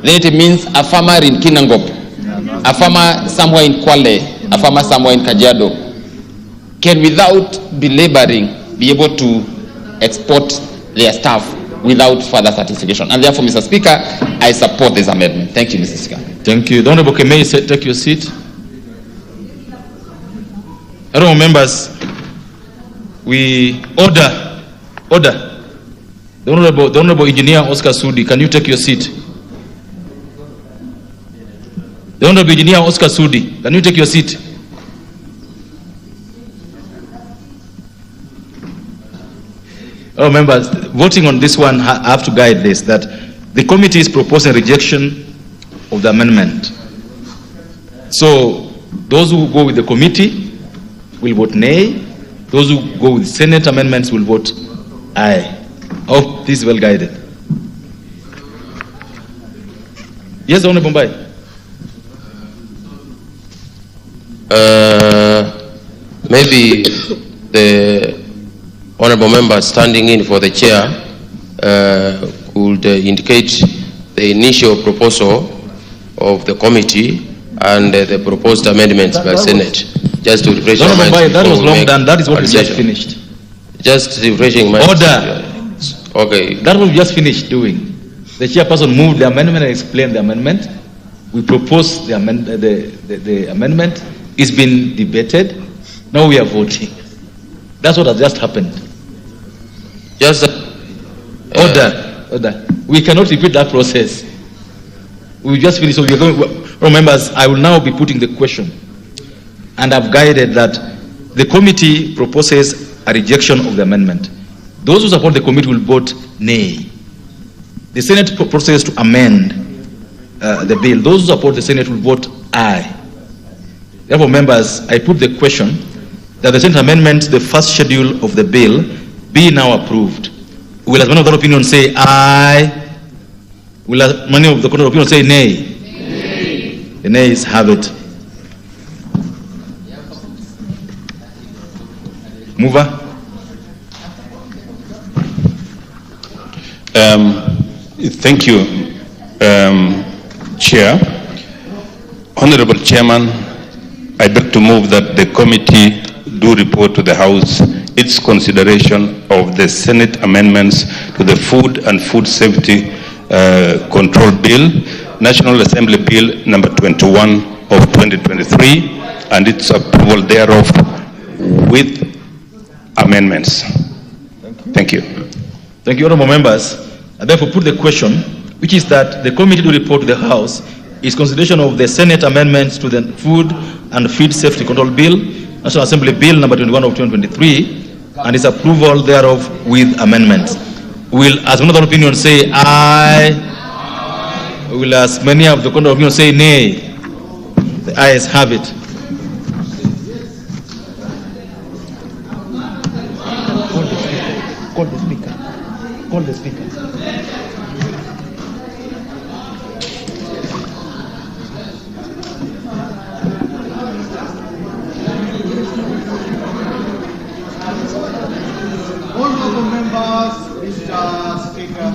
then it means a farmer in Kinangop, a farmer somewhere in Kwale, a farmer somewhere in Kajiado can, without belaboring, be able to export their staff without further certification. And therefore, Mr. Speaker, I support this amendment. Thank you, Mr. Speaker. Thank you. The Honorable Kemei, take your seat. Honorable members, we order. The Honorable Engineer Oscar Sudi, can you take your seat? The Honorable Engineer Oscar Sudi, can you take your seat? Oh, members, voting on this one, I have to guide this, that the committee is proposing rejection of the amendment. So those who go with the committee will vote nay. Those who go with Senate amendments will vote aye. Oh, this is well guided. Yes, Honorable Mumbai. Maybe the honorable member standing in for the chair could indicate the initial proposal of the committee and the proposed amendments by Senate, just to refresh your mind. That was long done. That is what we just finished. Just refreshing my order. Okay. That was just finished doing. The chairperson moved the amendment and explained the amendment. We proposed the amendment. It's been debated. Now we are voting. That's what has just happened. Just order. We cannot repeat that process. We just finished. So we are going. Members, I will now be putting the question, and I've guided that the committee proposes a rejection of the amendment. Those who support the committee will vote nay. The Senate proposes to amend the bill. Those who support the Senate will vote aye. Therefore, members, I put the question that the Senate amendment, the first schedule of the bill, be now approved. Will as many of the opinion say aye? Will as many of the opinion say nay? Nay. The nays have it. Mover. Thank you, Chair. Honorable Chairman, I beg to move that the committee do report to the House its consideration of the Senate amendments to the Food and Food Safety Control Bill, National Assembly Bill number 21 of 2023, and its approval thereof with amendments. Thank you. Thank you, honorable members. I therefore put the question, which is that the committee to report to the House is consideration of the Senate amendments to the Food and Feed Safety Control Bill, National Assembly Bill number 21 of 2023, and its approval thereof with amendments. Will, as one of the opinion, say aye? Will, as many of the opinion, say nay? The ayes have it. Call the speaker. Call the speaker. Honorable members, Mr. Speaker.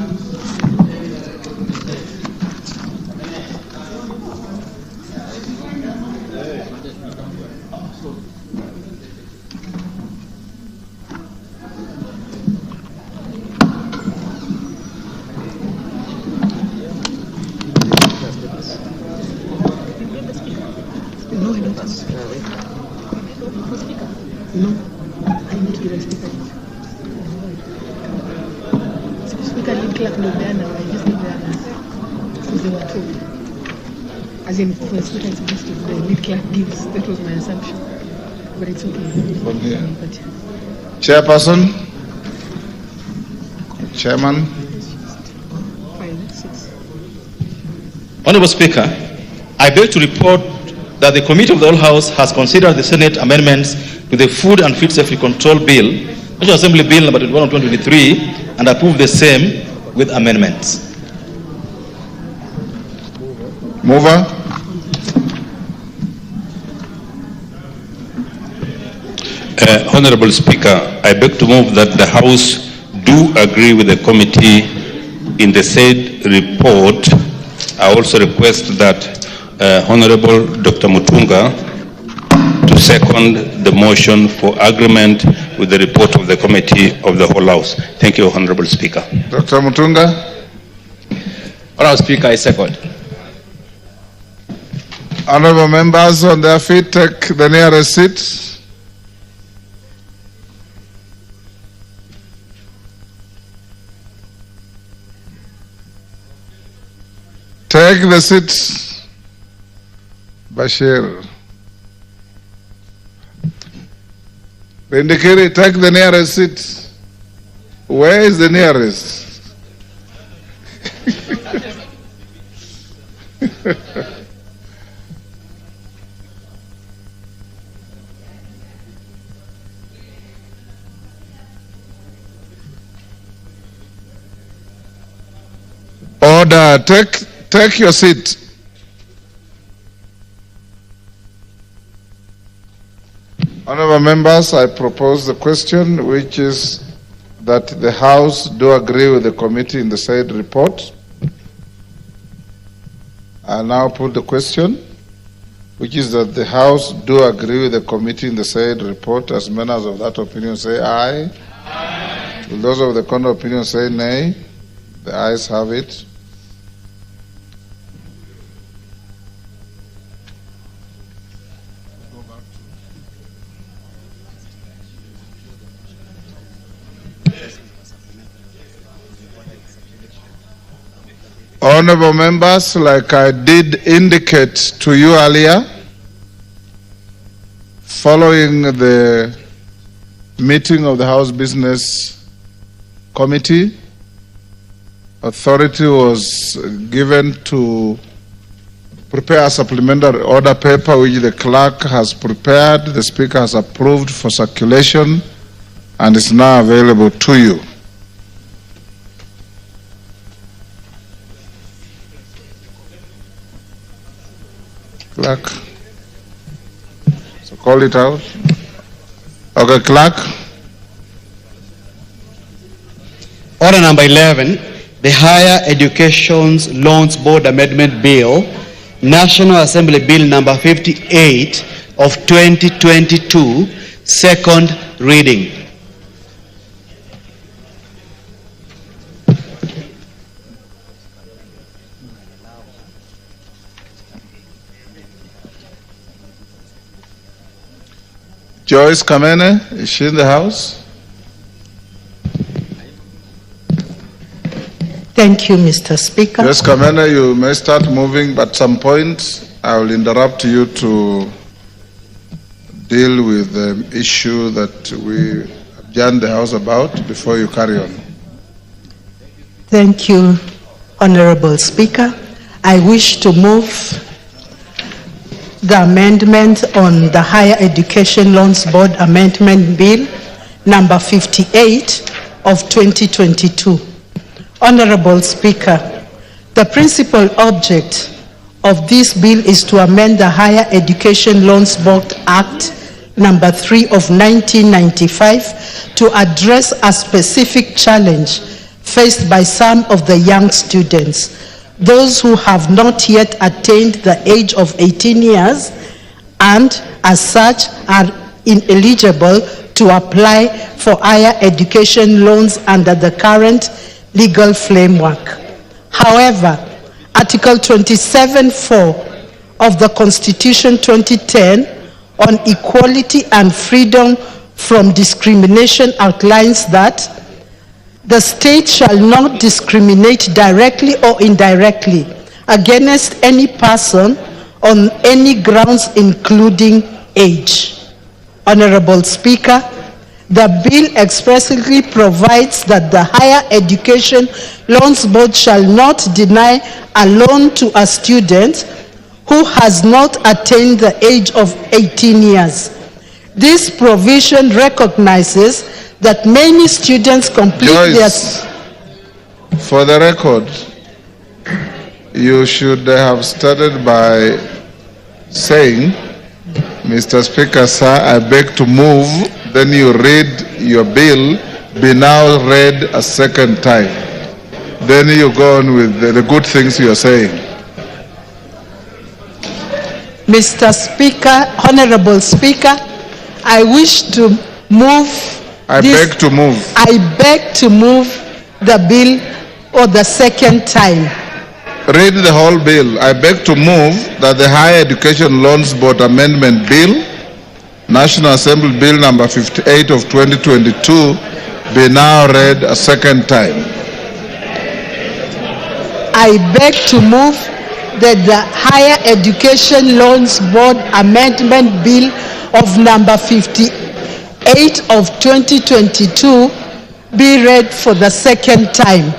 No, I don't. No, I need to give a speaker. Speaker lead clerk no there now. I just need there because they were told. As in, for the speaker is supposed to, the lead clerk gives. That was my assumption, but it's okay. From here. But, Chairperson, Chairman. 5, 6. Honorable Speaker, I beg to report that the Committee of the Whole House has considered the Senate amendments to the Food and Feed Safety Control Bill, National Assembly Bill number 21 of 2023, and approved the same with amendments. Mover. Honorable Speaker, I beg to move that the House do agree with the committee in the said report. I also request that Honorable Dr. Mutunga to second the motion for agreement with the report of the Committee of the Whole House. Thank you, Honorable Speaker. Dr. Mutunga. Honorable Speaker, I second. Honorable members on their feet, take the nearest seat. Take the seat, Bashir. Kindiki, take the nearest seat. Where is the nearest? Order, take your seat. Honorable members, I propose the question, which is that the House do agree with the committee in the said report. I now put the question, which is that the House do agree with the committee in the said report. As members of that opinion say aye. Aye. Will those of the contrary opinion say nay? The ayes have it. Honorable members, like I did indicate to you earlier, following the meeting of the House Business Committee, authority was given to prepare a supplementary order paper which the clerk has prepared, the Speaker has approved for circulation, and is now available to you. Clerk. So call it out. Okay, clerk. Order number 11, the Higher Education Loans Board Amendment Bill, National Assembly Bill number 58 of 2022, second reading. Joyce Kamene, is she in the house? Thank you, Mr. Speaker. Joyce Kamene, you may start moving, but at some point I will interrupt you to deal with the issue that we adjourned the House about before you carry on. Thank you, Honorable Speaker. I wish to move the amendment on the Higher Education Loans Board Amendment Bill number 58 of 2022. Honorable Speaker, the principal object of this bill is to amend the Higher Education Loans Board Act number 3 of 1995 to address a specific challenge faced by some of the young students, those who have not yet attained the age of 18 years and as such are ineligible to apply for higher education loans under the current legal framework. However, Article 27(4) of the Constitution 2010 on equality and freedom from discrimination outlines that the state shall not discriminate directly or indirectly against any person on any grounds including age. Honorable Speaker, the bill expressly provides that the Higher Education Loans Board shall not deny a loan to a student who has not attained the age of 18 years. This provision recognizes that many students complete Joyce, for the record, you should have started by saying, Mr. Speaker, sir, I beg to move, then you read your bill, be now read a second time. Then you go on with the good things you are saying. Mr. Speaker, Honorable Speaker, I wish to move. I beg to move. I beg to move the bill for the second time. Read the whole bill. I beg to move that the Higher Education Loans Board Amendment Bill, National Assembly Bill number 58 of 2022, be now read a second time. I beg to move that the Higher Education Loans Board Amendment Bill of number 58 of 2022 be read for the second time.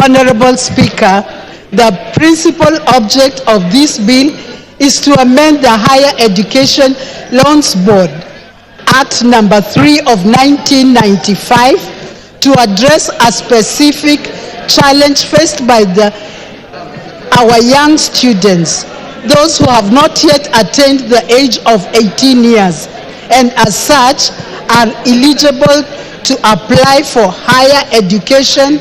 Honorable Speaker, the principal object of this bill is to amend the Higher Education Loans Board Act number 3 of 1995 to address a specific challenge faced by our young students, those who have not yet attained the age of 18 years and as such are eligible to apply for higher education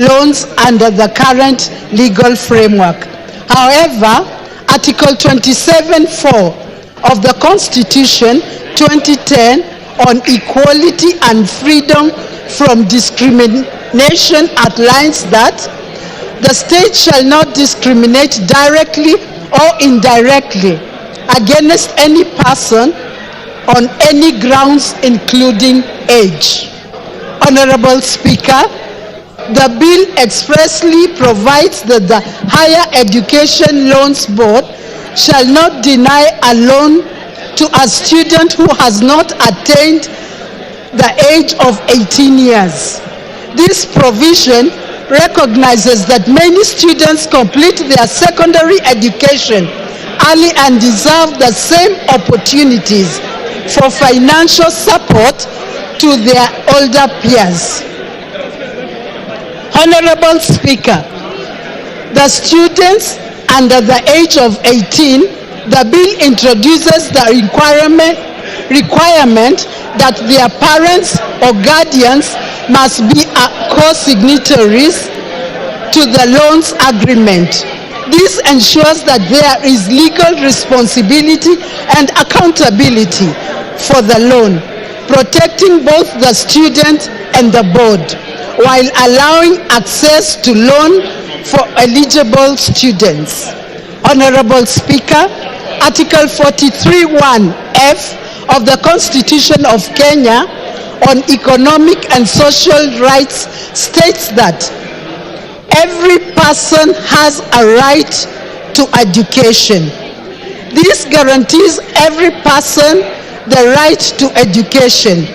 loans under the current legal framework. However, Article 27(4) of the Constitution 2010 on equality and freedom from discrimination outlines that the state shall not discriminate directly or indirectly against any person on any grounds including age. Honorable Speaker, the bill expressly provides that the Higher Education Loans Board shall not deny a loan to a student who has not attained the age of 18 years. This provision recognizes that many students complete their secondary education early and deserve the same opportunities for financial support to their older peers. Honorable Speaker, the students under the age of 18, the bill introduces the requirement that their parents or guardians must be co-signatories to the loans agreement. This ensures that there is legal responsibility and accountability for the loan, protecting both the student and the board, while allowing access to loan for eligible students. Honorable Speaker, Article 43(1)(f) of the Constitution of Kenya on economic and social rights states that every person has a right to education. This guarantees every person the right to education.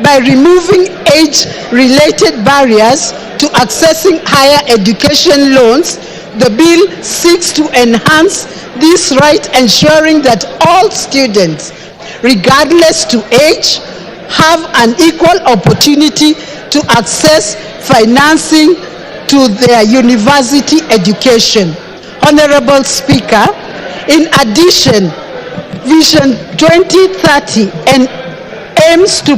By removing age-related barriers to accessing higher education loans, the bill seeks to enhance this right, ensuring that all students, regardless to age, have an equal opportunity to access financing to their university education. Honorable Speaker, in addition, Vision 2030 aims to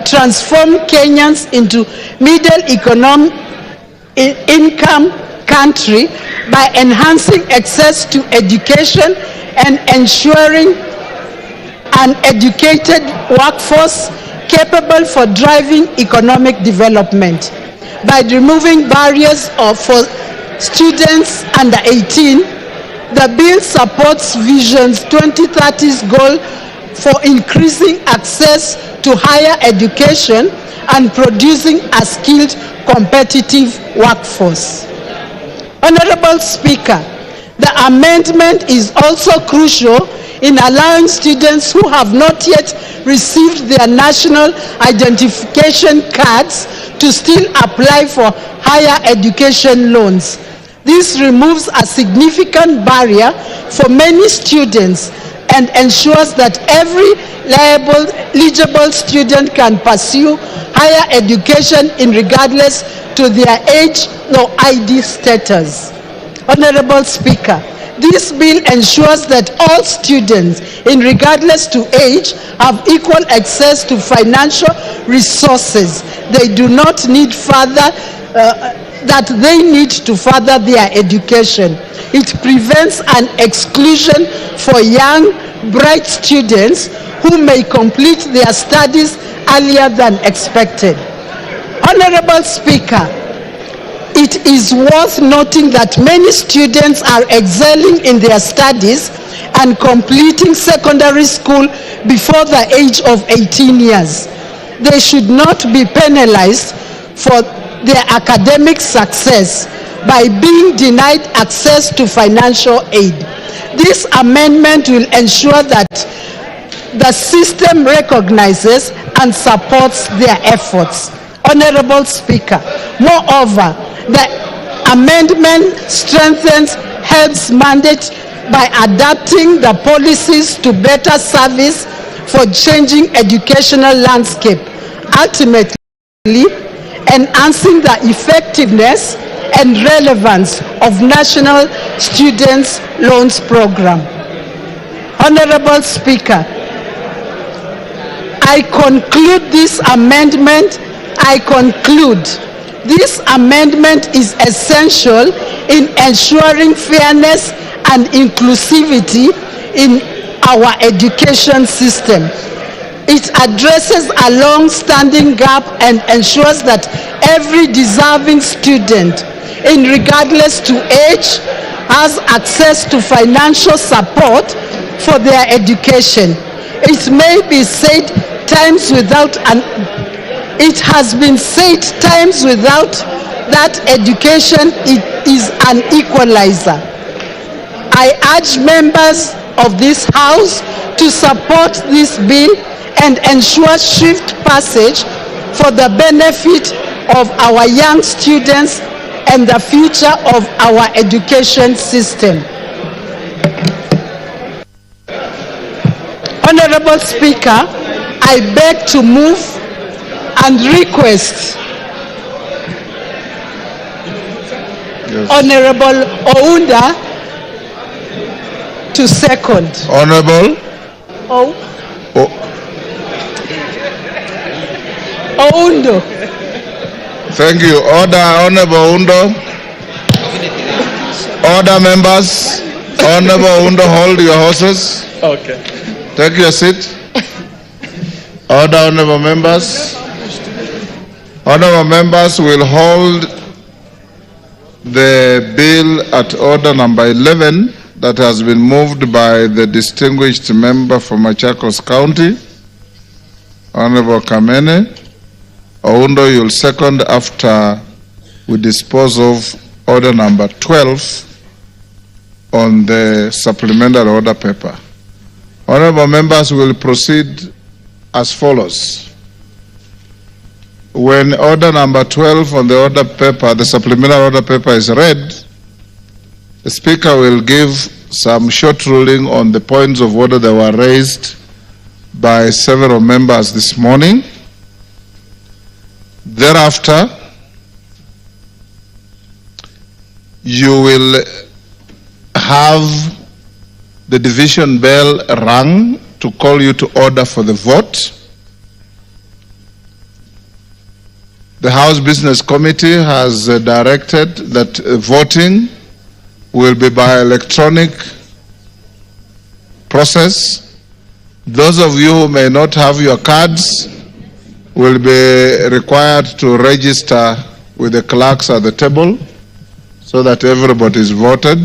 transform Kenyans into middle-income country by enhancing access to education and ensuring an educated workforce capable for driving economic development. By removing barriers for students under 18, the bill supports Vision 2030's goal for increasing access to higher education and producing a skilled, competitive workforce. Honorable Speaker, the amendment is also crucial in allowing students who have not yet received their national identification cards to still apply for higher education loans. This removes a significant barrier for many students and ensures that every eligible student can pursue higher education regardless to their age or ID status. Honorable Speaker, this bill ensures that all students, regardless to age, have equal access to financial resources. They do not need further that they need to further their education. It prevents an exclusion for young, bright students who may complete their studies earlier than expected. Honorable Speaker, it is worth noting that many students are excelling in their studies and completing secondary school before the age of 18 years. They should not be penalized for their academic success by being denied access to financial aid. This amendment will ensure that the system recognizes and supports their efforts. Honorable Speaker, moreover, the amendment strengthens HELB's mandate by adapting the policies to better service for changing educational landscape, ultimately enhancing the effectiveness and relevance of National Students Loans Program. Honorable Speaker, I conclude this amendment. This amendment is essential in ensuring fairness and inclusivity in our education system. It addresses a long-standing gap and ensures that every deserving student, regardless to age, has access to financial support for their education. It may be said it has been said times without that education is an equalizer. I urge members of this House to support this bill and ensure swift passage for the benefit of our young students and the future of our education system. Honorable Speaker, I beg to move and request Honorable Ounda to second. Honorable Oundo. Thank you. Order, Honorable Oundo. Order, members. Honorable Oundo, hold your horses. Okay. Take your seat. Order, honorable members. Honorable members will hold the bill at order number 11 that has been moved by the distinguished member from Machakos County, Honorable Kamene. Oundo, you'll second after we dispose of order number 12 on the supplementary order paper. Honorable members will proceed as follows. When order number 12 on the order paper, the supplementary order paper is read, the Speaker will give some short ruling on the points of order that were raised by several members this morning. Thereafter, you will have the division bell rung to call you to order for the vote. The House Business Committee has directed that voting will be by electronic process. Those of you who may not have your cards will be required to register with the clerks at the table so that everybody is voted.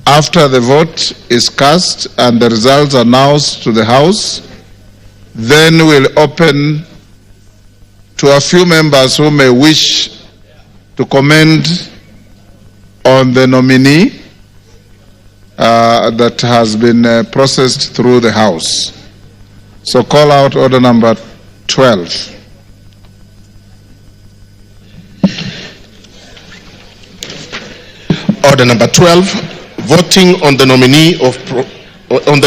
After the vote is cast and the results announced to the House, then we'll open to a few members who may wish to comment on the nominee that has been processed through the House. So call out order number 12. Order number 12, voting on the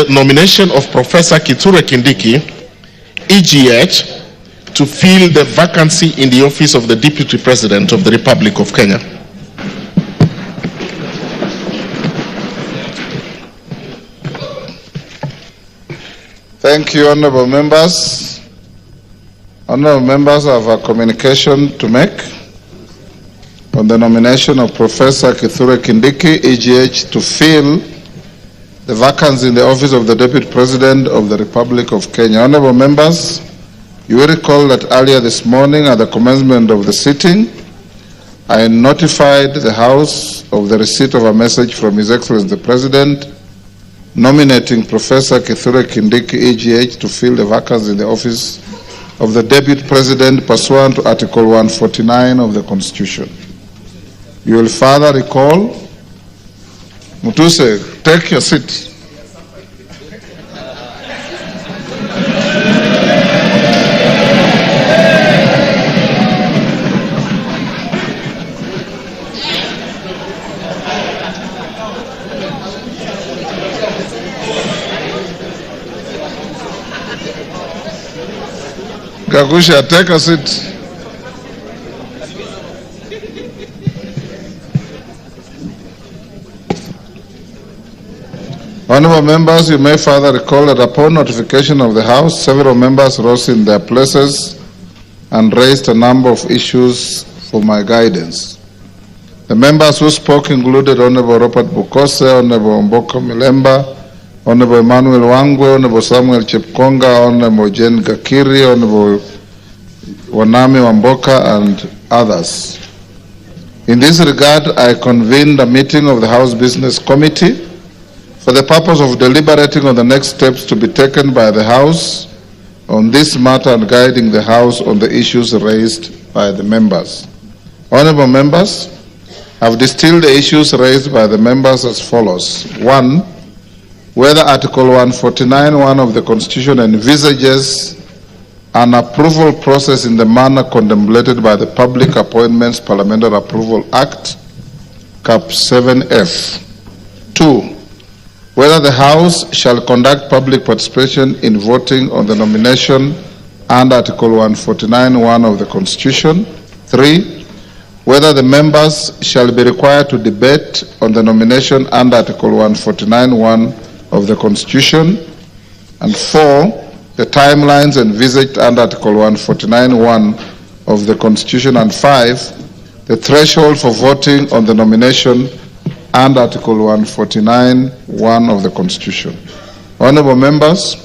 nomination of Professor Kithure Kindiki, EGH, to fill the vacancy in the office of the Deputy President of the Republic of Kenya. Thank you, honorable members. Honorable members have a communication to make. on the nomination of Professor Kithure Kindiki, EGH, to fill the vacancy in the office of the Deputy President of the Republic of Kenya. Honorable members, you will recall that earlier this morning at the commencement of the sitting, I notified the House of the receipt of a message from His Excellency the President nominating Professor Kithure Kindiki, EGH, to fill the vacancy in the office of the Deputy President pursuant to Article 149 of the Constitution. You will further recall, Mutuse, take your seat. Gachagua, take a seat. Honorable members, you may further recall that upon notification of the House, several members rose in their places and raised a number of issues for my guidance. The members who spoke included Honorable Robert Bukose, Honorable Mboka Milemba, Honorable Emmanuel Wangwe, Honorable Samuel Chepkonga, Honorable Jen Gakiri, Honorable Wanami Wamboka, and others. In this regard, I convened a meeting of the House Business Committee for the purpose of deliberating on the next steps to be taken by the House on this matter and guiding the House on the issues raised by the members. Honorable members, I've distilled the issues raised by the members as follows. 1. Whether Article 149(1) of the Constitution envisages an approval process in the manner contemplated by the Public Appointments Parliamentary Approval Act, Cap 7F. 2. Whether the House shall conduct public participation in voting on the nomination under Article 149(1) of the Constitution. 3. Whether the members shall be required to debate on the nomination under Article 149(1) of the Constitution. And 4. The timelines envisaged under Article 149(1) of the Constitution. And 5. The threshold for voting on the nomination and Article 149(1) of the Constitution. Honorable members,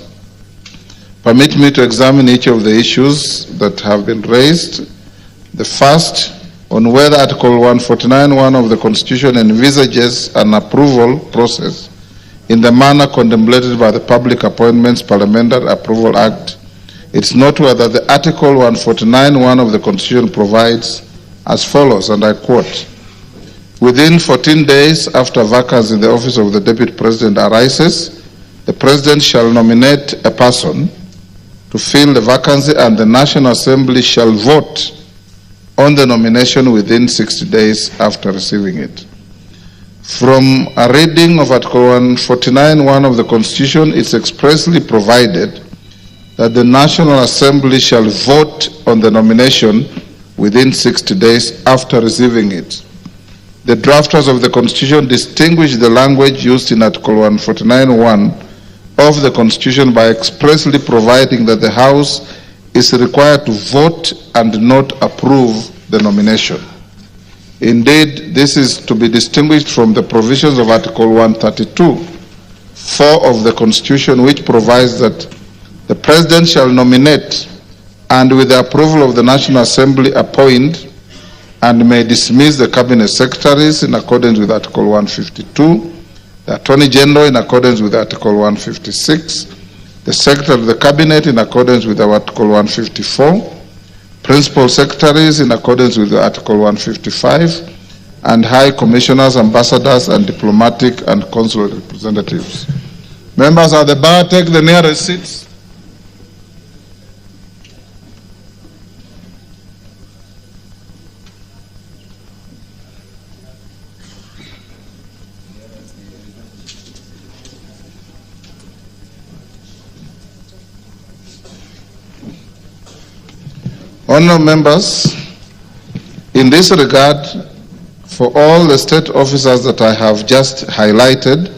permit me to examine each of the issues that have been raised. The first, on whether Article 149(1) of the Constitution envisages an approval process in the manner contemplated by the Public Appointments Parliamentary Approval Act. It's noteworthy that the Article 149(1) of the Constitution provides as follows, and I quote, "Within 14 days after vacancy in the office of the Deputy President arises, the President shall nominate a person to fill the vacancy and the National Assembly shall vote on the nomination within 60 days after receiving it." From a reading of Article 149(1) of the Constitution, it's expressly provided that the National Assembly shall vote on the nomination within 60 days after receiving it. The drafters of the Constitution distinguish the language used in Article 149(1) of the Constitution by expressly providing that the House is required to vote and not approve the nomination. Indeed, this is to be distinguished from the provisions of Article 132(4) of the Constitution, which provides that the President shall nominate and with the approval of the National Assembly appoint and may dismiss the Cabinet Secretaries in accordance with Article 152, the Attorney General in accordance with Article 156, the Secretary of the Cabinet in accordance with Article 154, Principal Secretaries in accordance with Article 155, and High Commissioners, Ambassadors, and Diplomatic and Consular Representatives. Members of the bar, take the nearest seats. Honourable members, in this regard, for all the state officers that I have just highlighted,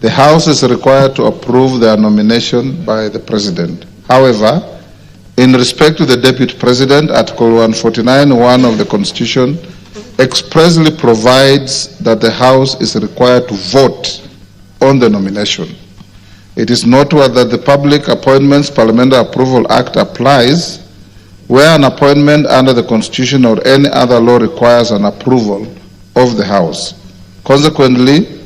the House is required to approve their nomination by the President. However, in respect to the Deputy President, Article 149(1) of the Constitution expressly provides that the House is required to vote on the nomination. It is noteworthy that the Public Appointments Parliamentary Approval Act applies where an appointment under the Constitution or any other law requires an approval of the House. Consequently,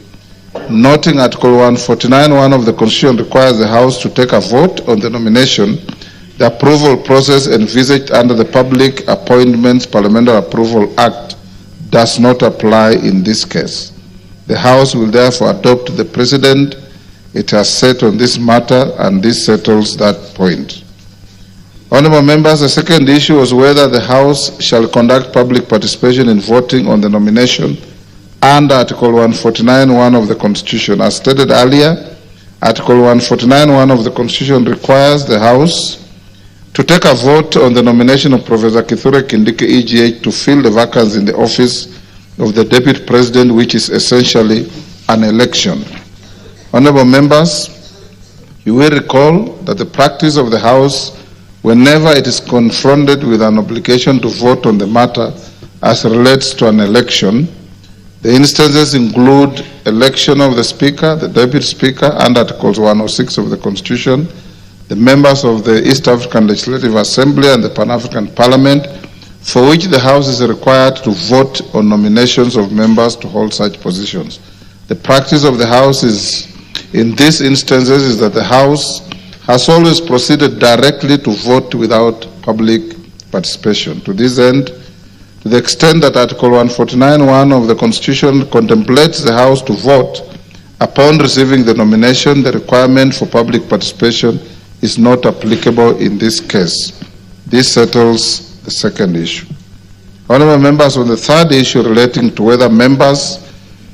noting Article 149(1) of the Constitution requires the House to take a vote on the nomination, the approval process envisaged under the Public Appointments Parliamentary Approval Act does not apply in this case. The House will therefore adopt the precedent it has set on this matter, and this settles that point. Honourable members, the second issue was whether the House shall conduct public participation in voting on the nomination under Article 149(1) of the Constitution. As stated earlier, Article 149(1) of the Constitution requires the House to take a vote on the nomination of Professor Kithure Kindiki EGH to fill the vacancy in the office of the Deputy President, which is essentially an election. Honourable members, you will recall that the practice of the House, whenever it is confronted with an obligation to vote on the matter as relates to an election, the instances include election of the Speaker, the Deputy Speaker, under Articles 106 of the Constitution, the members of the East African Legislative Assembly and the Pan-African Parliament, for which the House is required to vote on nominations of members to hold such positions. The practice of the House in these instances is that the House has always proceeded directly to vote without public participation. To this end, to the extent that Article 149(1) of the Constitution contemplates the House to vote upon receiving the nomination, the requirement for public participation is not applicable in this case. This settles the second issue. Honourable members, on the third issue relating to whether members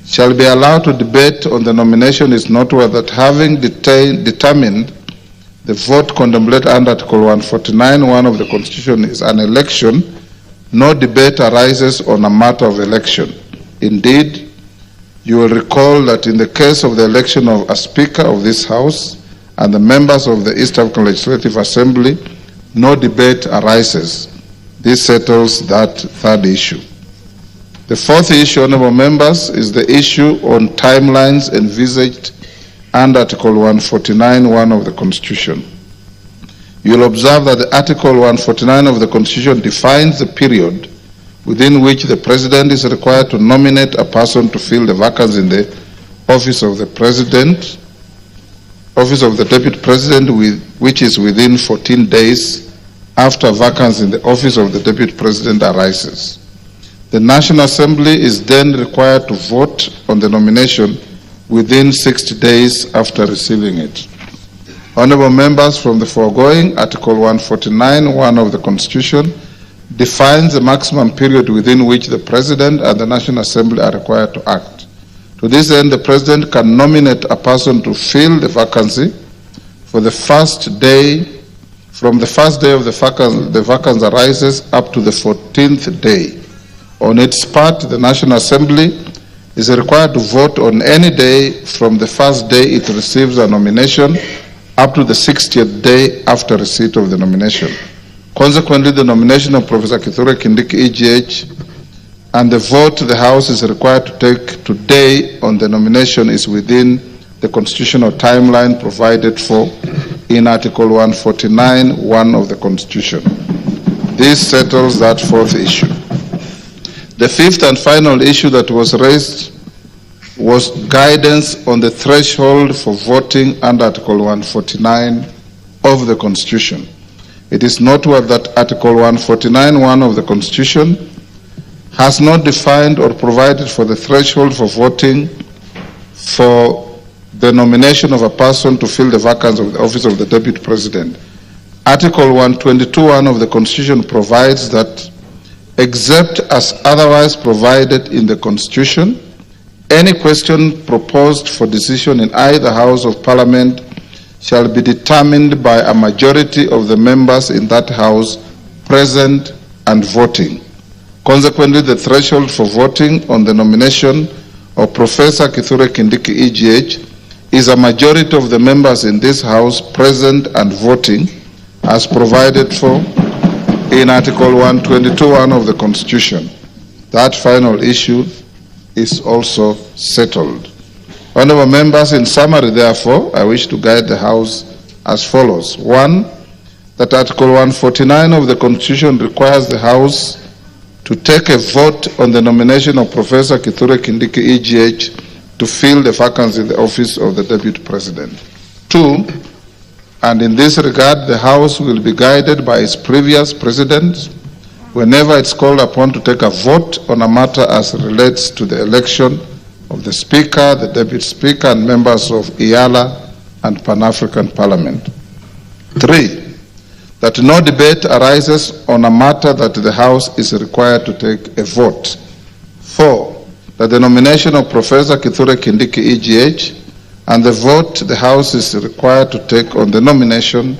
shall be allowed to debate on the nomination, is noteworthy that having determined the vote contemplated under Article 149(1) of the Constitution is an election, no debate arises on a matter of election. Indeed, you will recall that in the case of the election of a Speaker of this House and the members of the East African Legislative Assembly, no debate arises. This settles that third issue. The fourth issue, honourable members, is the issue on timelines envisaged under Article 149(1) of the Constitution. You will observe that the Article 149 of the Constitution defines the period within which the President is required to nominate a person to fill the vacancy in the office of the President, office of the Deputy President, which is within 14 days after vacancy in the office of the Deputy President arises. The National Assembly is then required to vote on the nomination within 60 days after receiving it. Honourable members, from the foregoing, Article 149(1) of the Constitution defines the maximum period within which the President and the National Assembly are required to act. To this end, the President can nominate a person to fill the vacancy from the first day of the vacancy arises up to the 14th day. On its part, the National Assembly is required to vote on any day from the first day it receives a nomination up to the 60th day after receipt of the nomination. Consequently, the nomination of Professor Kithure Kindiki EGH and the vote the House is required to take today on the nomination is within the constitutional timeline provided for in Article 149(1) of the Constitution. This settles that fourth issue. The fifth and final issue that was raised was guidance on the threshold for voting under Article 149 of the Constitution. It is noteworthy that Article 149(1) of the Constitution has not defined or provided for the threshold for voting for the nomination of a person to fill the vacancy of the office of the Deputy President. Article 122(1) of the Constitution provides that, except as otherwise provided in the Constitution, any question proposed for decision in either House of Parliament shall be determined by a majority of the members in that House present and voting. Consequently, the threshold for voting on the nomination of Professor Kithure Kindiki EGH is a majority of the members in this House present and voting, as provided for in Article 122(1) of the Constitution. That final issue is also settled. Honorable members, in summary, therefore, I wish to guide the House as follows. 1, that Article 149 of the Constitution requires the House to take a vote on the nomination of Professor Kithure Kindiki, EGH, to fill the vacancy in the office of the Deputy President. 2, and in this regard, the House will be guided by its previous President whenever it's called upon to take a vote on a matter as relates to the election of the Speaker, the Deputy Speaker, and members of IALA and Pan-African Parliament. 3, that no debate arises on a matter that the House is required to take a vote. 4, that the nomination of Professor Kithure Kindiki, EGH, and the vote the House is required to take on the nomination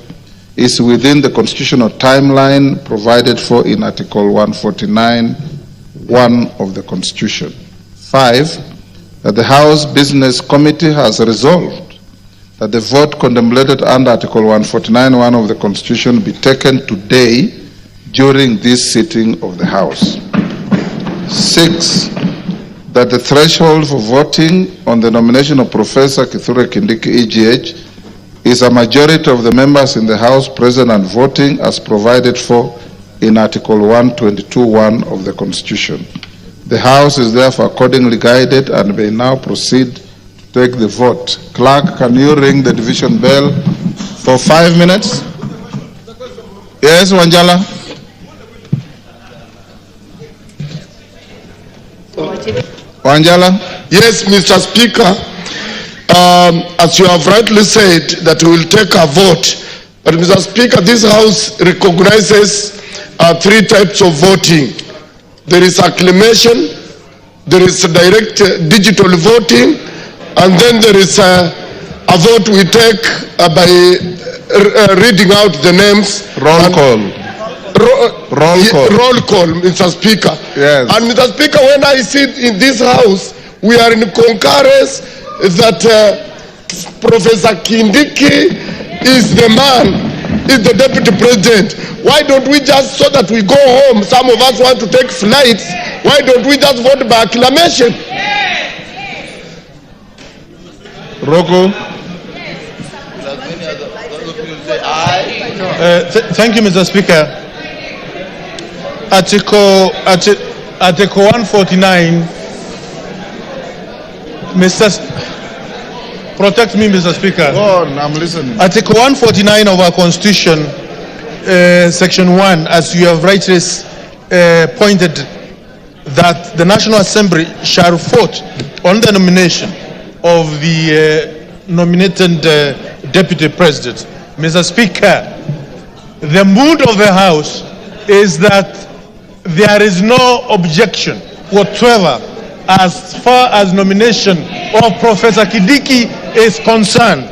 is within the constitutional timeline provided for in Article 149(1) of the Constitution. 5, that the House Business Committee has resolved that the vote contemplated under Article 149(1) of the Constitution be taken today during this sitting of the House. 6, that the threshold for voting on the nomination of Professor Kithure Kindiki, EGH, is a majority of the members in the House present and voting as provided for in Article 122(1) of the Constitution. The House is therefore accordingly guided and may now proceed to take the vote. Clerk, can you ring the division bell for 5 minutes? Yes, Wanjala. Wanjala? Yes, Mr. Speaker. As you have rightly said, that we will take a vote. But Mr. Speaker, this House recognizes 3 types of voting. There is acclamation, there is direct digital voting, and then there is a vote we take by reading out the names. Roll call. Roll call. Roll call, Mr. Speaker. Yes. And Mr. Speaker, when I sit in this House, we are in concurrence that Professor Kindiki is the man, is the Deputy President. Why don't we just, so that we go home, some of us want to take flights, why don't we just vote by acclamation? Rocco? Thank you, Mr. Speaker. Article 149, protect me, Mr. Speaker. Go on, I'm listening. Article 149 of our Constitution, Section 1, as you have rightly pointed, that the National Assembly shall vote on the nomination of the nominated Deputy President. Mr. Speaker, the mood of the House is that there is no objection whatsoever as far as nomination of Professor Kindiki is concerned.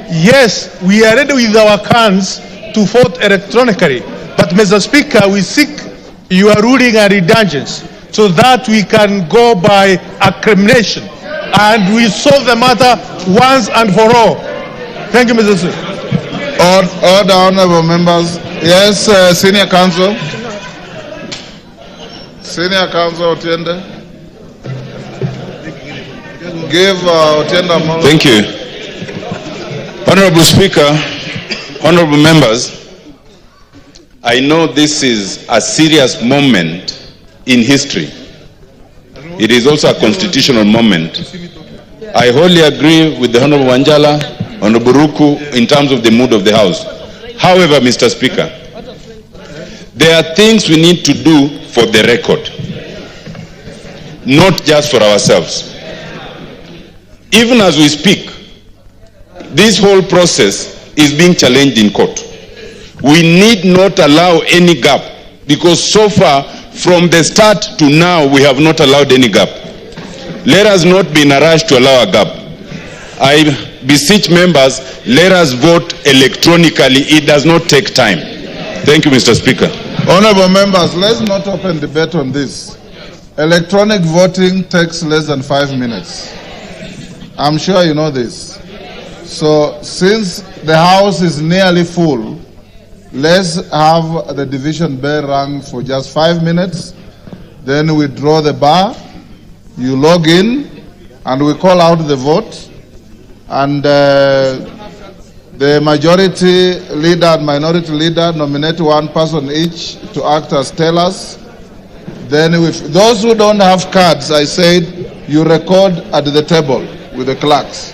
Yes, we are ready with our cards to vote electronically, but Mr. Speaker, we seek your ruling and indulgence so that we can go by acclamation and we solve the matter once and for all. Thank you, Mr. Speaker. Order, honorable members. Yes, Senior Counsel. Senior Counsel Otiende. Give Otiende a moment. Thank you. Honorable Speaker, honorable members, I know this is a serious moment in history. It is also a constitutional moment. I wholly agree with the Honorable Wanjala, Honorable Ruku, in terms of the mood of the House. However, Mr. Speaker, there are things we need to do for the record, not just for ourselves. Even as we speak, this whole process is being challenged in court. We need not allow any gap, because so far, from the start to now, we have not allowed any gap. Let us not be in a rush to allow a gap. I beseech members, let us vote electronically. It does not take time. Thank you, Mr. Speaker. Honorable members, let's not open debate on this. Electronic voting takes less than 5 minutes. I'm sure you know this. So since the House is nearly full, let's have the division bell rung for just 5 minutes. then we draw the bar, you log in, and we call out the vote, and the majority leader and minority leader nominate one person each to act as tellers. Then those who don't have cards, I said, you record at the table with the clerks.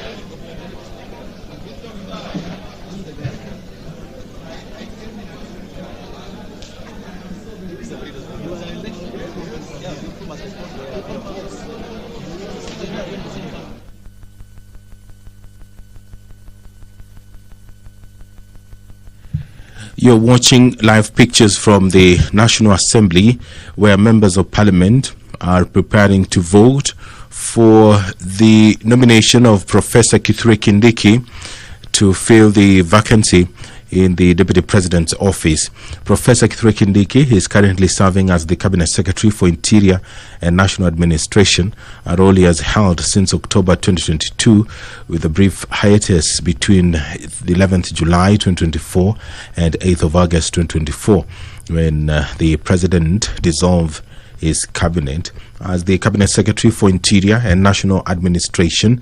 You're watching live pictures from the National Assembly, where members of parliament are preparing to vote for the nomination of Professor Kithure Kindiki to fill the vacancy in the Deputy President's office. Professor Kithure Kindiki is currently serving as the Cabinet Secretary for Interior and National Administration, a role he has held since October 2022, with a brief hiatus between the 11th July 2024 and 8th of August 2024, when the President dissolved his cabinet. As the Cabinet Secretary for Interior and National Administration,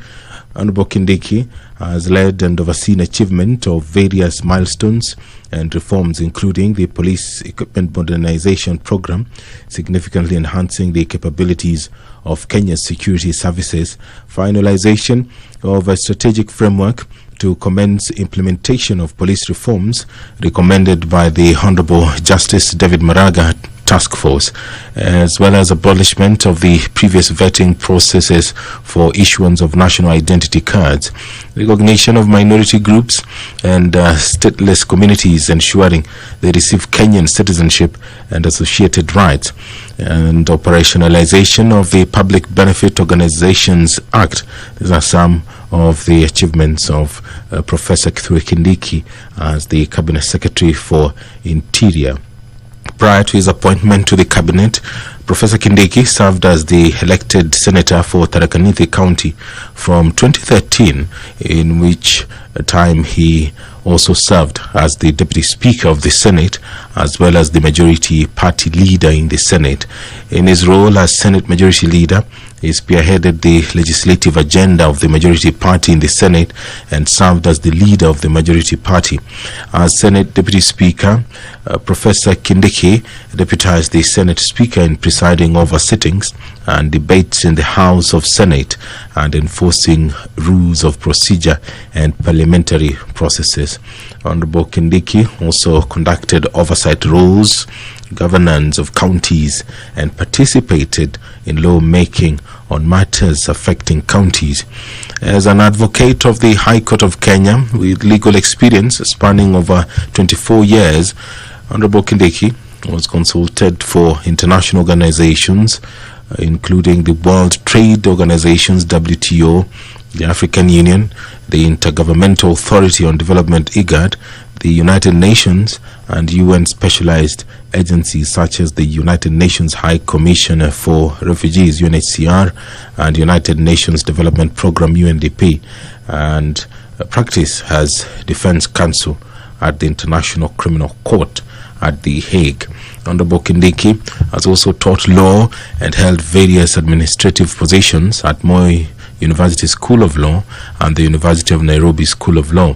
Honorable Kindiki has led and overseen achievement of various milestones and reforms, including the police equipment modernization program, significantly enhancing the capabilities of Kenya's security services, finalization of a strategic framework to commence implementation of police reforms recommended by the Honorable Justice David Maraga Task Force, as well as abolishment of the previous vetting processes for issuance of national identity cards, recognition of minority groups and stateless communities, ensuring they receive Kenyan citizenship and associated rights, and operationalization of the Public Benefit Organizations Act. These are some of the achievements of Professor Kithure Kindiki as the Cabinet Secretary for Interior. Prior to his appointment to the cabinet, Professor Kindiki served as the elected senator for Tharaka Nithi County from 2013, in which time he also served as the Deputy Speaker of the Senate, as well as the Majority Party Leader in the Senate. In his role as Senate Majority Leader, he spearheaded the legislative agenda of the Majority Party in the Senate and served as the leader of the Majority Party. As Senate Deputy Speaker, Professor Kindiki deputized the Senate Speaker in presiding over sittings and debates in the House of Senate and enforcing rules of procedure and parliamentary processes. Honorable Kindiki also conducted oversight roles, governance of counties, and participated in law-making on matters affecting counties. As an advocate of the High Court of Kenya with legal experience spanning over 24 years, Honorable Kindiki was consulted for international organizations, including the World Trade Organizations, WTO, the African Union, the Intergovernmental Authority on Development, IGAD, the United Nations, and UN specialized agencies such as the United Nations High Commissioner for Refugees, UNHCR, and United Nations Development Program, UNDP, and practice as defense counsel at the International Criminal Court at The Hague. Honorable Kindiki has also taught law and held various administrative positions at Moi University School of Law and the University of Nairobi School of Law.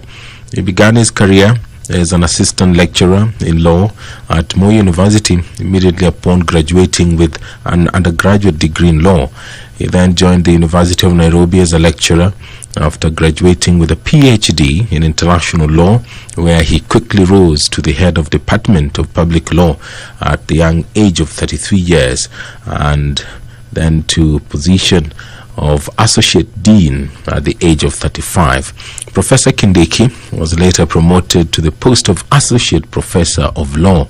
He began his career as an assistant lecturer in law at Moi University immediately upon graduating with an undergraduate degree in law. He then joined the University of Nairobi as a lecturer after graduating with a PhD in international law, where he quickly rose to the head of Department of Public Law at the young age of 33 years, and then to position of Associate Dean at the age of 35. Professor Kindiki was later promoted to the post of Associate Professor of Law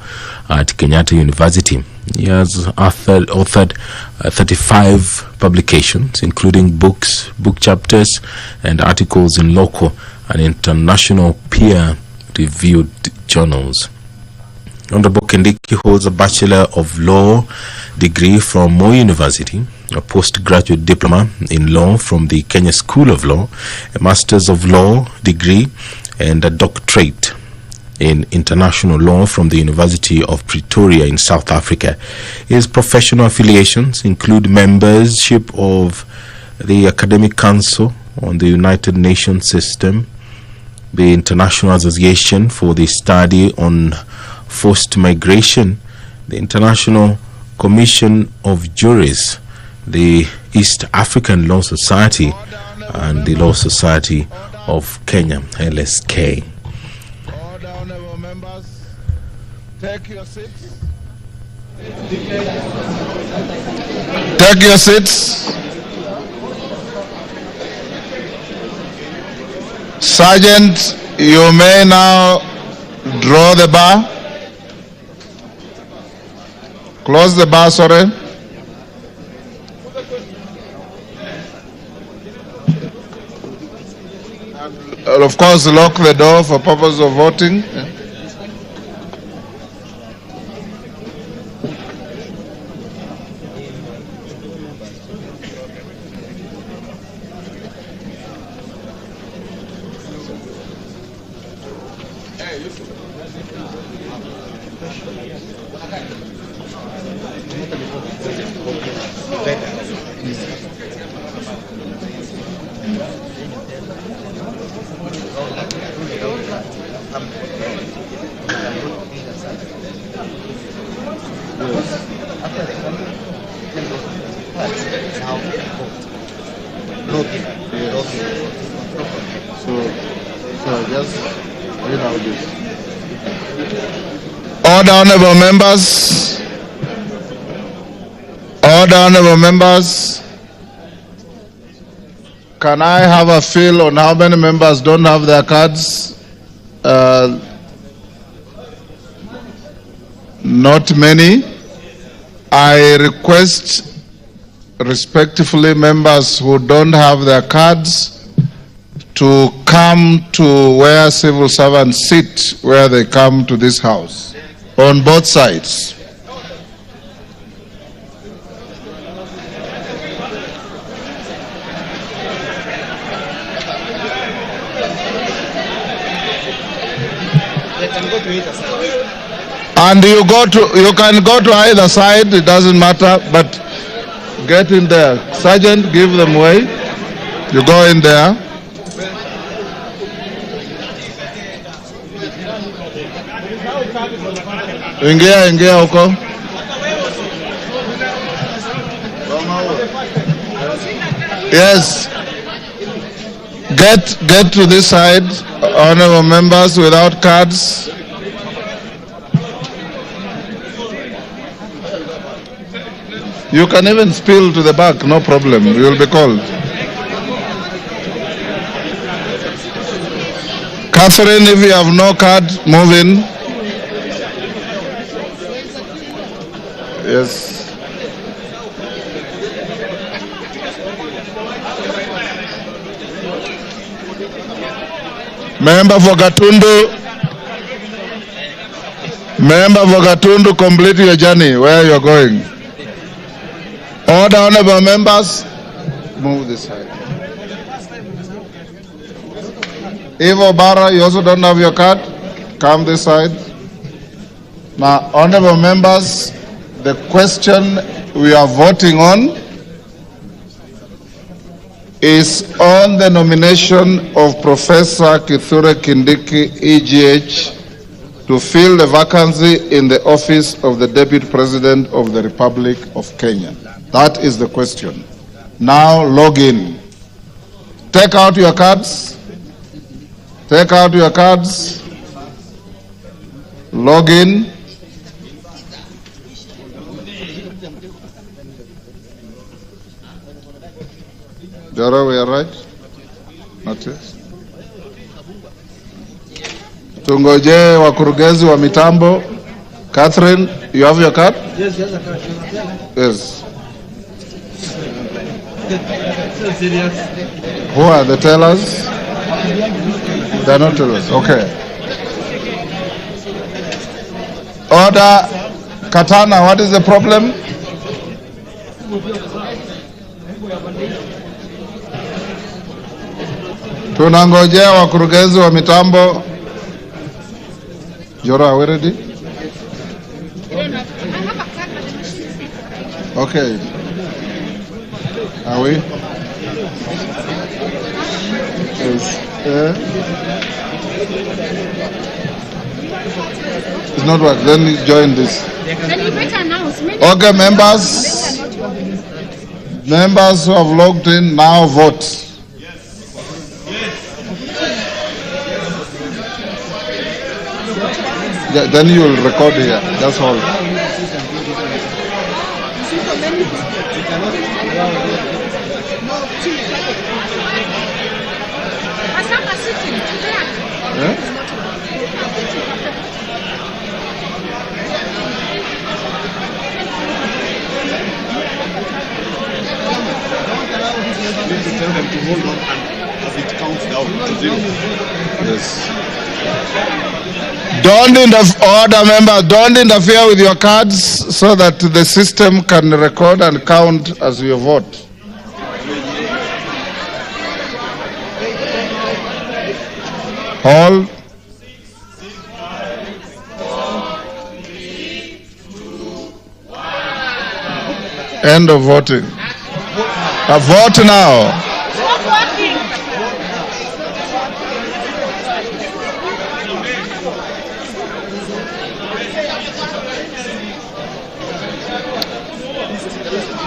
at Kenyatta University. He has authored 35 publications, including books, book chapters, and articles in local and international peer-reviewed journals. Honorable Kindiki holds a Bachelor of Law degree from Moi University, a postgraduate diploma in law from the Kenya School of Law, a Masters of Law degree, and a doctorate in international law from the University of Pretoria in South Africa. His professional affiliations include membership of the Academic Council on the United Nations System, the International Association for the Study on Forced Migration, the International Commission of Juries, the East African Law Society, and the Law Society of Kenya, LSK. Take your seats. Take your seats. Sergeant, you may now draw the bar. Close the bar, sorry. And of course, lock the door for purpose of voting. Order, honorable members. Order, honorable members. Can I have a feel on how many members don't have their cards? Not many. I request respectfully members who don't have their cards to come to where civil servants sit, where they come to this house, on both sides. And you can go to either side, it doesn't matter, but get in there. Sergeant, give them way. You go in there. Ingia huko. Yes. Get to this side, honorable members without cards. You can even spill to the back, no problem. You will be called. Catherine, if you have no card, move in. Yes. Member for Gatundu, complete your journey where you are going. Order, honorable members. Move this side. Evo Barra, you also don't have your card. Come this side. Now, honorable members, the question we are voting on is on the nomination of Professor Kithure Kindiki, EGH, to fill the vacancy in the office of the Deputy President of the Republic of Kenya. That is the question. Now log in. Take out your cards. Take out your cards. Log in. Jara, we are right? Not yet. Tungoje wakurugenzi wa mitambo. Catherine, you have your card? Yes, yes, I can. Yes. Who are the tellers? They are not tellers. Okay. Order. Katana, what is the problem? Tunangojea wakurugenzi wa mitambo. Joro, are we ready? Okay. Are we? Yes. It's not work. Then you join this. Then you better announce. Okay, members. Members who have logged in now vote. Then you will record here. That's all. Tell them to hold on and as it counts down to 0. Yes. Don't interfere with your cards so that the system can record and count as you vote. Hold. End of voting. Vote now.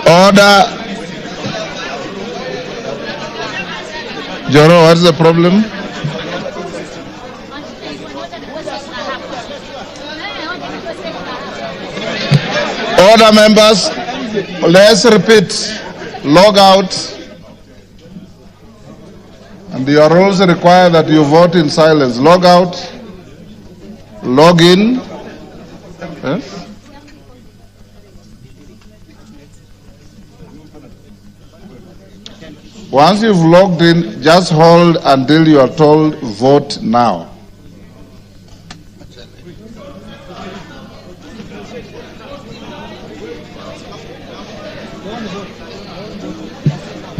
Order. Joro, what's the problem? Order, members. Let's repeat. Log out. And your rules require that you vote in silence. Log out. Log in. Yes? Once you've logged in, just hold until you are told vote now.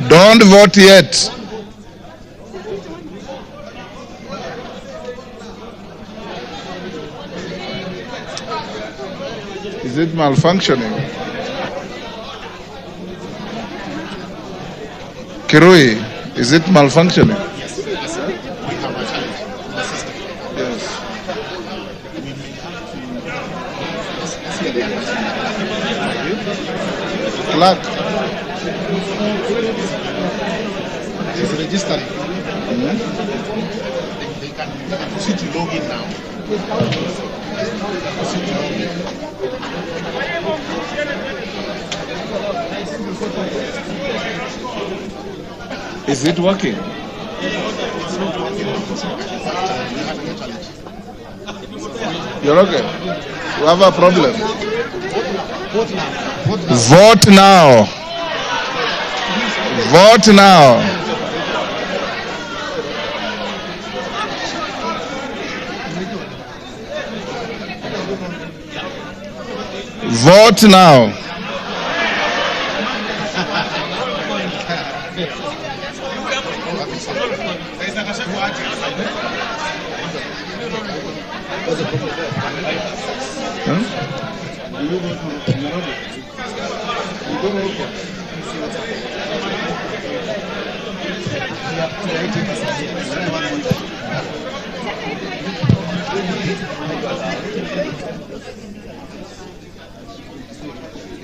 Don't vote yet. Is it malfunctioning? Kirui, is it malfunctioning? Yes. We have a challenge in the system. Yes. We may have to Flat. It's registering. They can proceed to log in now. Proceed to log in. Is it working? You're okay. You have a problem. Vote now. Vote now. Vote now.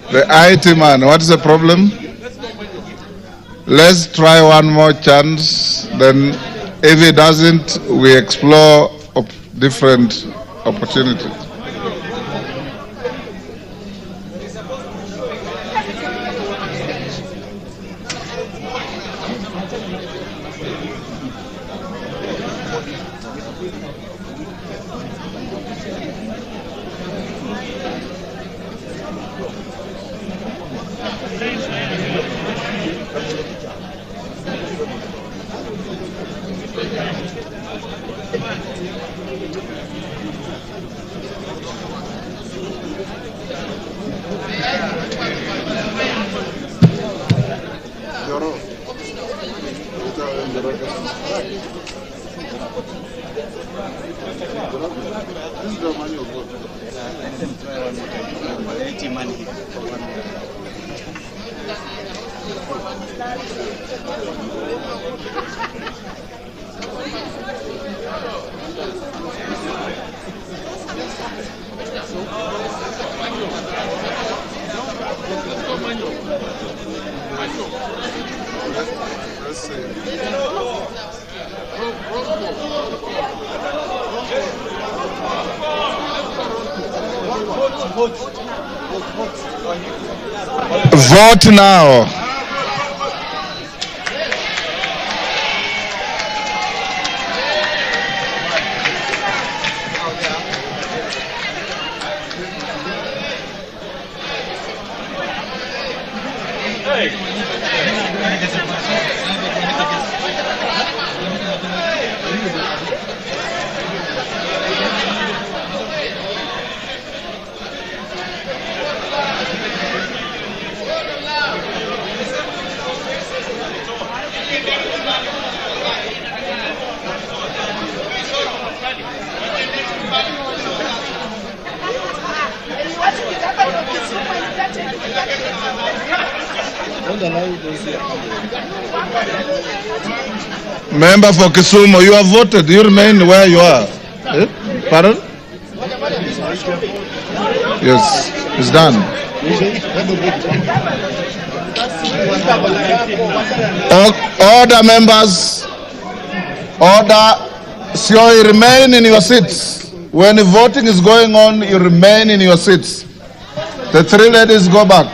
The IT man, what is the problem? Let's try one more chance. Then, if it doesn't, we explore different opportunities. Vote now. Member for Kisumu, you have voted. You remain where you are. Pardon? Yes, it's done. Order, members. Order. So you remain in your seats. When the voting is going on, you remain in your seats. The three ladies go back.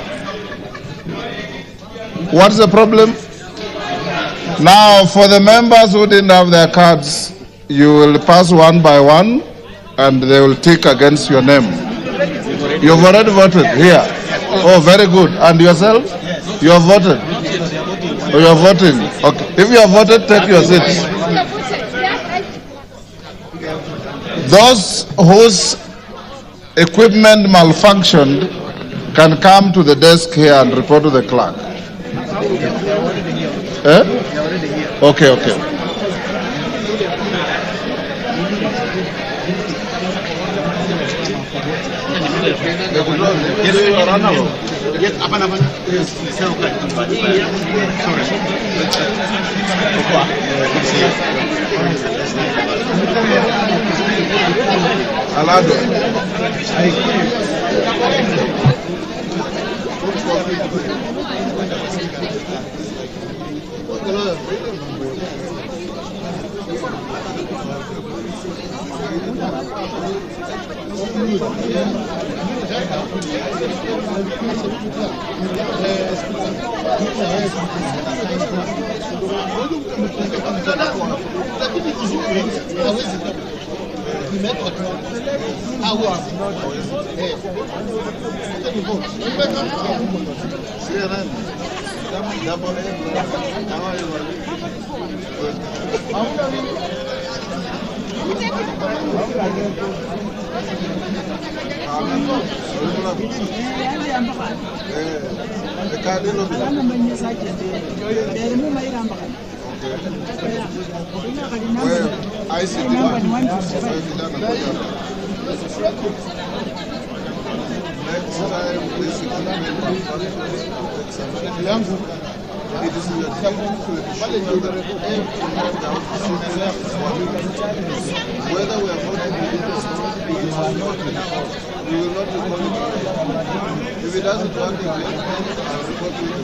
What's the problem? Now, for the members who didn't have their cards, you will pass one by one, and they will tick against your name. You've already voted here. Oh, very good. And yourself? You have voted? Oh, you are voting. Okay. If you have voted, take your seats. Those whose equipment malfunctioned can come to the desk here and report to the clerk. Okay, okay. If it doesn't work again, I'll report you to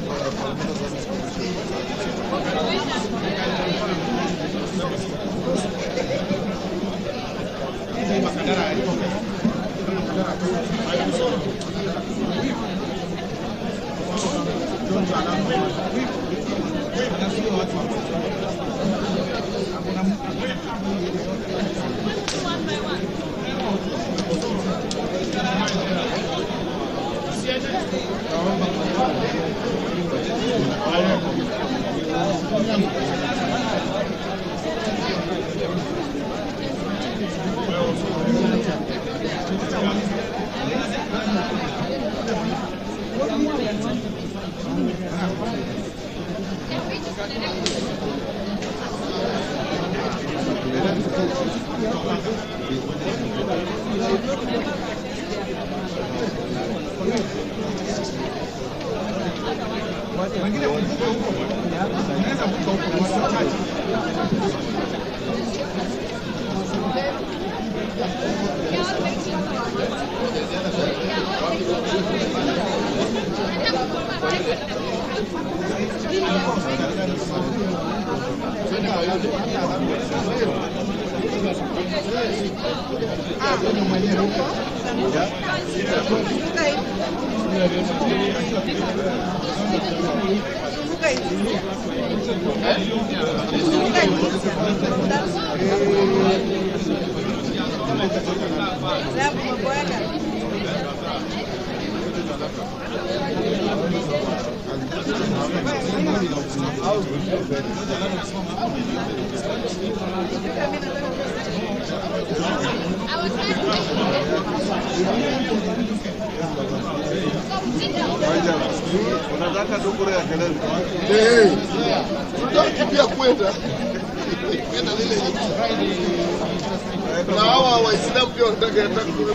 Na hawa Waislamu pia wanataka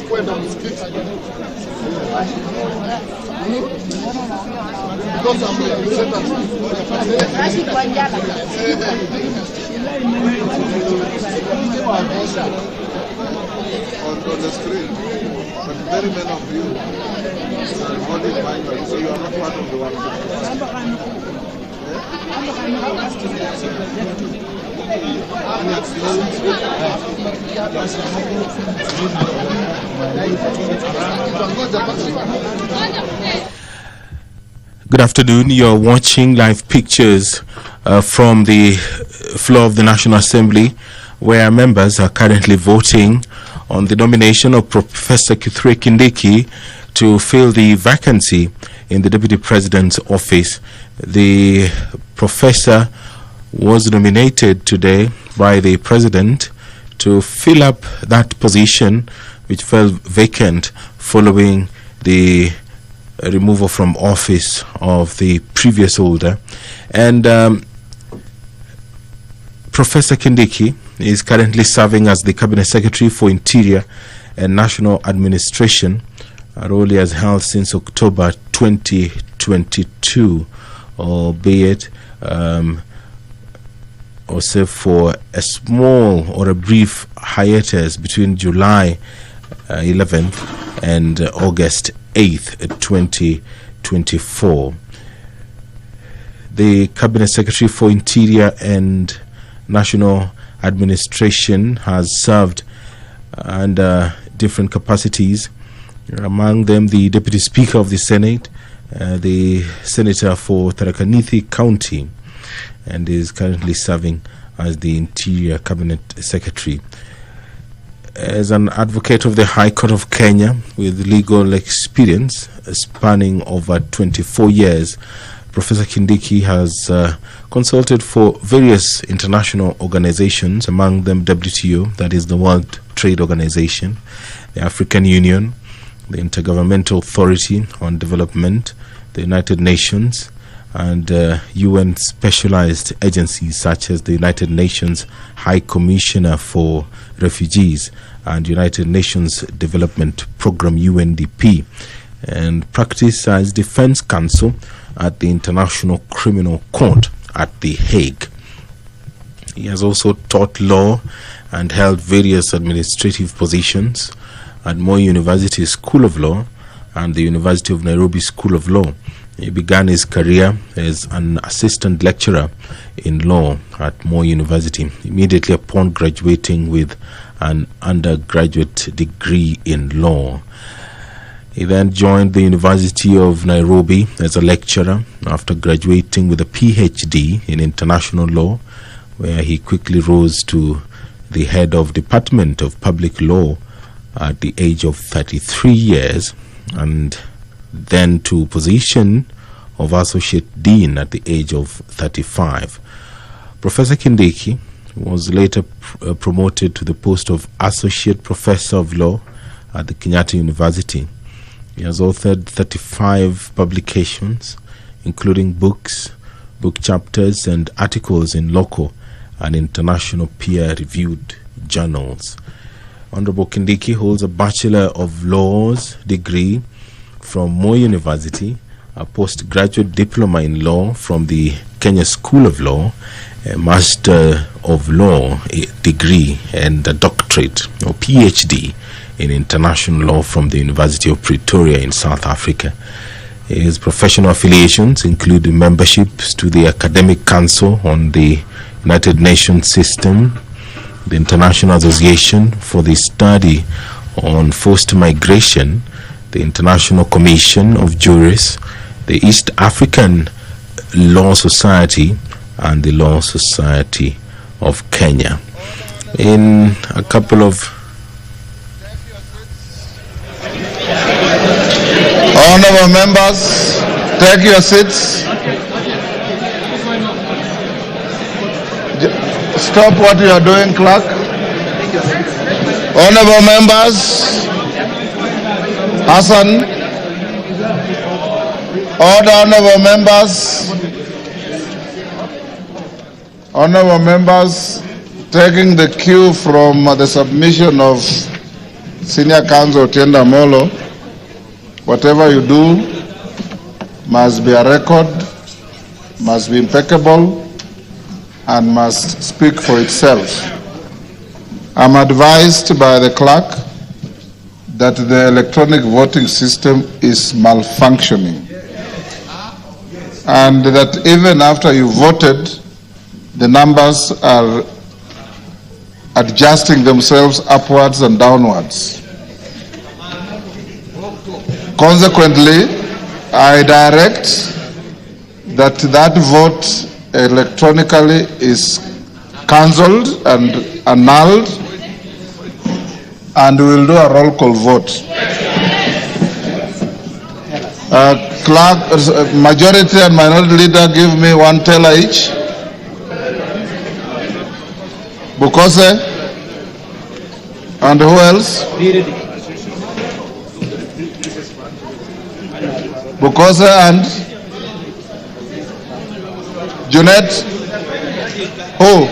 kwenda msikiti. On the screen, but very many of you are voting manually, so you are not part of the 150. Good afternoon. You're watching live pictures from the floor of the National Assembly, where members are currently voting on the nomination of Professor Kindiki to fill the vacancy in the Deputy President's office. The professor was nominated today by the President to fill up that position, which fell vacant following the removal from office of the previous holder. And Professor Kindiki is currently serving as the Cabinet Secretary for Interior and National Administration, a role he has held since October 2022, albeit also for a small or a brief hiatus between July 11th and August 8th, 2024. The Cabinet Secretary for Interior and National Administration has served under different capacities, among them the Deputy Speaker of the Senate, the Senator for Tharaka Nithi County, and is currently serving as the Interior Cabinet Secretary. As an advocate of the High Court of Kenya with legal experience spanning over 24 years, Professor Kindiki has consulted for various international organizations, among them WTO, that is the World Trade Organization, the African Union, the Intergovernmental Authority on Development, the United Nations, and UN specialized agencies such as the United Nations High Commissioner for Refugees and United Nations Development Program UNDP, and practiced as defense counsel at the International Criminal Court at The Hague. He has also taught law and held various administrative positions at Moi University School of Law and the University of Nairobi School of Law. He began his career as an assistant lecturer in law at Moi University, immediately upon graduating with an undergraduate degree in law. He then joined the University of Nairobi as a lecturer after graduating with a PhD in international law, where he quickly rose to the head of Department of Public Law at the age of 33 years, and then to position of Associate Dean at the age of 35. Professor Kindiki was later promoted to the post of Associate Professor of Law at the Kenyatta University. He has authored 35 publications, including books, book chapters, and articles in local and international peer-reviewed journals. Honorable Kindiki holds a Bachelor of Laws degree from Moi University, a postgraduate diploma in law from the Kenya School of Law, a Master of Law degree, and a doctorate or PhD in international law from the University of Pretoria in South Africa. His professional affiliations include memberships to the Academic Council on the United Nations system, the International Association for the Study on Forced Migration, the International Commission of Jurists, the East African Law Society, and the Law Society of Kenya. In a couple of honorable members, take your seats. Stop what you are doing, clerk. Honorable members, Hassan, all the honorable members, taking the cue from the submission of Senior Counsel Tienda Molo, whatever you do must be a record, must be impeccable, and must speak for itself. I'm advised by the clerk that the electronic voting system is malfunctioning, and that even after you voted, the numbers are adjusting themselves upwards and downwards. Consequently, I direct that vote electronically is cancelled and annulled, and we will do a roll call vote. Clerk, majority and minority leader, give me one teller each. Bukose, and who else? Bukose and Junet. Who?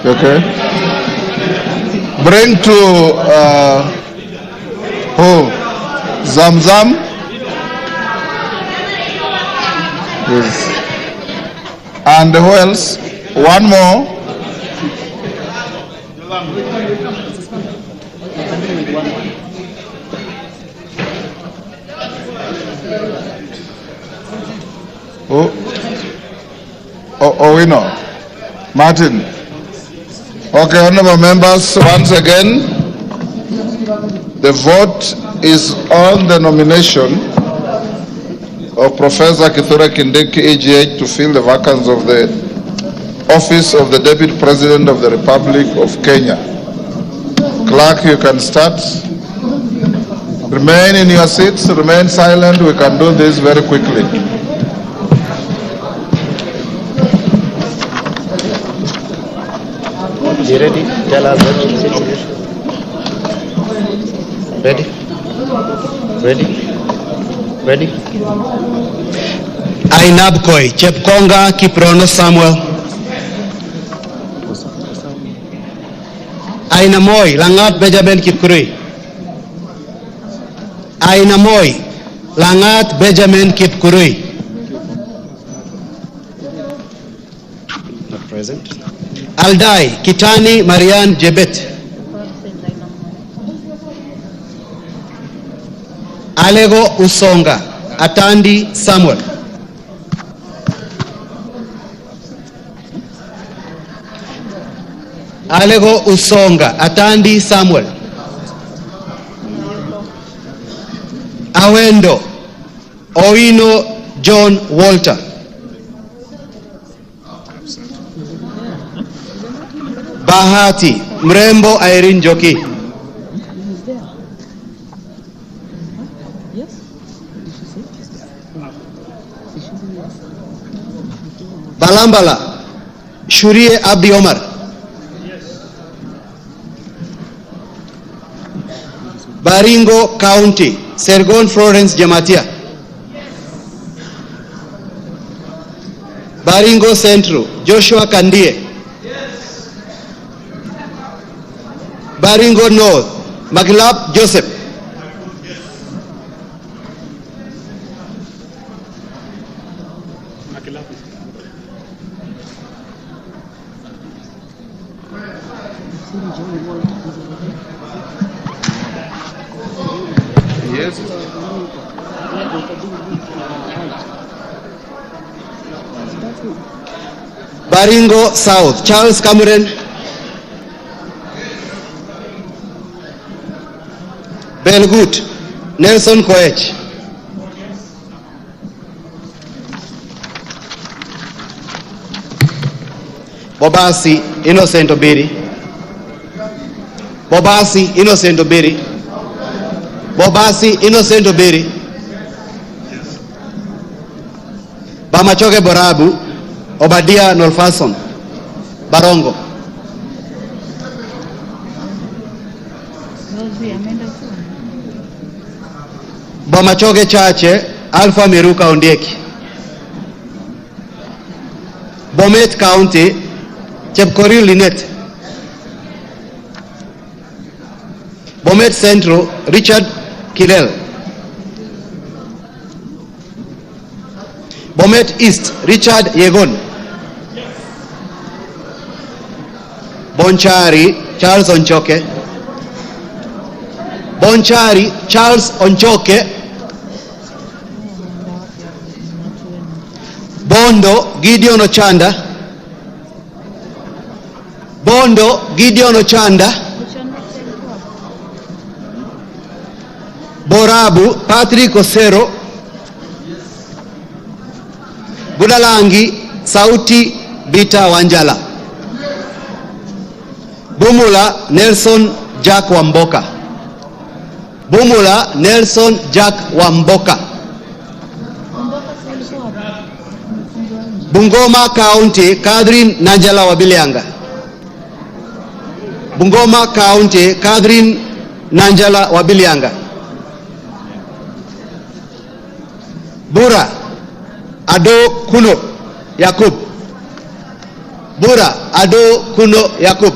Okay. Bring to who? Zamzam. Yes. And who else? One more. Oh, we know. Martin. Okay, honorable members, once again, the vote is on the nomination of Professor Kithure Kindiki, AGH, to fill the vacancy of the office of the Deputy President of the Republic of Kenya. Clerk, you can start. Remain in your seats, remain silent. We can do this very quickly. You ready? Tell us what you ready? Ready? Ready? Ainabkoi, Chepkonga, Kiprono Samuel. Ainamoy, Langat Benjamin Kipkurui. Ainamoy, Langat Benjamin Kipkurui. Not present. Aldai, Kitani Marian Jebet. Alego Usonga, Atandi Samuel. Alego Usonga, Atandi Samuel. Awendo, Oino John Walter. Bahati, Mrembo Irene Joki. Balambala, Shurie Abdi Omar. Baringo County, Sergon Florence Jamatia. Baringo Central, Joshua Kandie. Baringo North, Maglap Joseph. Baringo South, Charles Cameron. Belgut, Nelson Koech. Bobasi, Innocent Obiri. Bobasi, Innocent Obiri. Bobasi, Innocent Obiri. Bamachoge Borabu, Obadia Nolfason, Barongo. Bamachoge Chache, Alpha Miruka Ondieki. Bomet County, Chepkorir Linet. Bomet Central, Richard Kilel. Bomet East, Richard Yegon. Bonchari, Charles Onchoke. Bonchari, Charles Onchoke. Bondo, Gideon Ochanda. Bondo, Gideon Ochanda. Borabu, Patrick Osero. Budalangi, Sauti Bita Wanjala. Bumula, Nelson Jack Wamboka. Bumula, Nelson Jack Wamboka. Bungoma County, Catherine Nanjala Wabilianga. Bungoma County, Catherine Nanjala Wabilianga. Bura, Ado Kuno Yakub. Bura, Ado Kuno Yakub.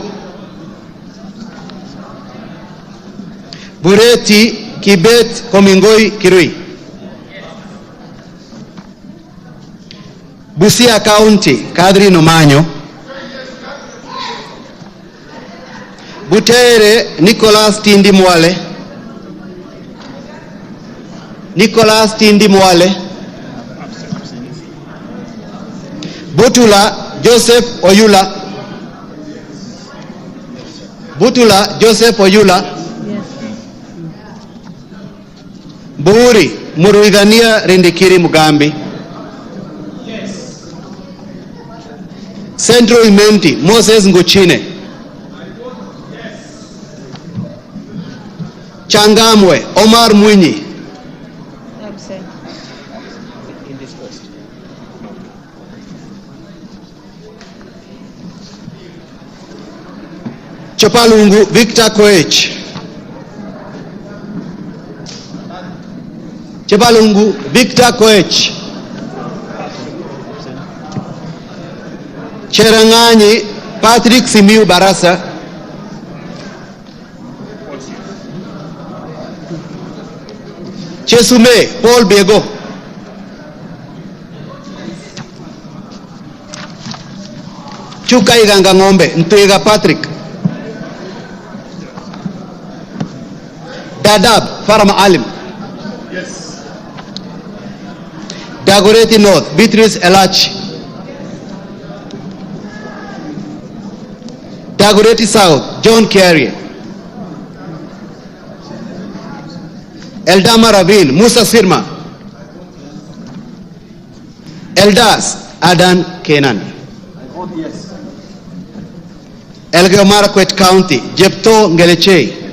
Bureti, Kibet Komingoi Kirui. Busia County, Kadri Nomanyo. Butere, Nicholas Tindi Mwale. Nicholas Tindi Mwale. Butula, Joseph Oyula. Butula, Joseph Oyula. Buri, Muruidhania Rindikiri Mugambi. Central Imenti, Moses Nguchine. Changamwe, Omar Mwinyi. Chopalungu, Victor Koech. Chopalungu, Victor Koech. Cherangani, Patrick Simiu Barasa. Chesume, Paul Bego. Chuka Iganga Ngombe, Ntwega Patrick. Dadab, Farama Alim. Yes. Dagoretti North, Beatrice Elachi. Dagoretti South, John Carey. Eldama Ravine, Musa Sirma. Eldas, Adan Kenan. Yes. Elgeyo Marakwet County, Jepto Ngelechei.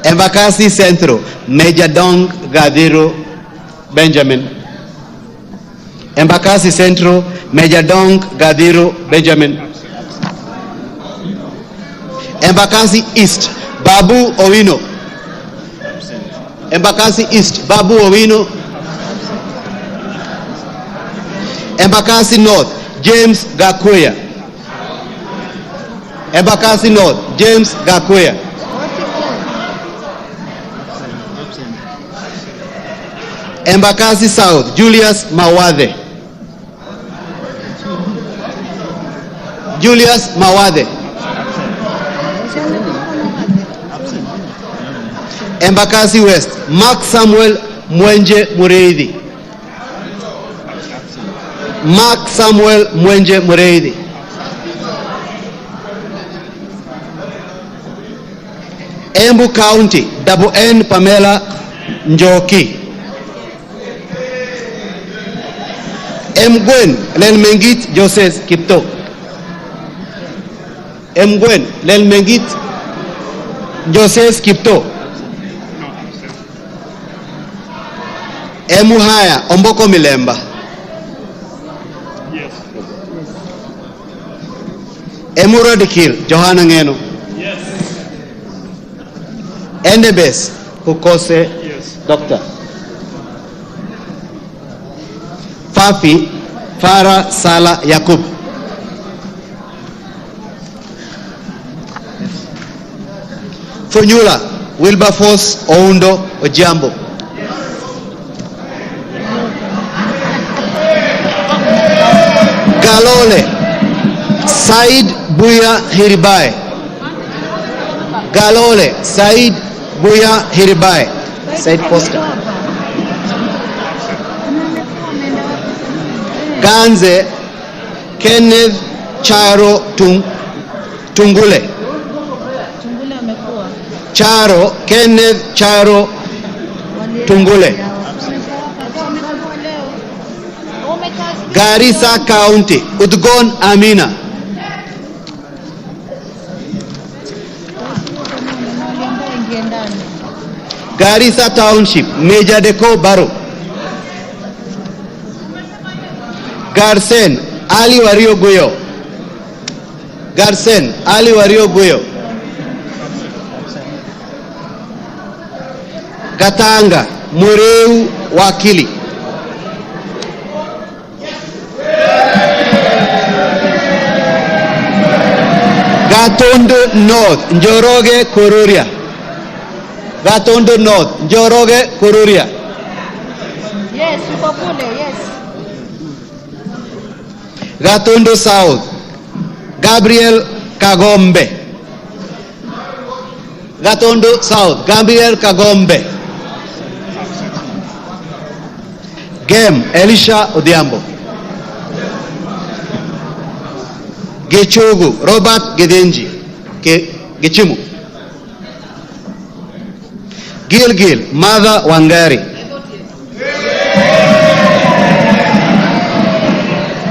Embakasi Central, Major Dong Gadiro Benjamin. Embakasi Central, Major Dong Gadiro Benjamin. Embakasi East, Babu Owino. Embakasi East, Babu Owino. Embakasi North, James Gakuya. Embakasi North, James Gakuya. Embakasi South, Julius Mawade. Julius Mawade. Embakasi West, Mark Samuel Mwenje Mureithi. Mark Samuel Mwenje Mureithi. Embu County, Double N Pamela Njoki. Mgwen Lelmengit Joseph Kipto. Mgwen Lelmengit Joseph Kipto. Emuhaya Omboko Milemba. Yes. Emurodikil Johanna Ngeno. Yes. Endebes Hukose. Yes. Doctor. Fafi Farah Sala Yakub. Funyula Wilberforce Oundo Ojambo. Galole Said Buya Hiribai. Galole Said Buya Hiribai. Said Poster. Ganze Kenneth Charo Tungule. Charo Kenneth Charo Tungule. Garissa County Udgon Amina. Garissa Township Major Deko Baro. Garsen Ali Wario Guyo. Garsen Ali Wario Guyo. Katanga Mureu Wakili. Gatondo North Njoroge Kururia. Gatondo North Njoroge Kururia. Yes, Upapule, yes. Gatondo South Gabriel Kagombe. Gatondo South Gabriel Kagombe. Gem Elisha Odhiambo. Gechogu Robert Gedenji Gechimu. Gilgil Mother Wangari.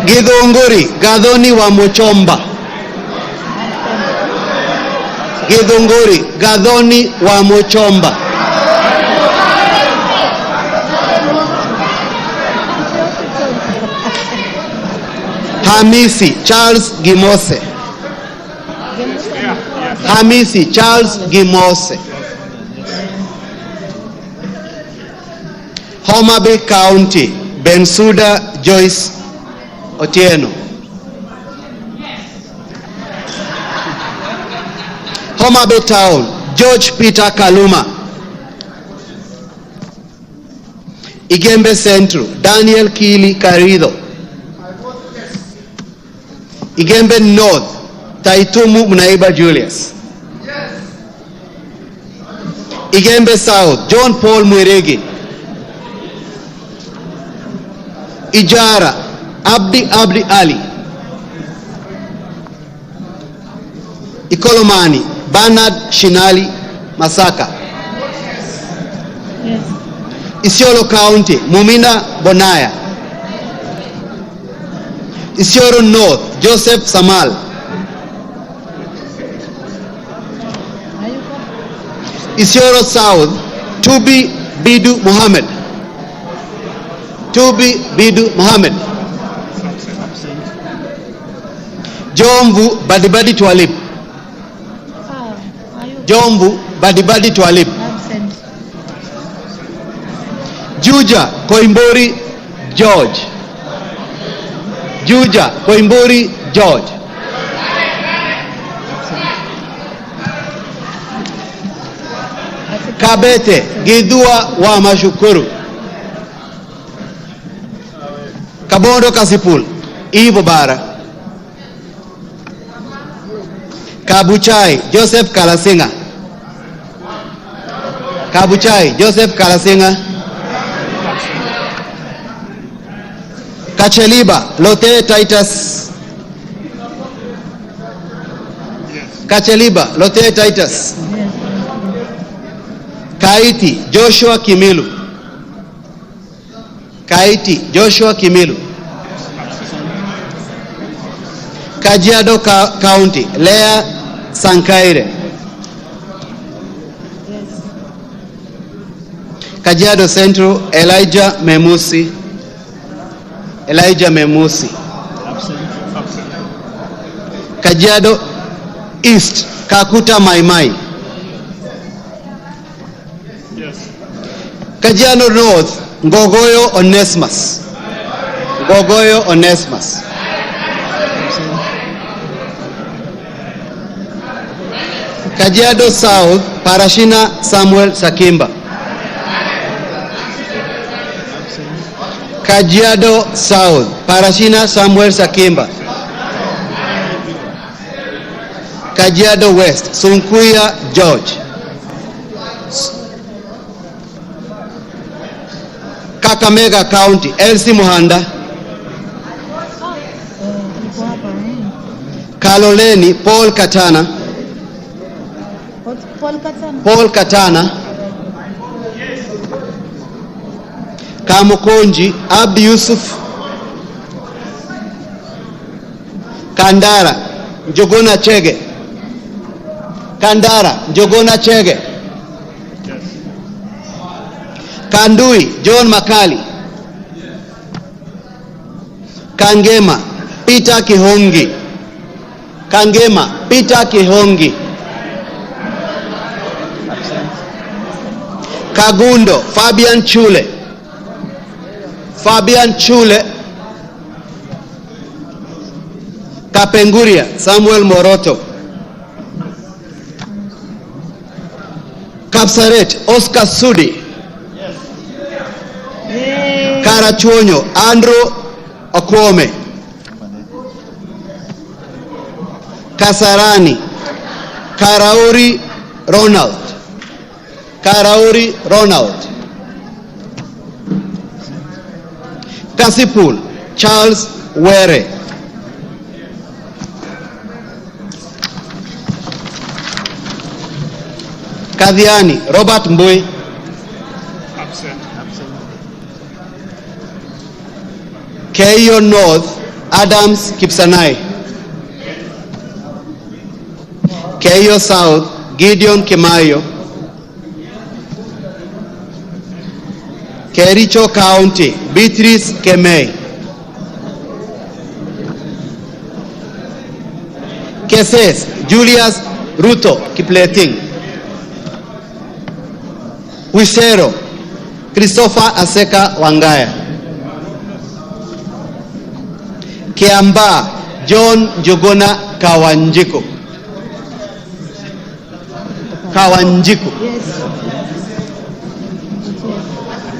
Githunguri Gathoni wa Muchomba. Githunguri Gathoni wa Muchomba. Hamisi Charles Gimose. Hamisi Charles Gimose. Homa Bay County Bensuda Joyce Otieno. Homa Bay Town George Peter Kaluma. Igembe Central Daniel Kili Karido. Igembe North Taitumu Mnaiba Julius. Igembe South John Paul Mwiregi. Ijara Abdi Ali. Ikolomani Bernard Shinali Masaka. Yes. Isiolo County Mumina Bonaya. Isiolo North Joseph Samal. Isiolo South Tubi Bidu Mohammed. Tubi Bidu Mohammed. Jomvu Badibadi Twalib. Jomvu Badibadi Twalib. Juja Koimbori George. Juja Koimbori George. Kabete Gidua wa Mashukuru. Kabondo Kasipul Ivo Bara. Kabuchai Joseph Kalasinga. Kabuchai Joseph Kalasinga, Kacheliba Lote Titus, Kacheliba Lote Titus, Kaiti Joshua Kimilu, Kaiti Joshua Kimilu, Kajiado County Lea Sankaire, Kajiado Central Elijah Memusi, Kajiado East Kakuta Maimai, Kajiado North Ngogoyo Onesimus, Kajiado South Parashina Samuel Sakimba, Kajiado South Parashina Samuel Sakimba, Kajiado West Sunkuya George, Kakamega County Elsie Muhanda, Kaloleni Paul Katana, Kamukonji Abdi Yusuf, Kandara Njogona Chege, Kandui John Makali, Kangema Peter Kihongi, Kagundo Fabian Chule, Kapenguria Samuel Moroto, Kapsaret Oscar Sudi, Karachuonyo Andrew Okwome, Kasarani Karauri Ronald, Kasipul Charles Were, Kadhiani Robert Mbui, Keio North Adams Kipsanai, Keio South Gideon Kimayo, Kericho County Beatrice Kemei, Keses Julius Ruto Kipleting, Wisero Christopher Aseka Wangaya, Kiamba John Jogona Kawanjiku,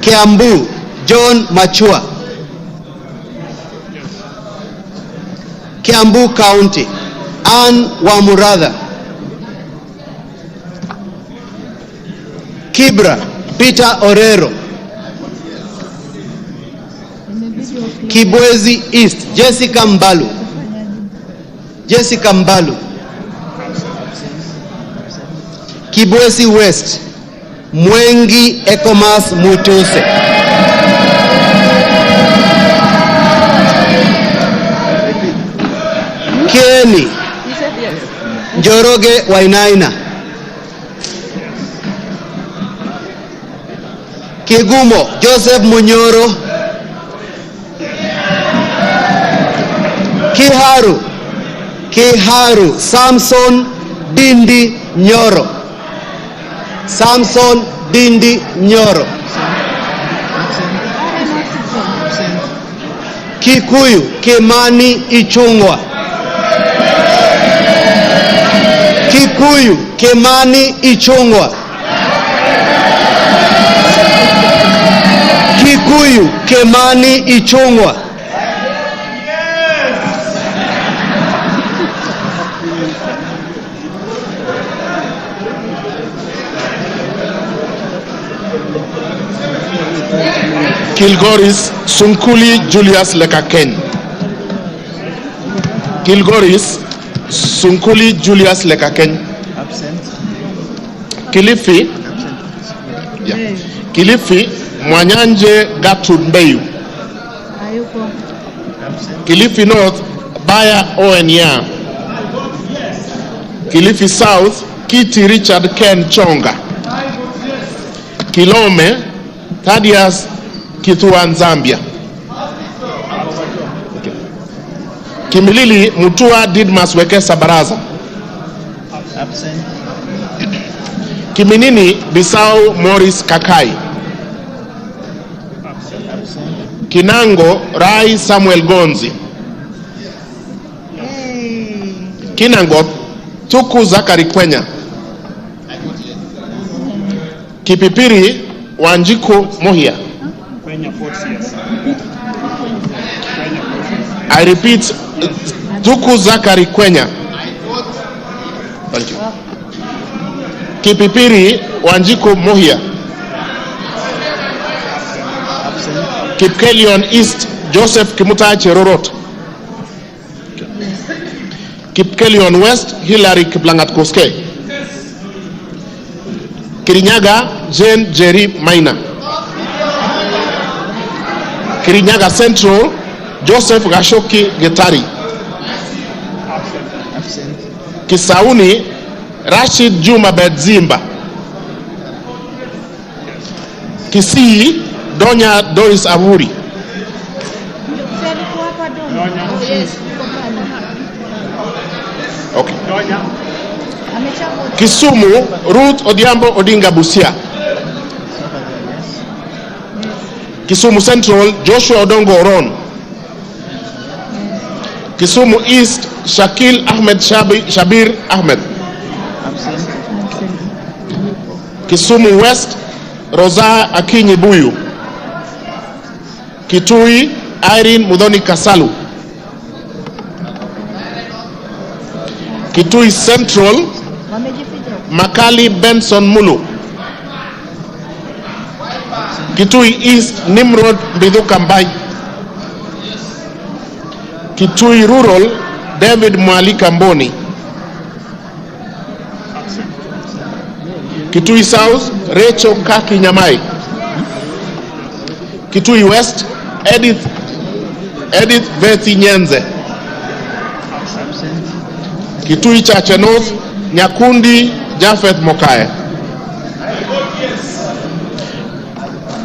Kiambu John Machua, Kiambu County Ann Wamuradha, Kibra Peter Orero, Kibwezi East Jessica Mbalu, Kibwezi West Mwengi Ekomas Mutuse, Kieni Njoroge Wainaina, Kigumo Joseph Munyoro, Kiharu Samson Dindi Nyoro, Kikuyu Kimani Ichungwa, Kilgoris Sunkuli Julius Lekaken. Kilgoris Sunkuli Julius Lekaken. Absent. Kilifi. Yeah. Kilifi Mwanyanje Gatundbeyu. Hayupo. Kilifi North Baya Oenya. Kilifi South Kiti Richard Ken Chonga. Kilome Thaddeus Kituan Zambia. Kimilili Mutua Didmas Wekesa Baraza. Absent. Kiminini Bisau Morris Kakai. Kinango Rai Samuel Gonzi. Kinango Tuku Zakari Kwenya. Kipipiri Wanjiku Mohia. I repeat, Tuku Zakari Kwenya. Thank you. Kipipiri Wanjiku Mohia. Kipkelion East Joseph Kimutai Cherorot. Kipkelion West Hilary Kiplangat Koske. Kirinyaga Jane Jerry Maina. Kirinyaga Central Joseph Gashoki Getari. Kisauni Rashid Juma Bedzimba. Kisii Donya Doris Aburi. Okay. Kisumu Ruth Odhiambo Odinga Busia. Kisumu Central Joshua Odongo Oron. Kisumu East Shakil Ahmed Shabir Ahmed. Kisumu West Rosa Akinyi Buyu. Kitui Irene Mudhoni Kasalu. Kitui Central Makali Benson Mulu. Kitui East Nimrod Biduka Mbai. Kitui Rural David Mwalika Mboni. Kitui South Rachel Kaki Nyamai. Kitui West Edith Vethi Nyenze. Kitui Chache North Nyakundi Jafeth Mokae.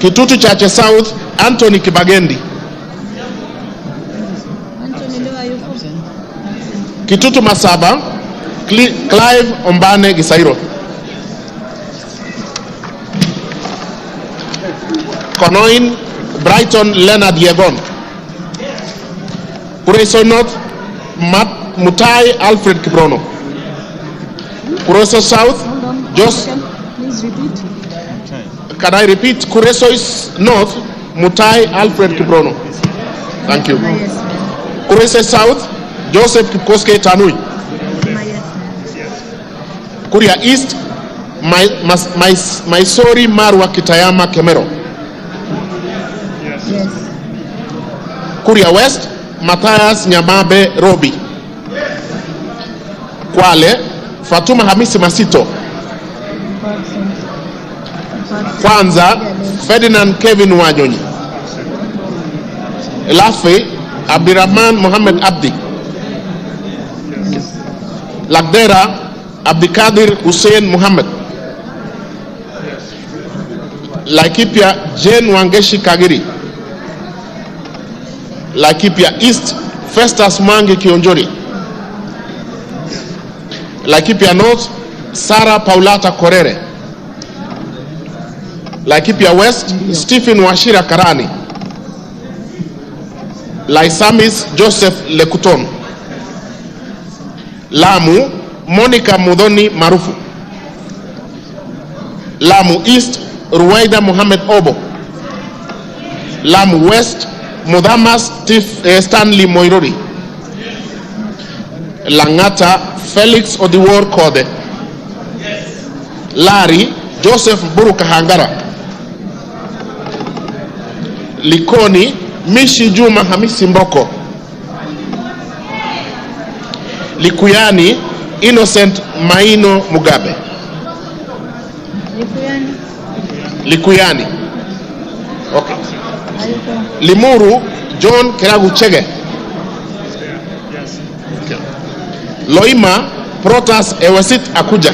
Kitutu Chache South Anthony Kibagendi. Kitutu Masaba Clive Ombane Gisairo. Konoin Brighton Leonard Yegon. Kureso North Mutahi Alfred Kibrono. Kureso South Please repeat. Can I repeat? Kureso is North Mutahi Alfred Kibrono. Thank you. Kureso South Joseph Kipkoske Tanui. Kuria East Maisori Marwa Kitayama Kemero. Kuria West Matthias Nyamabe Robi. Kwale Fatuma Hamisi Masito. Kwanza Ferdinand Kevin Wanyonyi. Lafe Abdirahman Mohammed Abdi. Lagdera Abdikadir Hussein Muhammad. Laikipia Jane Wangeshi Kagiri. Laikipia East Festus Mwangi Kionjori. Laikipia North Sarah Paulata Korere. Laikipia West Stephen Washira Karani. Laisamis Joseph Lekuton. Lamu Monica Mudhoni Marufu. Lamu East Ruwaida Mohamed Obo. Lamu West Mudhamas Stanley Moirori. Langata Felix Odiwor Kode. Lari Joseph Buru Kahangara. Likoni Mishi Juma Hamisi Mboko. Likuyani Innocent Maino Mugabe. Likuyani. Okay. Limuru John Keragu Chege. Okay. Loima Protas Ewasit Akuja.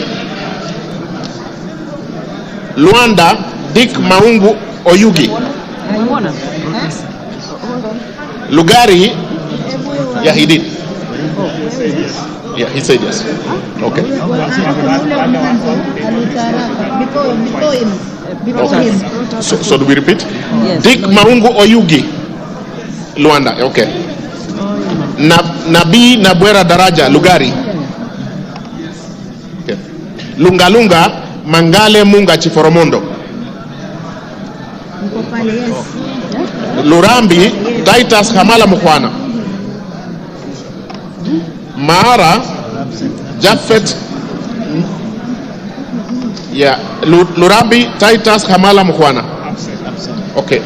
Luanda Dick Maungu Oyugi. Lugari, yeah, he did. Yeah, he said yes. Okay. So do we repeat? Yes. Dick Maungu Oyugi, Luanda. Okay. Nabi Nabwera Daraja, Lugari. Okay. Lunga Lunga Mangale Munga Chiforomondo. Lurambi Titus Hamala Mukwana. Mahara Jafet, yeah, Lurambi Titus Hamala Mukwana. Okay.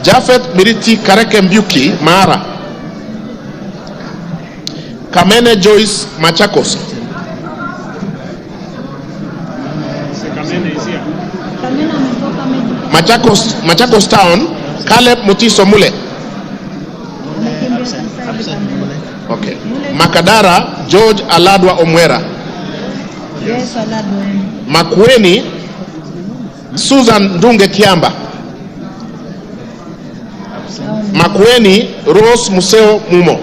Jafet Miriti Kareke Mbuki Mahara. Kamene Joyce Machakos. Machakos Town Caleb Mutiso Mule. Okay. Makadara George Aladwa Omwera. Yes, Aladwa. Makwiny Susan Ndunge Kiamba. Makwiny Rose Museo Mumo.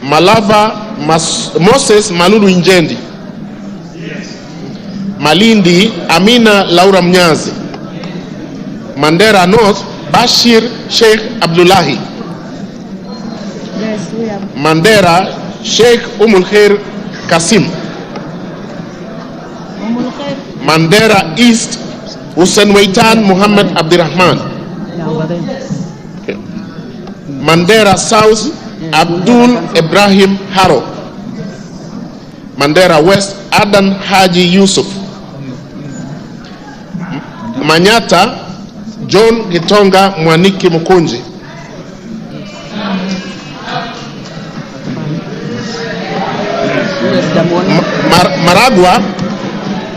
Malava Moses Malulu Injendi. Malindi Amina Laura Mnyazi. Mandera North Bashir Sheikh Abdullahi. Yes, we have. Mandera Sheikh Umulkhair Kasim. Mandera East Hussein Waitan Muhammad Abdirahman. Okay. Mandera South Abdul Ibrahim Haro. Mandera West Adan Haji Yusuf. Manyata John Gitonga Mwaniki Mukunji. Maragwa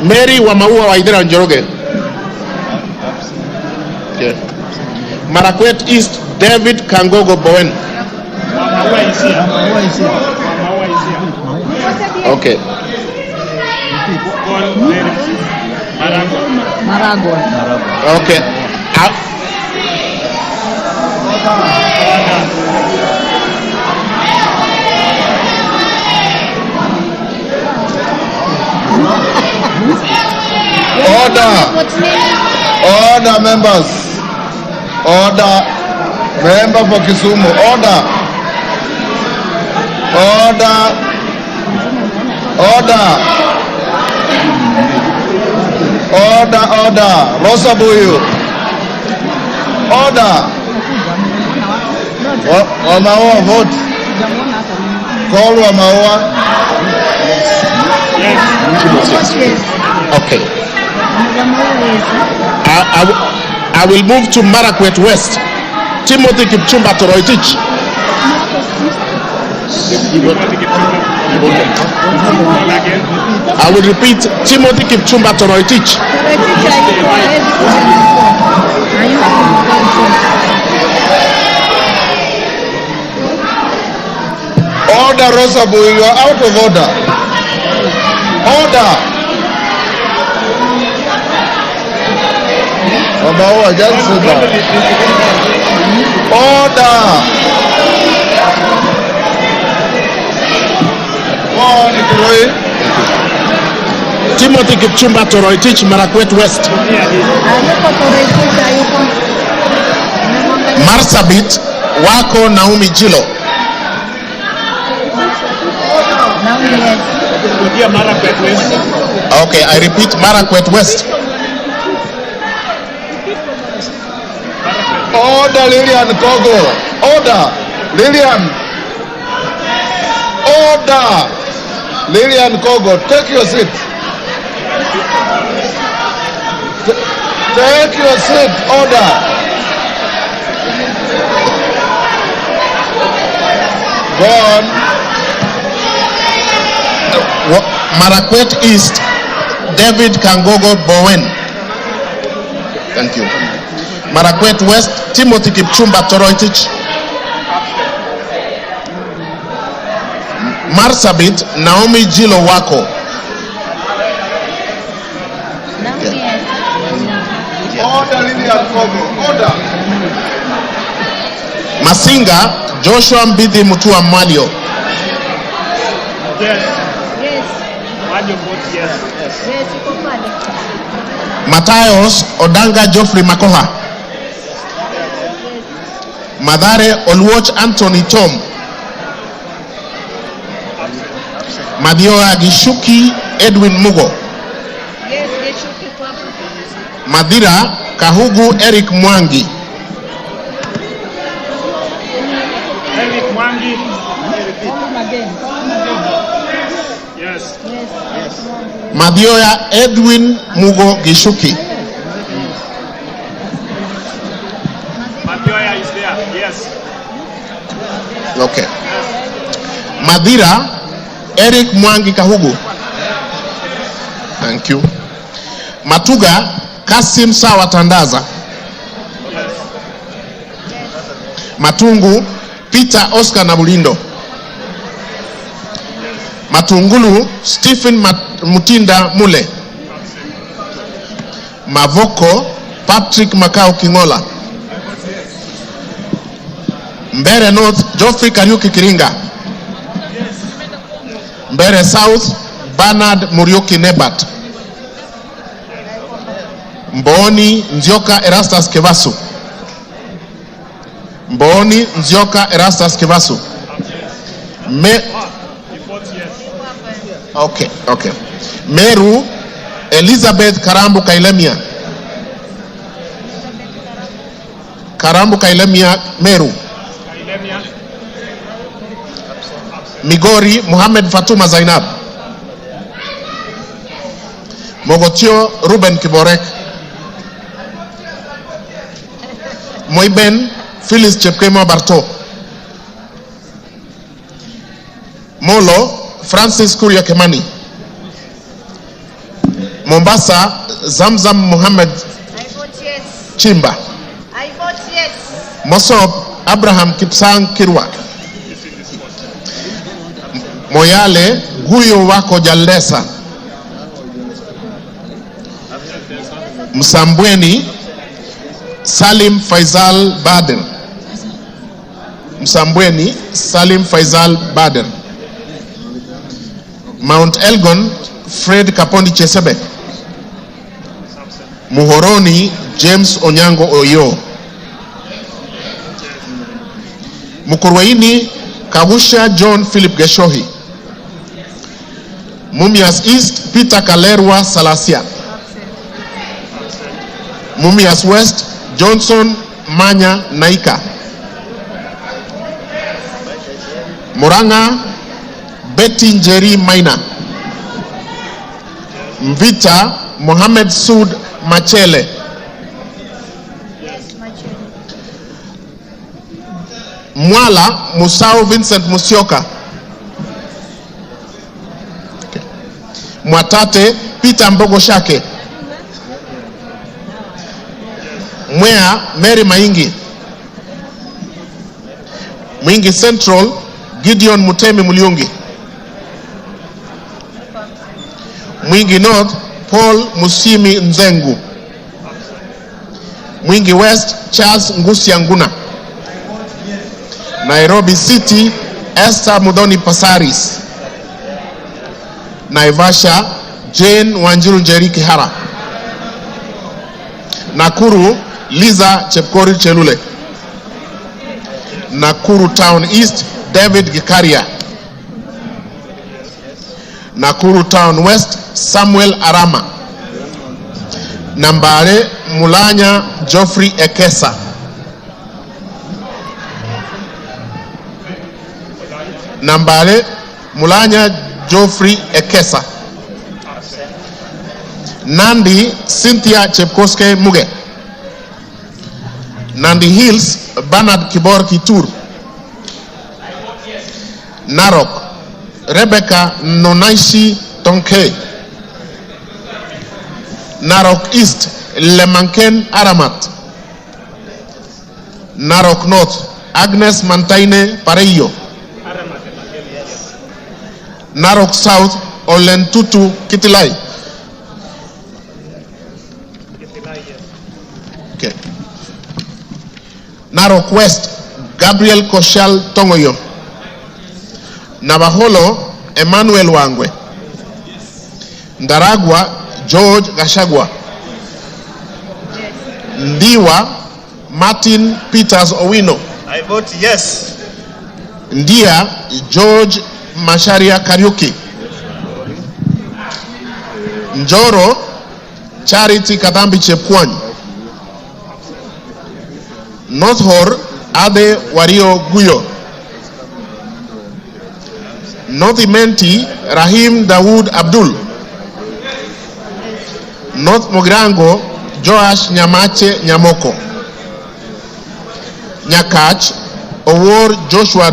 Mary wa Maua wa Idera Njoroge. Okay. Marakwet East David Kangogo Bowen. Okay. Maragwa. Okay. Order, members. Order. Member for Kisumu. Order. Order. Rosa Buyu. Order. Wamaua vote. Call Wamaua. Okay. I will move to Marakwet West. Timothy Kipchumba Toroitich. I will repeat, Timothy Kipchumba Toroitich. Order, Rosabu, you are out of order. Order. Obawa, just sit down. Order. Timothy Kipchumba Toroitich, Marakwet West. Marsabit, Wako Naomi Jilo. Okay, I repeat, Marakwet West. Order, Lillian Kogo. Order, Lillian. Order, Lillian Kogo. Take your seat. Take your seat. Order. Go on. Marakwet East, David Kangogo Bowen. Thank you. Marakwet West, Timothy Kipchumba Toroitich. Marsabit, Naomi Jilo Wako. Order, Lilian Kogo. Order. Masinga, Joshua Mbidi Mutua Malio. Yes. Mario votes yes. Matayos Odanga Geoffrey Makoha. Madare Oluoch Anthony Tom. Madioa Gishuki Edwin Mugo. Madira Kahugu Eric Mwangi. Eric Mwangi. Yes. Madioya Edwin Mugo Gishuki. Madioya is there. Yes. Okay. Madira Eric Mwangi Kahugu. Thank you. Matuga Kasim Sawa Tandaza. Matungu Peter Oscar Nabulindo. Matungulu Stephen Mutinda Mule. Mavoko Patrick Makao Kingola. Mbere North Geoffrey Kariuki Kiringa. Mbere South Bernard Muriuki Nebat. Mboni Nzioka Erastus Kevasu. Mboni Nzioka Erastus Kevasu. Okay. Meru Elizabeth Karambu Kailemia. Karambu Kailemia Meru. Migori Muhammad Fatuma Zainab. Mogotio Ruben Kiborek. Moiben Phyllis Chepkemo Barto. Molo Francis Kuria Kemani. Mombasa Zamzam Muhammad Chimba. I vote yes. Mosop Abraham Kipsang Kirwa. Moyale Guyo Wako Jalesa. Msambweni Salim Faisal Baden. Msambweni Salim Faisal Baden. Mount Elgon Fred Kapondi Chesebe. Muhoroni James Onyango Oyo. Mukurwaini Kawusha John Philip Geshohi. Mumias East Peter Kalerwa Salasia. Mumias West Johnson Manya Naika. Muranga Betty Njeri Maina. Mvita Mohamed Sud Machele. Mwala Musau Vincent Musioka. Mwatate Peter Mbogo Shake. Mwea Mary Maingi. Mwingi Central Gideon Mutemi Muliungi. Mwingi North Paul Musimi Nzengu. Mwingi West Charles Ngusia Nguna. Nairobi City Esther Mudoni Pasaris. Naivasha Jane Wanjiru Njeri Kihara. Nakuru Liza Chepkori Chelule. Nakuru Town East David Gikaria. Nakuru Town West Samuel Arama. Nambare Mulanya Geoffrey Ekesa. Nambare Mulanya Geoffrey Ekesa. Nandi Cynthia Chepkoskei Muge. Nandi Hills Bernard Kibor Kitur. Narok Rebecca Nonaishi Tonke. Narok East Lemanken Aramat. Narok North Agnes Mantaine Pareyo. Narok South Olentutu Kitilai. Okay. Narok West Gabriel Koshal Tongoyo. Navaholo Emmanuel Wangwe. Ndaragwa George Gachagua. Ndiwa Martin Peters Owino. I vote yes. Ndia George Masharia Kariuki. Njoro Charity Kadambi Chepkwony. North Hor Ade Wario Guyo. North Imenti Rahim Dawood Abdul. North Mogrango Joash Nyamache Nyamoko. Nyakach Owor Joshua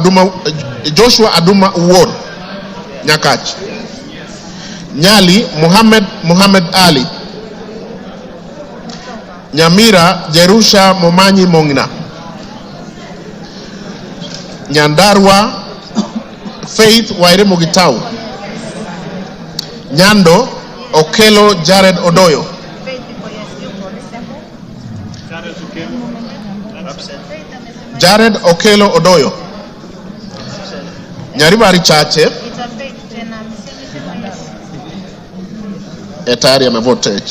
Aduma Owor. Nyakach. Nyali Muhammad Ali. Nyamira Jerusha Momanyi Mongina. Nyandarua Faith Waire Mugitau. Nyando Okelo Jared Odoyo. Jared Okelo Odoyo. Nyaribari Chache. Etari amevote.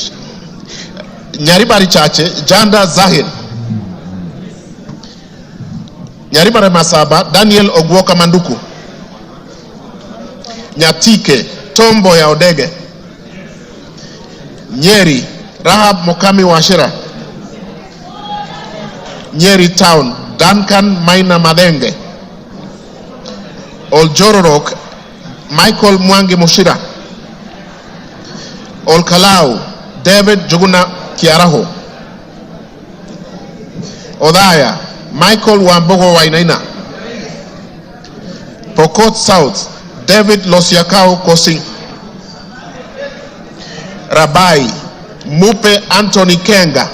Nyaribari Chache Janda Zahir. Nyaribari Masaba Daniel Ogwoka Manduku. Nyatike Tombo ya Odege. Nyeri Rahab Mokami Washira. Nyeri Town Duncan Maina Madenge. Oljororok Michael Mwangi Mushira. Olkalau David Juguna Kiaraho. Odaya Michael Wambogo Wainaina. Pokot South David Losiakao Kosi. Rabai Mupe Anthony Kenga.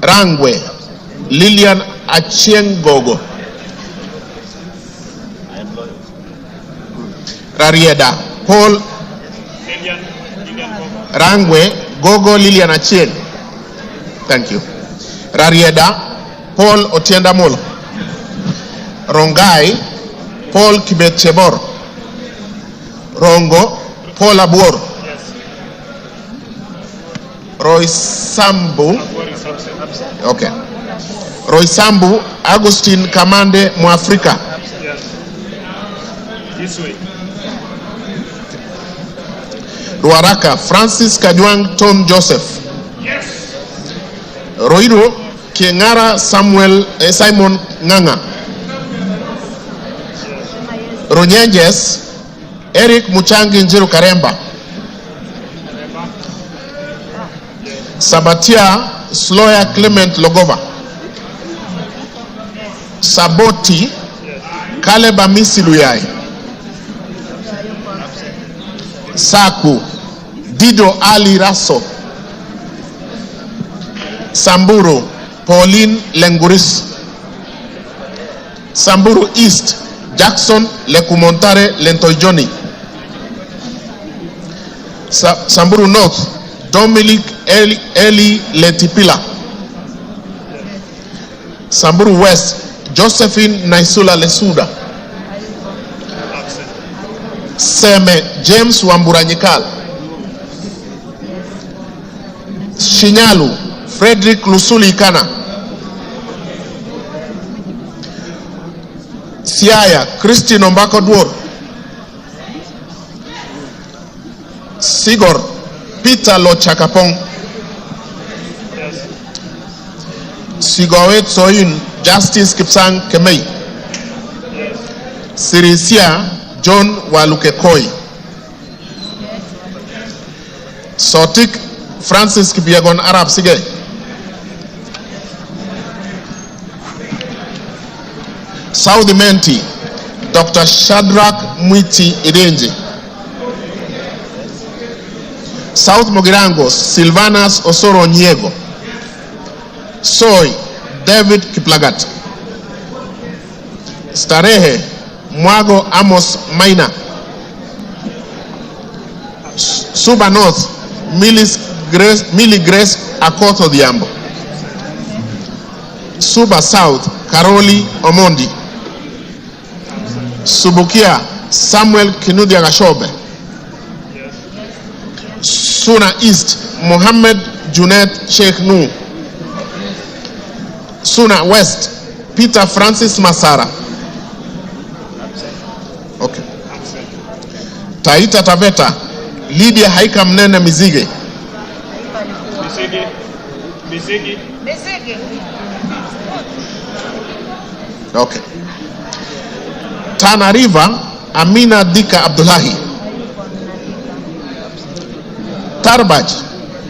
Rangwe Lilian Achiengogo. Rarieda Paul Rangwe Gogo Lilian Achien. Thank you. Rarieda Paul Otienda Molo. Rongai Paul Kibet Chebor. Rongo Paul Abuor. Roy Sambu. Okay. Roy Sambu Agustin Kamande Mwafrika. This way. Ruaraka Francis Kajwang Tom Joseph. Yes. Roiro Kengara Simon Nganga. Runyenjes Eric Muchangi Njiru Karemba. Sabatia Sloya Clement Logova. Saboti Caleb Amisi Luyai. Saku Dido Ali Raso. Samburu Pauline Lenguris. Samburu East Jackson Lekumontare Lentoijoni. Samburu North Dominic Eli Letipila. Samburu West Josephine Naisula Lesuda. Seme James Wamburanyikal. Shinyalu Frederick Lusuli Kana. Siaya Christine Ombako Dwor. Sigor Peter Lochakapong. Sigowet Soyun Justice Kipsang Kemei. Sirisia John Walukekoi. Sotik Francis Kibiagon Arab Sige. South Menti Dr. Shadrach Mwiti Idenje. South Mogirangos Silvanas Osoro Nyego. Soy David Kiplagat. Starehe Mwago Amos Maina. Suba North Millie Grace Akoto Diambo. Suba South Karoli Omondi. Subukia Samuel Kinudia Gashobe. Suna East Mohammed Junet Sheikh Nu. Suna West Peter Francis Masara. Okay. Taita Taveta Lydia Haika Mnene Mizige. Misigi. Okay. Tana River Amina Dika Abdullahi. Tarbaj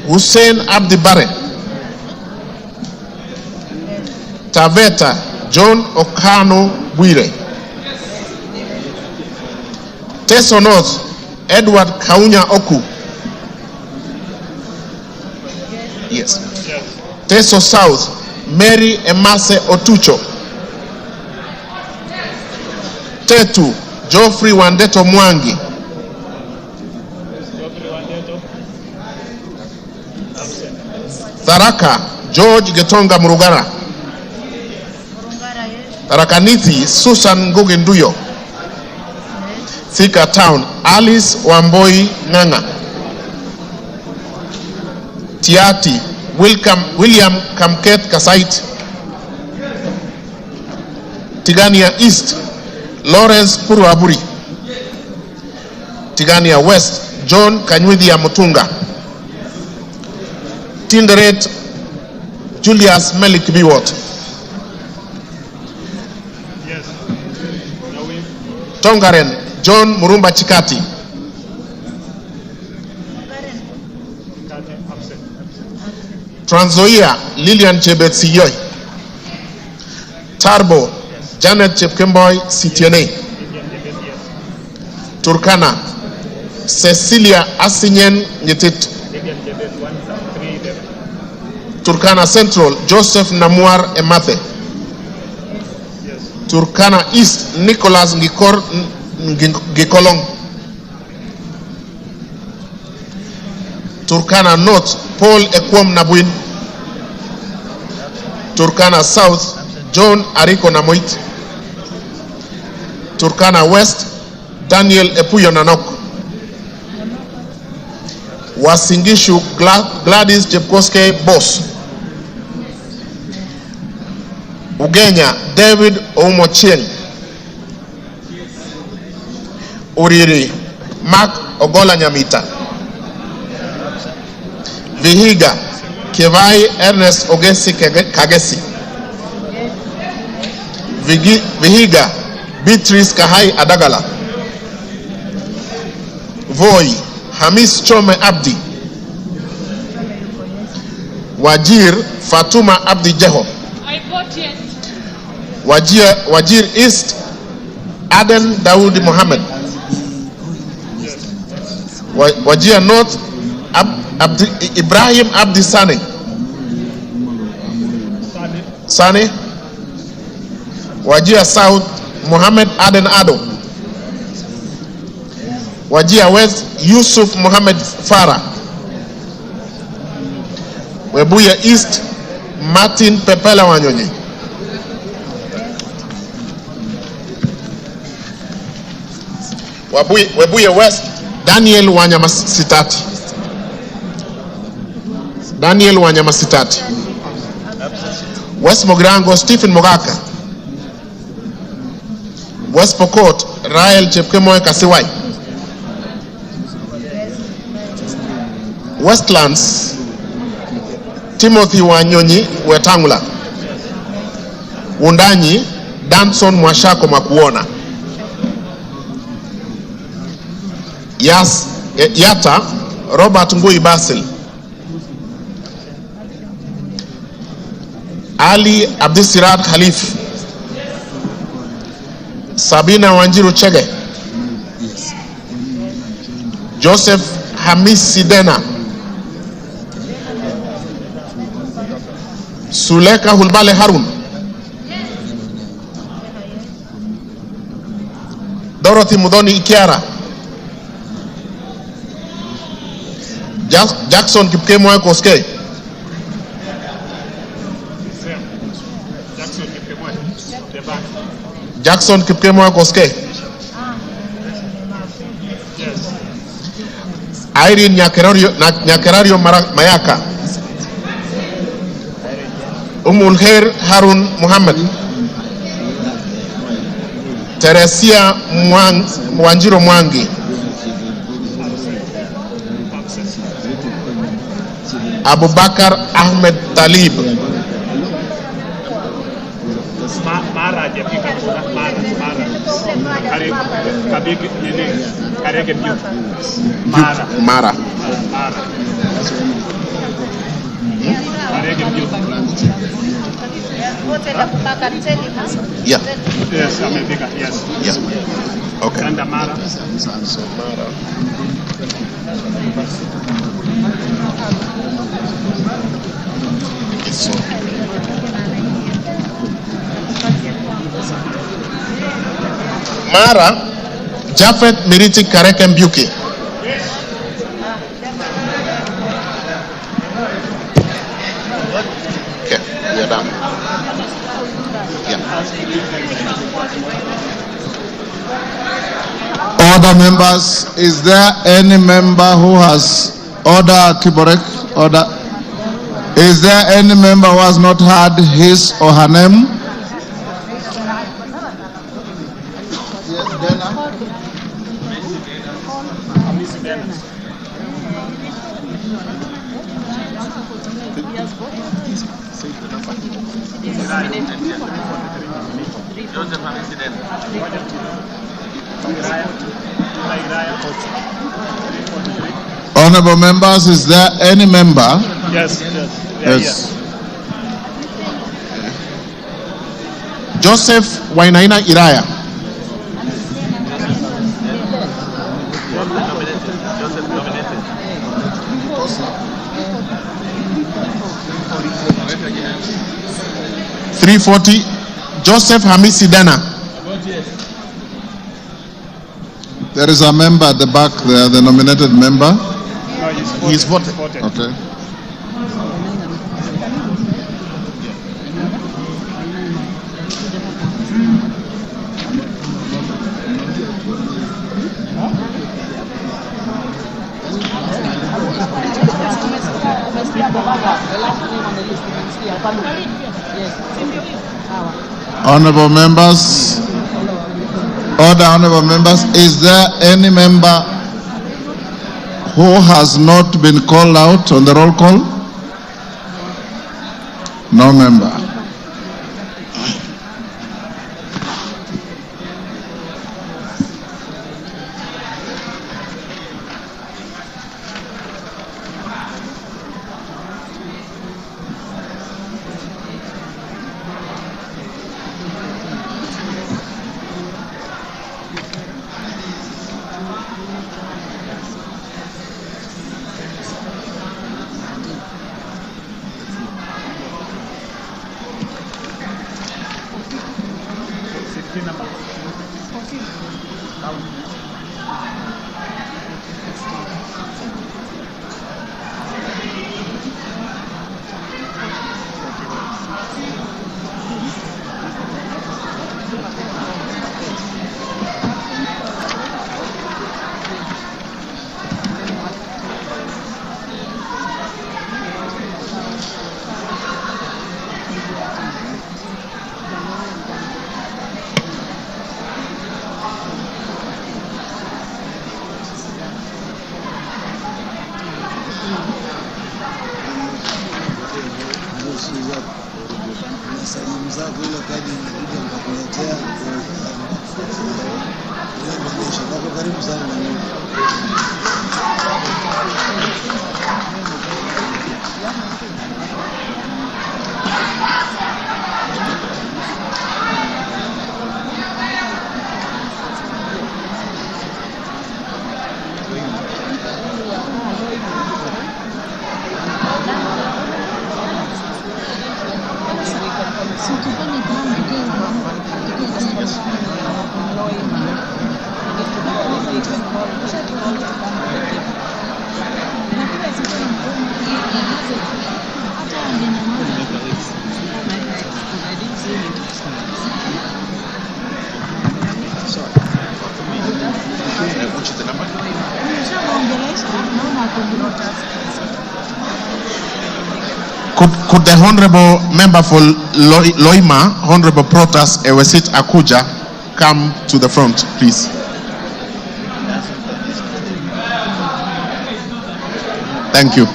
Hussein Abdi Bare. Taveta John Okano Bwire. Teso North Edward Kaunya Oku. Yes. Teso South Mary Emase Otucho. Tetu Geoffrey Wandeto Mwangi. Tharaka George Getonga Murugara. Tharakanithi Susan Ngugi Nduyo. Thika Town Alice Wamboi Nganga. Tiati William Kamket Kasait. Tigania East Lawrence Puruaburi. Tigania West John Kanywidia Mutunga. Tinderet Julius Melik Biwot. Yes. Tongaren John Murumba Chikati. Trans Nzoia Lilian Chebet Siyoy. Tarbo Janet Chepkemboy Sitiene. Turkana Cecilia Asinyen Nyetit. Turkana Central Joseph Namuar Emathe. Turkana East Nicholas Gikolong. Turkana North Paul Ekwom Nabuin. Turkana South John Ariko Namoit. Turkana West Daniel Epuyo Nanok. Wasingishu Gladys Chepkoske Boss. Ugenya David Omochieng. Uriri Mark Ogola Nyamita. Vihiga Kevai Ernest Ogesi Kagesi. Vihiga Beatrice Kahai Adagala. Voi Hamis Chome Abdi. Wajir Fatuma Abdi Jeho. I vote yes. Wajir East Aden Dawood Mohammed. Wajir North Ibrahim Abdi Sane. Sane. Wajir South Mohammed Aden Ado. Wajir West Yusuf Mohammed Farah. Webuye East Martin Pepela Wanyonyi. Webuye West Daniel Wanyamasitati. Daniel Wanyamasitati. West Mogirango Stephen Mogaka. West Pokot Rael Chepkemoy Kasiwai. Westlands Timothy Wanyonyi Wetangula. Wundanyi Danson Mwashako Makuona. Yata Robert Ngui Basil, Ali Abdisirat Khalif, Sabina Wanjiru Chege, Joseph Hamis Sidena, Suleka Hulbale Harun, Dorothy Mudhoni Ikiara, Jackson Kipkemwa Koske, Jackson Kipkemwa Koske, Irene Nyakerario Mayaka, Umulher Harun Muhammad, Teresia Wanjiro Mwangi, Abubakar Ahmed Talib, Mara. Yeah. Yes, yes. Yeah. Okay. And Mara. Mara, Jafet Miriti Kareke Mbuki. Okay, we are done. Order, members. Is there any member who has order, Kiborek? Order. Is there any member who has not had his or her name? Honorable members, is there any member? Yes. Yes. Joseph Wainaina Iraya. $340. Joseph Hamisi Dana. There is a member at the back there, the nominated member. No, he's voted. Okay. Honorable members, honorable members, is there any member who has not been called out on the roll call? No member. Could the Honorable Member for Loima, Honorable Protas Ewesit Akuja, come to the front, please? Thank you.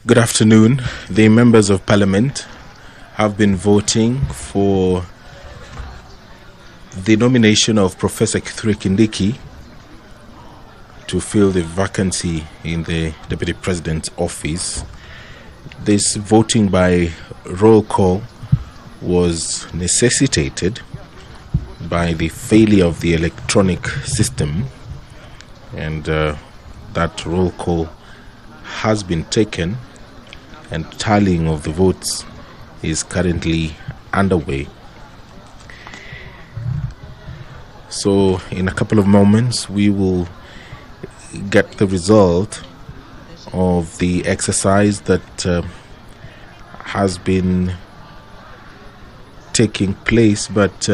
Good afternoon. The members of parliament have been voting for the nomination of Professor Kindiki to fill the vacancy in the Deputy President's office. This voting by roll call was necessitated by the failure of the electronic system, and that roll call has been taken, and tallying of the votes is currently underway. So in a couple of moments we will get the result of the exercise that has been taking place, but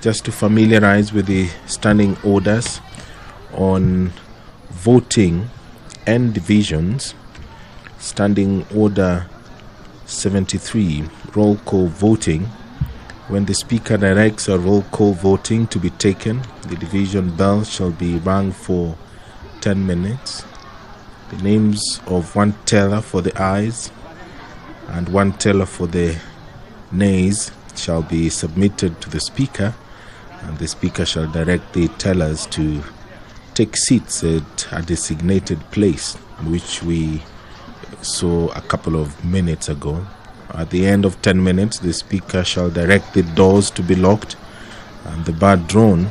just to familiarize with the standing orders on voting and divisions. Standing Order 73, roll call voting. When the Speaker directs a roll call voting to be taken, the division bell shall be rung for 10 minutes. The names of one teller for the ayes and one teller for the nays shall be submitted to the Speaker, and the Speaker shall direct the tellers to take seats at a designated place, which we saw a couple of minutes ago. At the end of 10 minutes, the Speaker shall direct the doors to be locked and the bar drawn,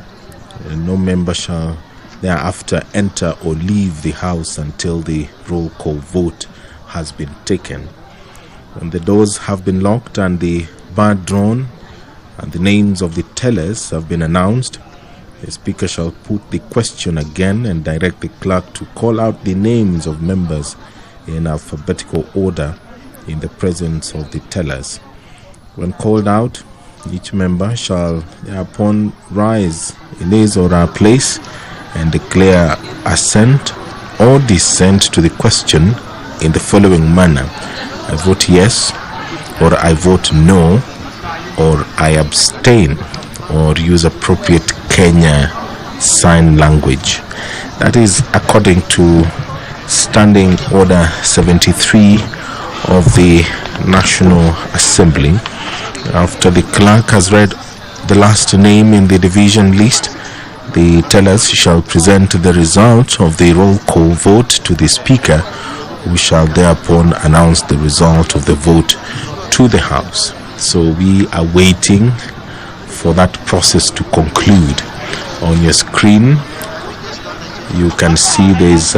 and no member shall thereafter enter or leave the House until the roll call vote has been taken. When the doors have been locked and the bar drawn and the names of the tellers have been announced, the Speaker shall put the question again and direct the clerk to call out the names of members in alphabetical order in the presence of the tellers. When called out, each member shall thereupon rise in his or her place and declare assent or dissent to the question in the following manner: I vote yes, or I vote no, or I abstain, or use appropriate Kenya Sign Language. That is according to Standing Order 73 of the National Assembly. After the clerk has read the last name in the division list, the tellers shall present the result of the roll call vote to the Speaker, who shall thereupon announce the result of the vote to the House. So we are waiting for that process to conclude. On your screen you can see there's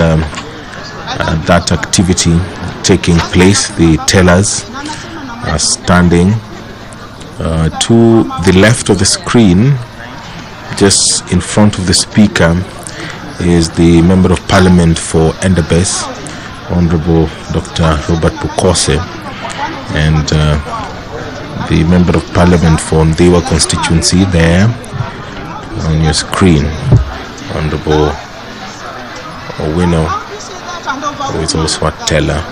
that activity taking place. The tellers are standing to the left of the screen. Just in front of the Speaker is the Member of Parliament for Endebess, Honorable Dr. Robert Bukose, and the Member of Parliament for Mdewa constituency there on your screen, Honorable Owino, who is also a teller,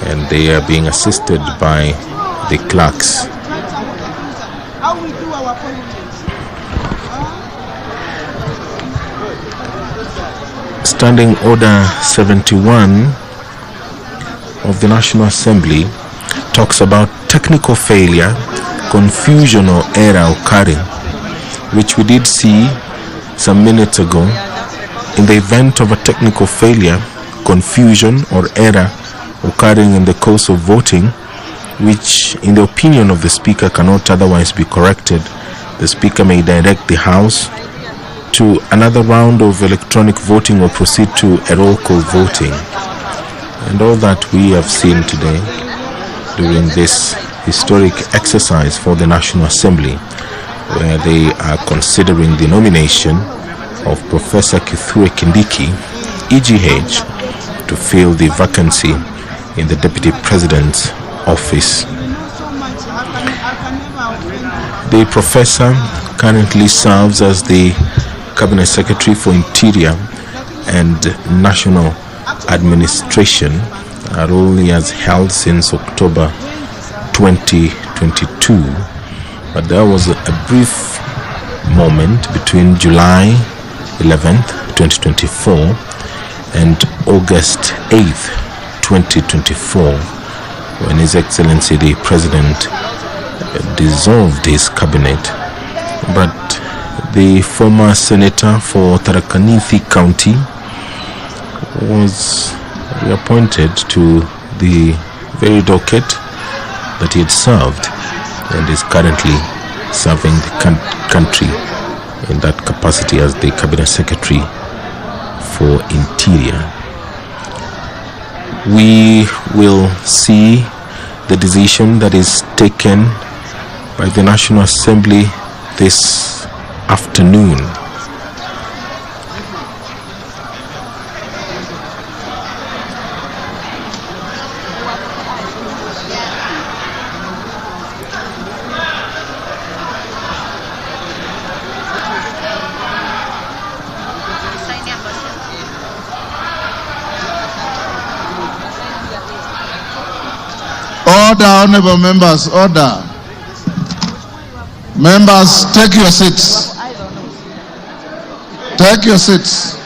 and they are being assisted by the clerks. Standing Order 71 of the National Assembly talks about technical failure, confusion or error occurring, which we did see some minutes ago. In the event of a technical failure, confusion or error occurring in the course of voting, which in the opinion of the Speaker cannot otherwise be corrected, the Speaker may direct the House to another round of electronic voting or proceed to a roll call voting. And all that we have seen today during this historic exercise for the National Assembly, where they are considering the nomination of Professor Kindiki, EGH, to fill the vacancy in the Deputy President's office. The professor currently serves as the Cabinet Secretary for Interior and National Administration, a role he has held since October 2022. But there was a brief moment between July 11th, 2024 and August 8th, 2024, when His Excellency the President dissolved his cabinet. But the former senator for Tharaka Nithi County was reappointed to the very docket that he had served, and is currently serving the country in that capacity as the Cabinet Secretary for Interior. We will see the decision that is taken by the National Assembly this afternoon. Order, honorable members, order. Members, take your seats. Take your seats.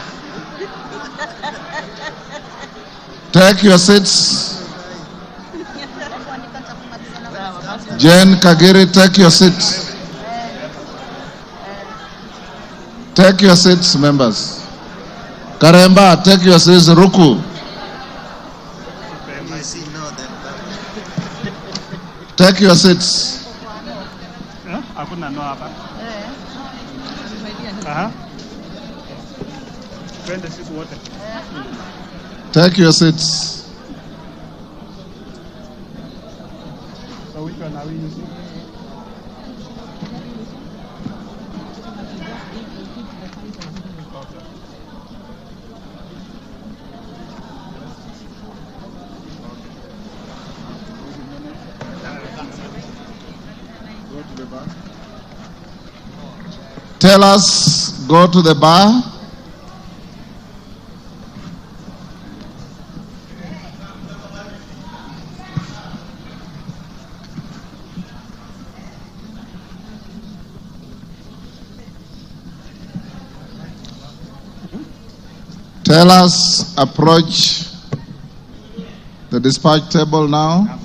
Take your seats. Jane Kagiri, take your seats. Take your seats, members. Karemba, take your seats. Ruku. Take your seats. Take your seats. So which one are we using? Tell us, go to the bar. Tell us, approach the dispatch table now.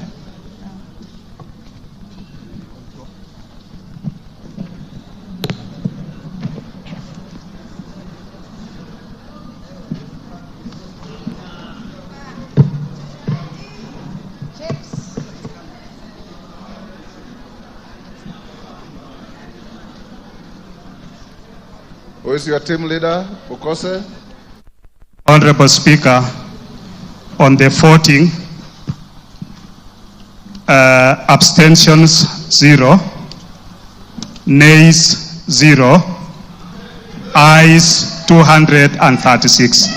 Who is your team leader, Bukose? Honorable Speaker, on the voting, abstentions 0, nays 0, ayes 236.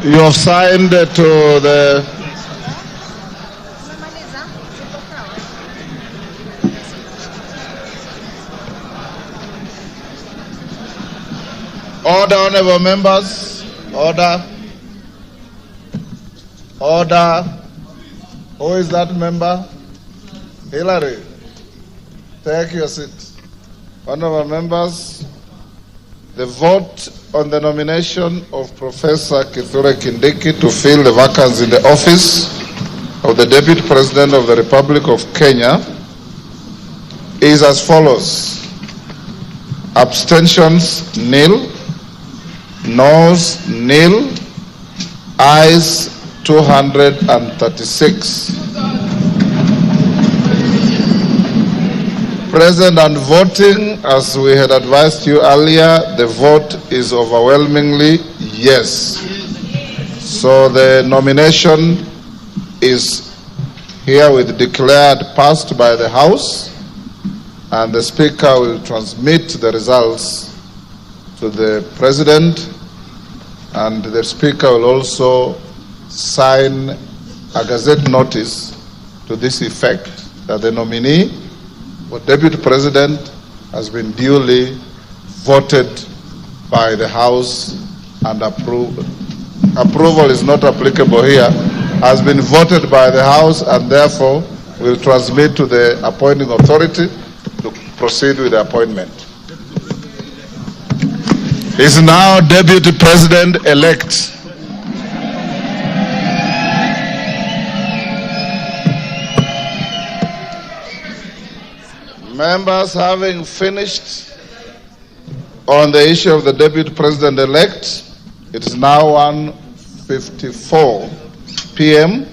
You have signed to the... Order, honorable members. Order. Order. Who is that member? Hillary. Take your seat. Honorable members, the vote on the nomination of Professor Kithure Kindiki to fill the vacancy in the office of the Deputy President of the Republic of Kenya is as follows. Abstentions, nil. Noes, nil. Ayes, 236. Present and voting, as we had advised you earlier, the vote is overwhelmingly yes. So the nomination is herewith declared passed by the House, and the Speaker will transmit the results to the President, and the Speaker will also sign a Gazette notice to this effect that the nominee for Deputy President has been duly voted by the House and approved. Approval is not applicable here. Has been voted by the House and therefore will transmit to the appointing authority to proceed with the appointment. Is now Deputy President-elect. Members, having finished on the issue of the Deputy President-elect, it is now 1:54 p.m.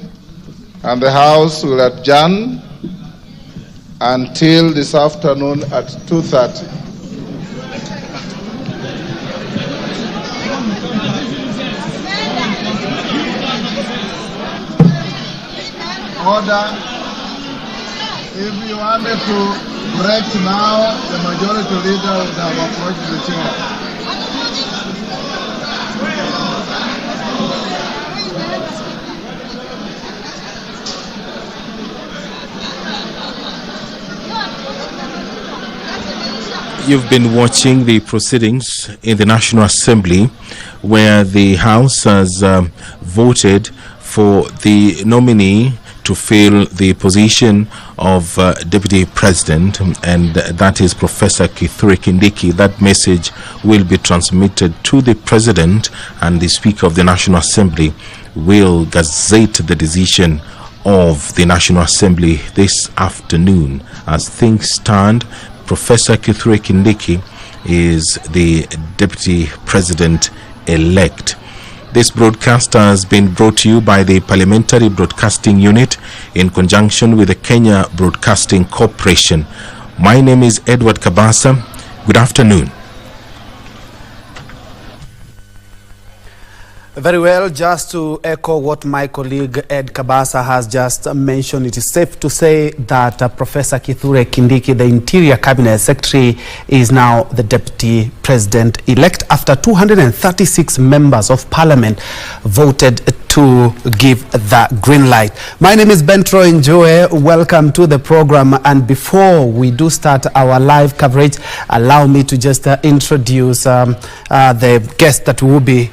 and the House will adjourn until this afternoon at 2:30. Order. If you wanted to break now, the majority leader would have approached the chair. You've been watching the proceedings in the National Assembly, where the House has voted for the nominee to fill the position of Deputy President, and that is Professor Kithure Kindiki. That message will be transmitted to the President, and the Speaker of the National Assembly will gazette the decision of the National Assembly this afternoon. As things stand, Professor Kithure Kindiki is the Deputy President-elect. This broadcast has been brought to you by the Parliamentary Broadcasting Unit in conjunction with the Kenya Broadcasting Corporation. My name is Edward Kabasa. Good afternoon. Very well, just to echo what my colleague Ed Kabasa has just mentioned, it is safe to say that Professor Kithure Kindiki, the Interior Cabinet Secretary, is now the Deputy President-elect after 236 members of Parliament voted to give the green light. My name is Bentro Njoe. Welcome to the program. And before we do start our live coverage, allow me to just introduce the guest that will be